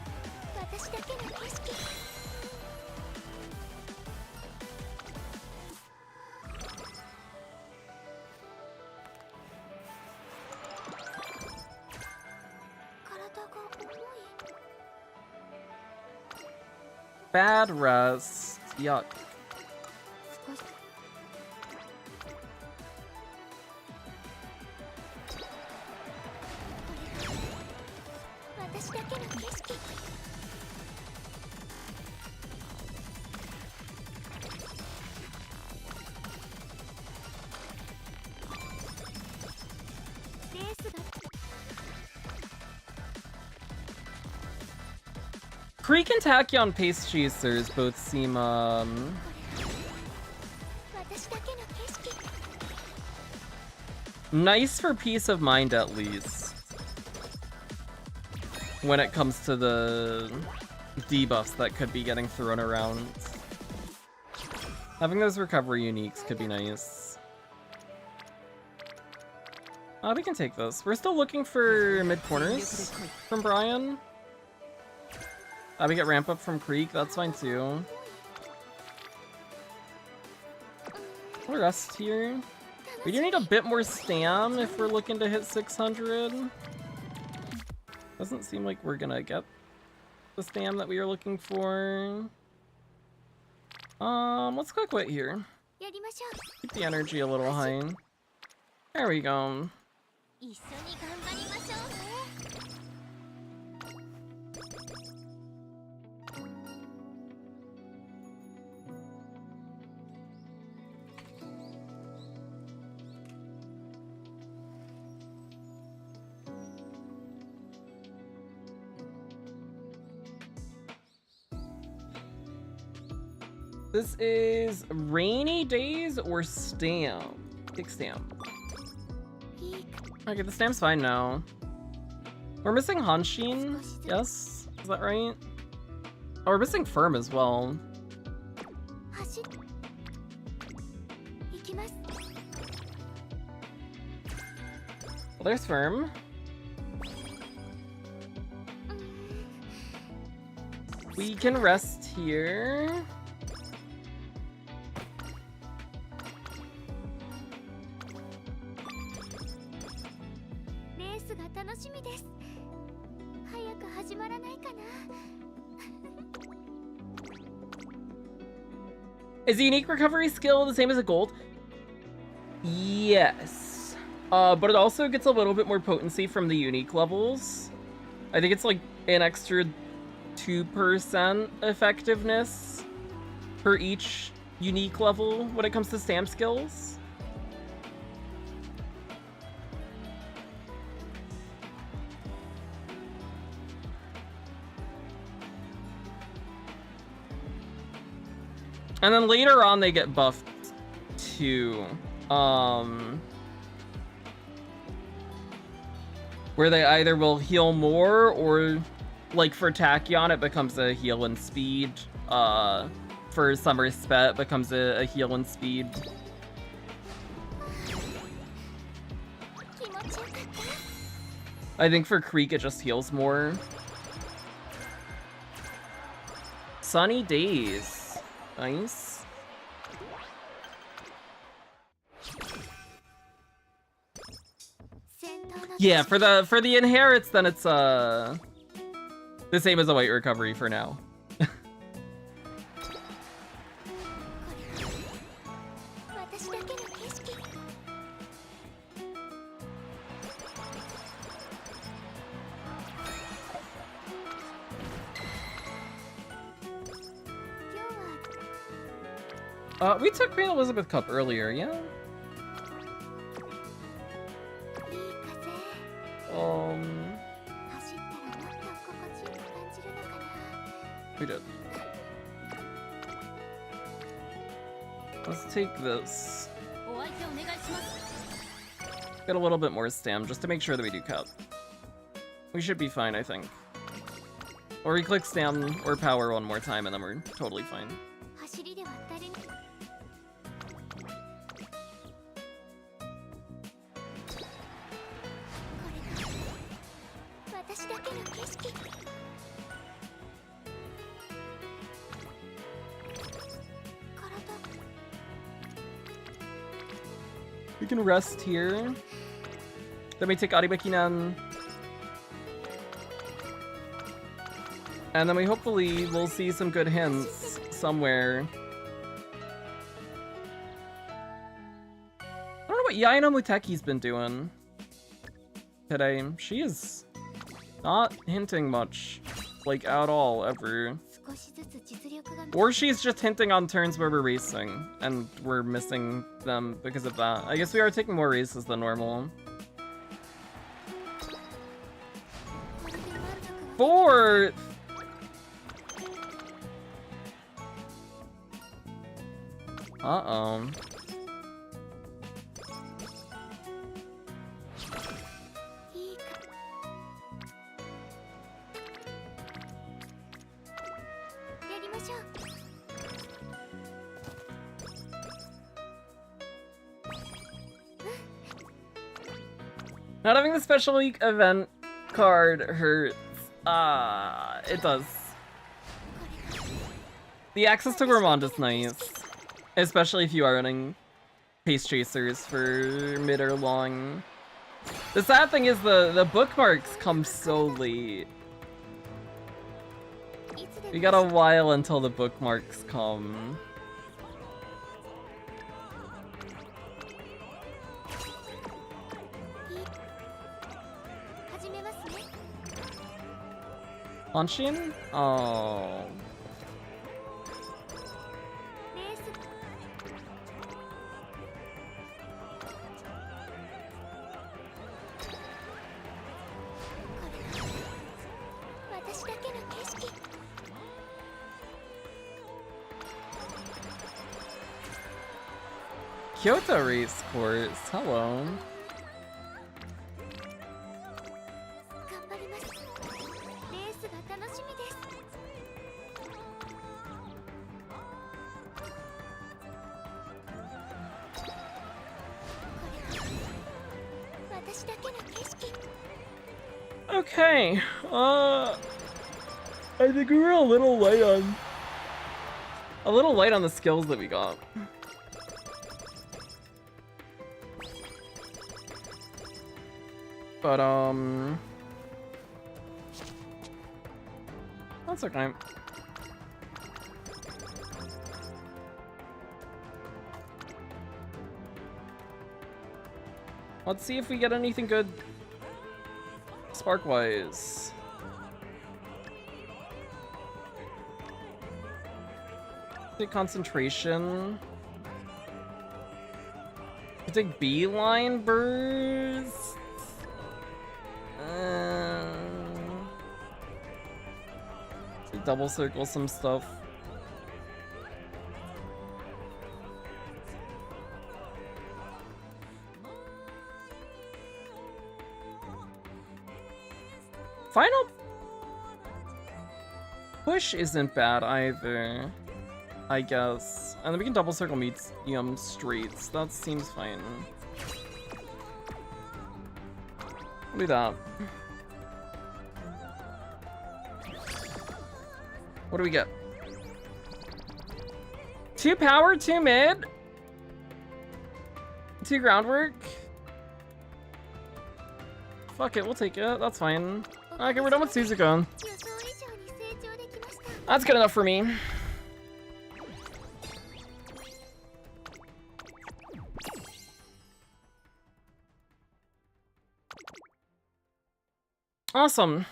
Bad rest. Yuck. Creek and Tachyon Pace Chasers both seem, nice for peace of mind, at least. When it comes to the debuffs that could be getting thrown around. Having those recovery uniques could be nice. We can take this. We're still looking for mid-corners from Brian. We get ramp up from Creek, that's fine too. We'll rest here. We do need a bit more stam if we're looking to hit 600. Doesn't seem like we're gonna get the stam that we are looking for. Let's quick wait here. Keep the energy a little high. There we go. This is rainy days or stam? Take stam. Okay, the stam's fine now. We're missing Hanshin, yes? Is that right? Oh, we're missing Firm as well. Well, there's Firm. We can rest here. Is the unique recovery skill the same as a gold? Yes. But it also gets a little bit more potency from the unique levels. I think it's like an extra 2% effectiveness per each unique level when it comes to stam skills. And then later on they get buffed too. Where they either will heal more or, like for Tachyon, it becomes a heal and speed. For Summer Spet, it becomes a heal and speed. I think for Creek it just heals more. Sunny days. Nice. Yeah, for the inherits, then it's the same as a white recovery for now. We took Queen Elizabeth Cup earlier, yeah? We did. Let's take this. Get a little bit more stam just to make sure that we do cup. We should be fine, I think. Or we click stam or power one more time and then we're totally fine. We can rest here. Then we take Aribakinan. And then we hopefully will see some good hints somewhere. I don't know what Yaino Muteki's been doing today. She is not hinting much, like at all, ever. Or she's just hinting on turns where we're racing, and we're missing them because of that. I guess we are taking more races than normal. 4th! Uh-oh. Not having the special week event card hurts. It does. The access to Gourmand is nice. Especially if you are running pace chasers for mid or long. The sad thing is the bookmarks come so late. We got a while until the bookmarks come. Honshin? Oh. Kyoto race course, hello. Okay, I think we were a little light on the skills that we got. But that's okay. Let's see if we get anything good spark-wise. Take concentration. Take beeline burst. Double circle some stuff. Final push isn't bad either, I guess. And then we can double circle medium streets. That seems fine. Do that. What do we get? 2 power, 2 mid, 2 groundwork. Fuck it, we'll take it. That's fine. Okay, we're done with Suzuka. That's good enough for me. Awesome.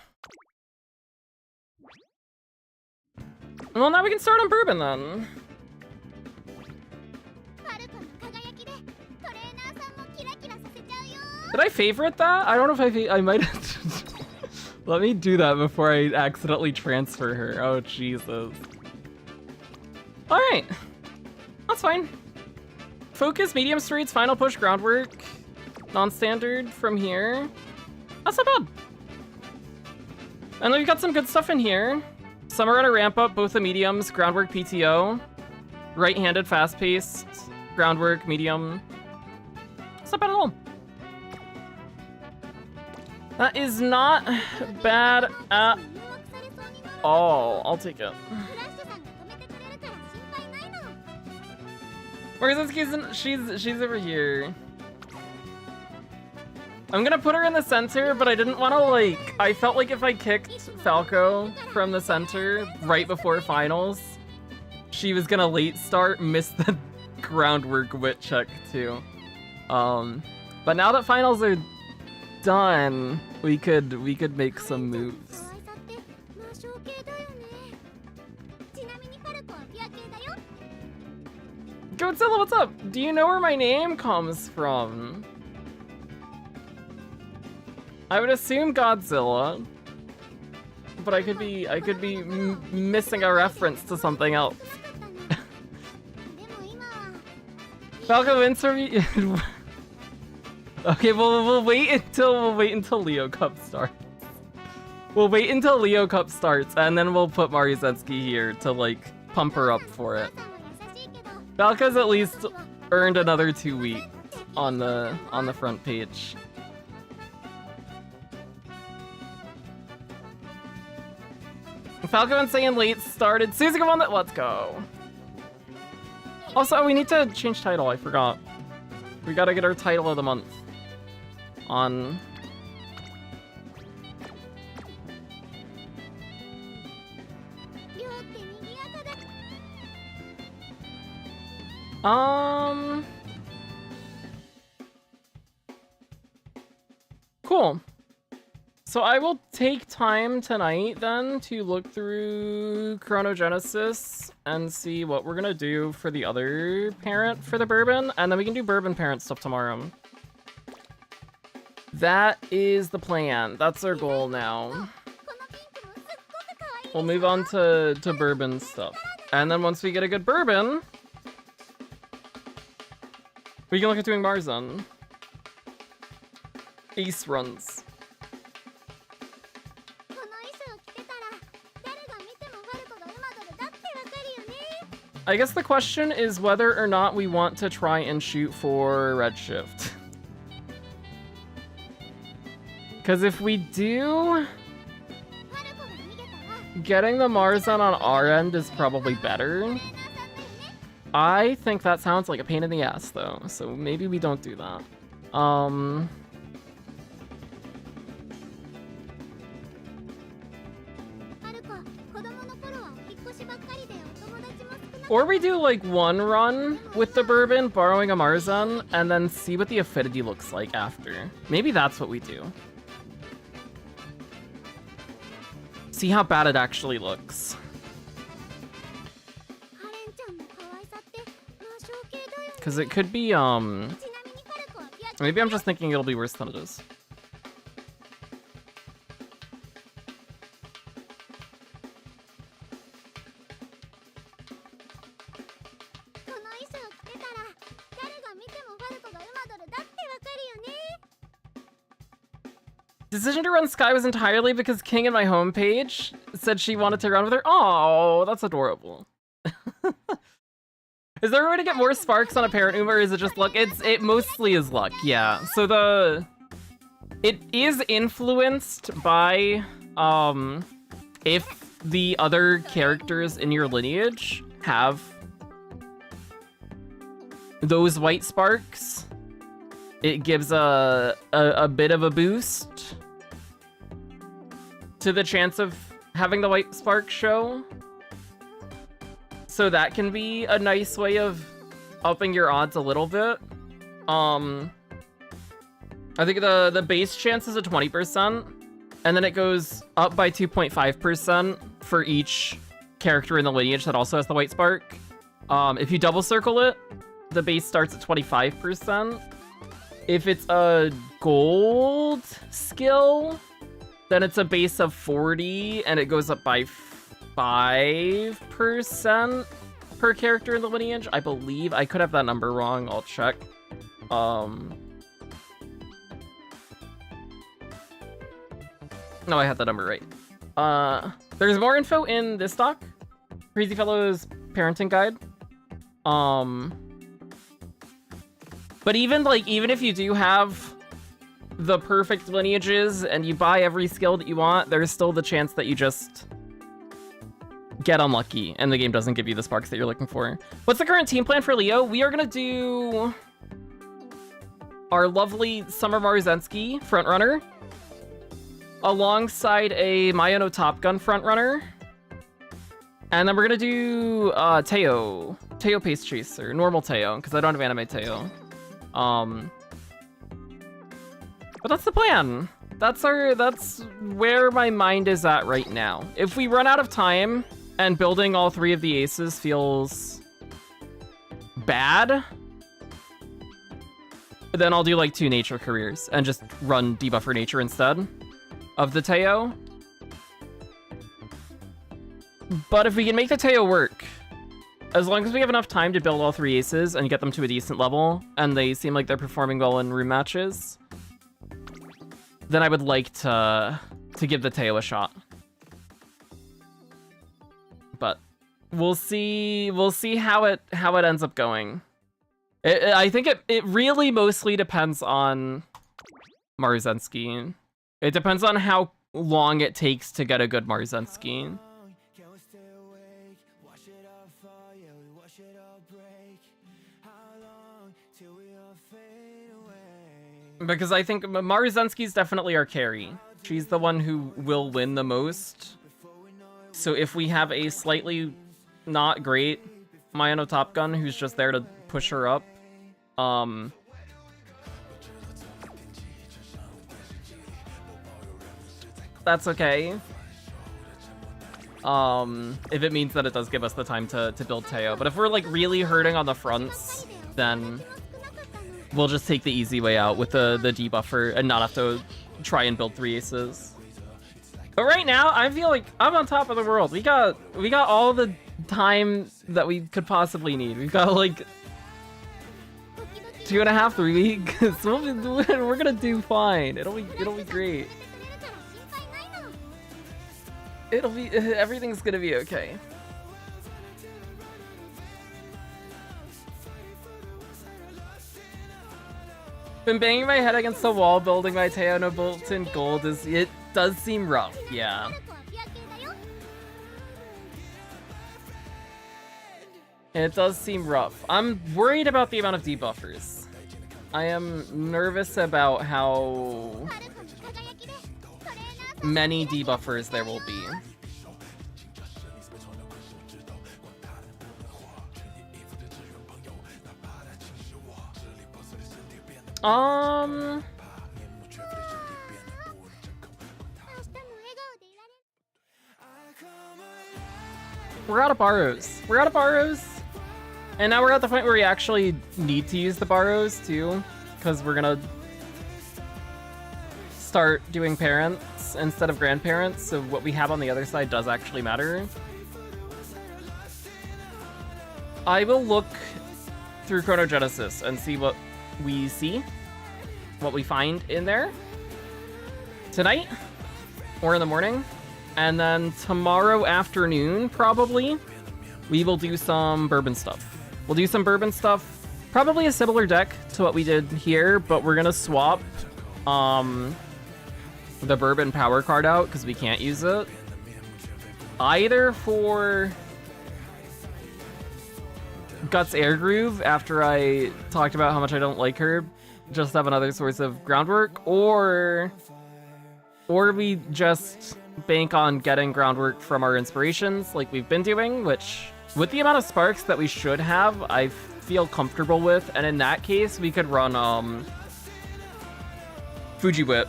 Well, now we can start on Bourbon then. Did I favorite that? I don't know if I might have. Let me do that before I accidentally transfer her. Oh, Jesus. Alright. That's fine. Focus, medium streets, final push, groundwork. Non-standard from here. That's not bad. And then we've got some good stuff in here. Summer on a ramp up, both the mediums, groundwork, PTO. Right-handed, fast-paced, groundwork, medium. It's not bad at all. That is not bad at all. I'll take it. She's over here. I'm gonna put her in the center, but I didn't want to, like... I felt like if I kicked Falco from the center right before finals, she was gonna late start, miss the groundwork wit check, too. But now that finals are done, we could make some moves. Godzilla, what's up? Do you know where my name comes from? I would assume Godzilla, but I could be missing a reference to something else. Falco wins for me. Okay, we'll wait until Leo Cup starts. We'll wait until Leo Cup starts, and then we'll put Maruzensky here to, like, pump her up for it. Falco's at least earned another 2 weeks on the front page. Falco Insane late started. Susie, come on, let's go. Also, we need to change title. I forgot. We gotta get our title of the month on. Cool. So I will take time tonight then to look through Chronogenesis and see what we're gonna do for the other parent for the bourbon, and then we can do bourbon parent stuff tomorrow. That is the plan. That's our goal now. We'll move on to bourbon stuff. And then once we get a good bourbon, we can look at doing Marzan. Ace runs. I guess the question is whether or not we want to try and shoot for Redshift. Because if we do, getting the Marzan on our end is probably better. I think that sounds like a pain in the ass, though, so maybe we don't do that. Or we do, like, one run with the bourbon, borrowing a Marzan, and then see what the affinity looks like after. Maybe that's what we do. See how bad it actually looks. Because it could be, maybe I'm just thinking it'll be worse than it is. Decision to run Sky was entirely because King in my homepage said she wanted to run with her. Oh, that's adorable. Is there a way to get more sparks on a parent Uma, or is it just luck? It mostly is luck, yeah. So it is influenced by if the other characters in your lineage have those white sparks. It gives a bit of a boost to the chance of having the white spark show. So that can be a nice way of upping your odds a little bit. I think the base chance is a 20%, and then it goes up by 2.5% for each character in the lineage that also has the white spark. If you double circle it, the base starts at 25%. If it's a gold skill, then it's a base of 40, and it goes up by 5% per character in the lineage, I believe. I could have that number wrong. I'll check. No, I had that number right. There's more info in this doc, Crazy Fellow's parenting guide. But even if you do have the perfect lineages and you buy every skill that you want, there's still the chance that you just get unlucky and the game doesn't give you the sparks that you're looking for. What's the current team plan for Leo? We are gonna do our lovely Summer Maruzensky frontrunner alongside a Mayano Top Gun frontrunner. And then we're gonna do Teo Pace Chaser, normal Teo, because I don't have anime Teo. But that's the plan. That's where my mind is at right now. If we run out of time and building all 3 of the aces feels bad, then I'll do like 2 nature careers and just run debuffer nature instead of the Teo. But if we can make the Teo work, as long as we have enough time to build all 3 aces and get them to a decent level, and they seem like they're performing well in room matches, then I would like to give the Teo a shot. But we'll see how it ends up going. I think it really mostly depends on Maruzensky. It depends on how long it takes to get a good Maruzensky. Because I think Maruzensky's definitely our carry. She's the one who will win the most. So if we have a slightly not great Mayano Top Gun who's just there to push her up, that's okay. If it means that it does give us the time to build Teo. But if we're like really hurting on the fronts, then we'll just take the easy way out with the debuffer and not have to try and build 3 aces. But right now, I feel like I'm on top of the world. We got all the time that we could possibly need. We've got like 2.5, 3 weeks. We're gonna do fine. It'll be great. Everything's gonna be okay. Been banging my head against the wall building my Teo no Bolton Gold it does seem rough, yeah. It does seem rough. I'm worried about the amount of debuffers. I am nervous about how many debuffers there will be. We're out of borrows. We're out of borrows. And now we're at the point where we actually need to use the borrows too, because we're gonna start doing parents instead of grandparents, so what we have on the other side does actually matter. I will look through Chronogenesis and see what we see, what we find in there tonight or in the morning, and then tomorrow afternoon probably we will do some bourbon stuff. We'll do some bourbon stuff, probably a similar deck to what we did here, but we're gonna swap the bourbon power card out because we can't use it either for Guts Air Groove after I talked about how much I don't like her, just have another source of groundwork, or we just bank on getting groundwork from our inspirations like we've been doing, which with the amount of sparks that we should have, I feel comfortable with, and in that case we could run Fuji Whip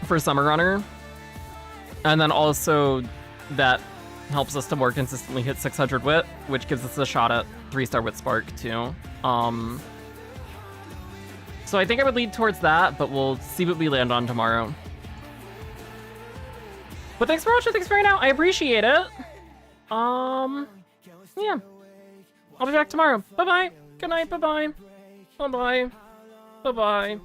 for Summer Runner, and then also that helps us to more consistently hit 600 wit, which gives us a shot at 3-star wit spark too. So I think I would lead towards that, but we'll see what we land on tomorrow. But thanks for watching, thanks for hanging out, I appreciate it. Yeah, I'll be back tomorrow. Bye bye. Good night. Bye bye. Bye bye. Bye bye.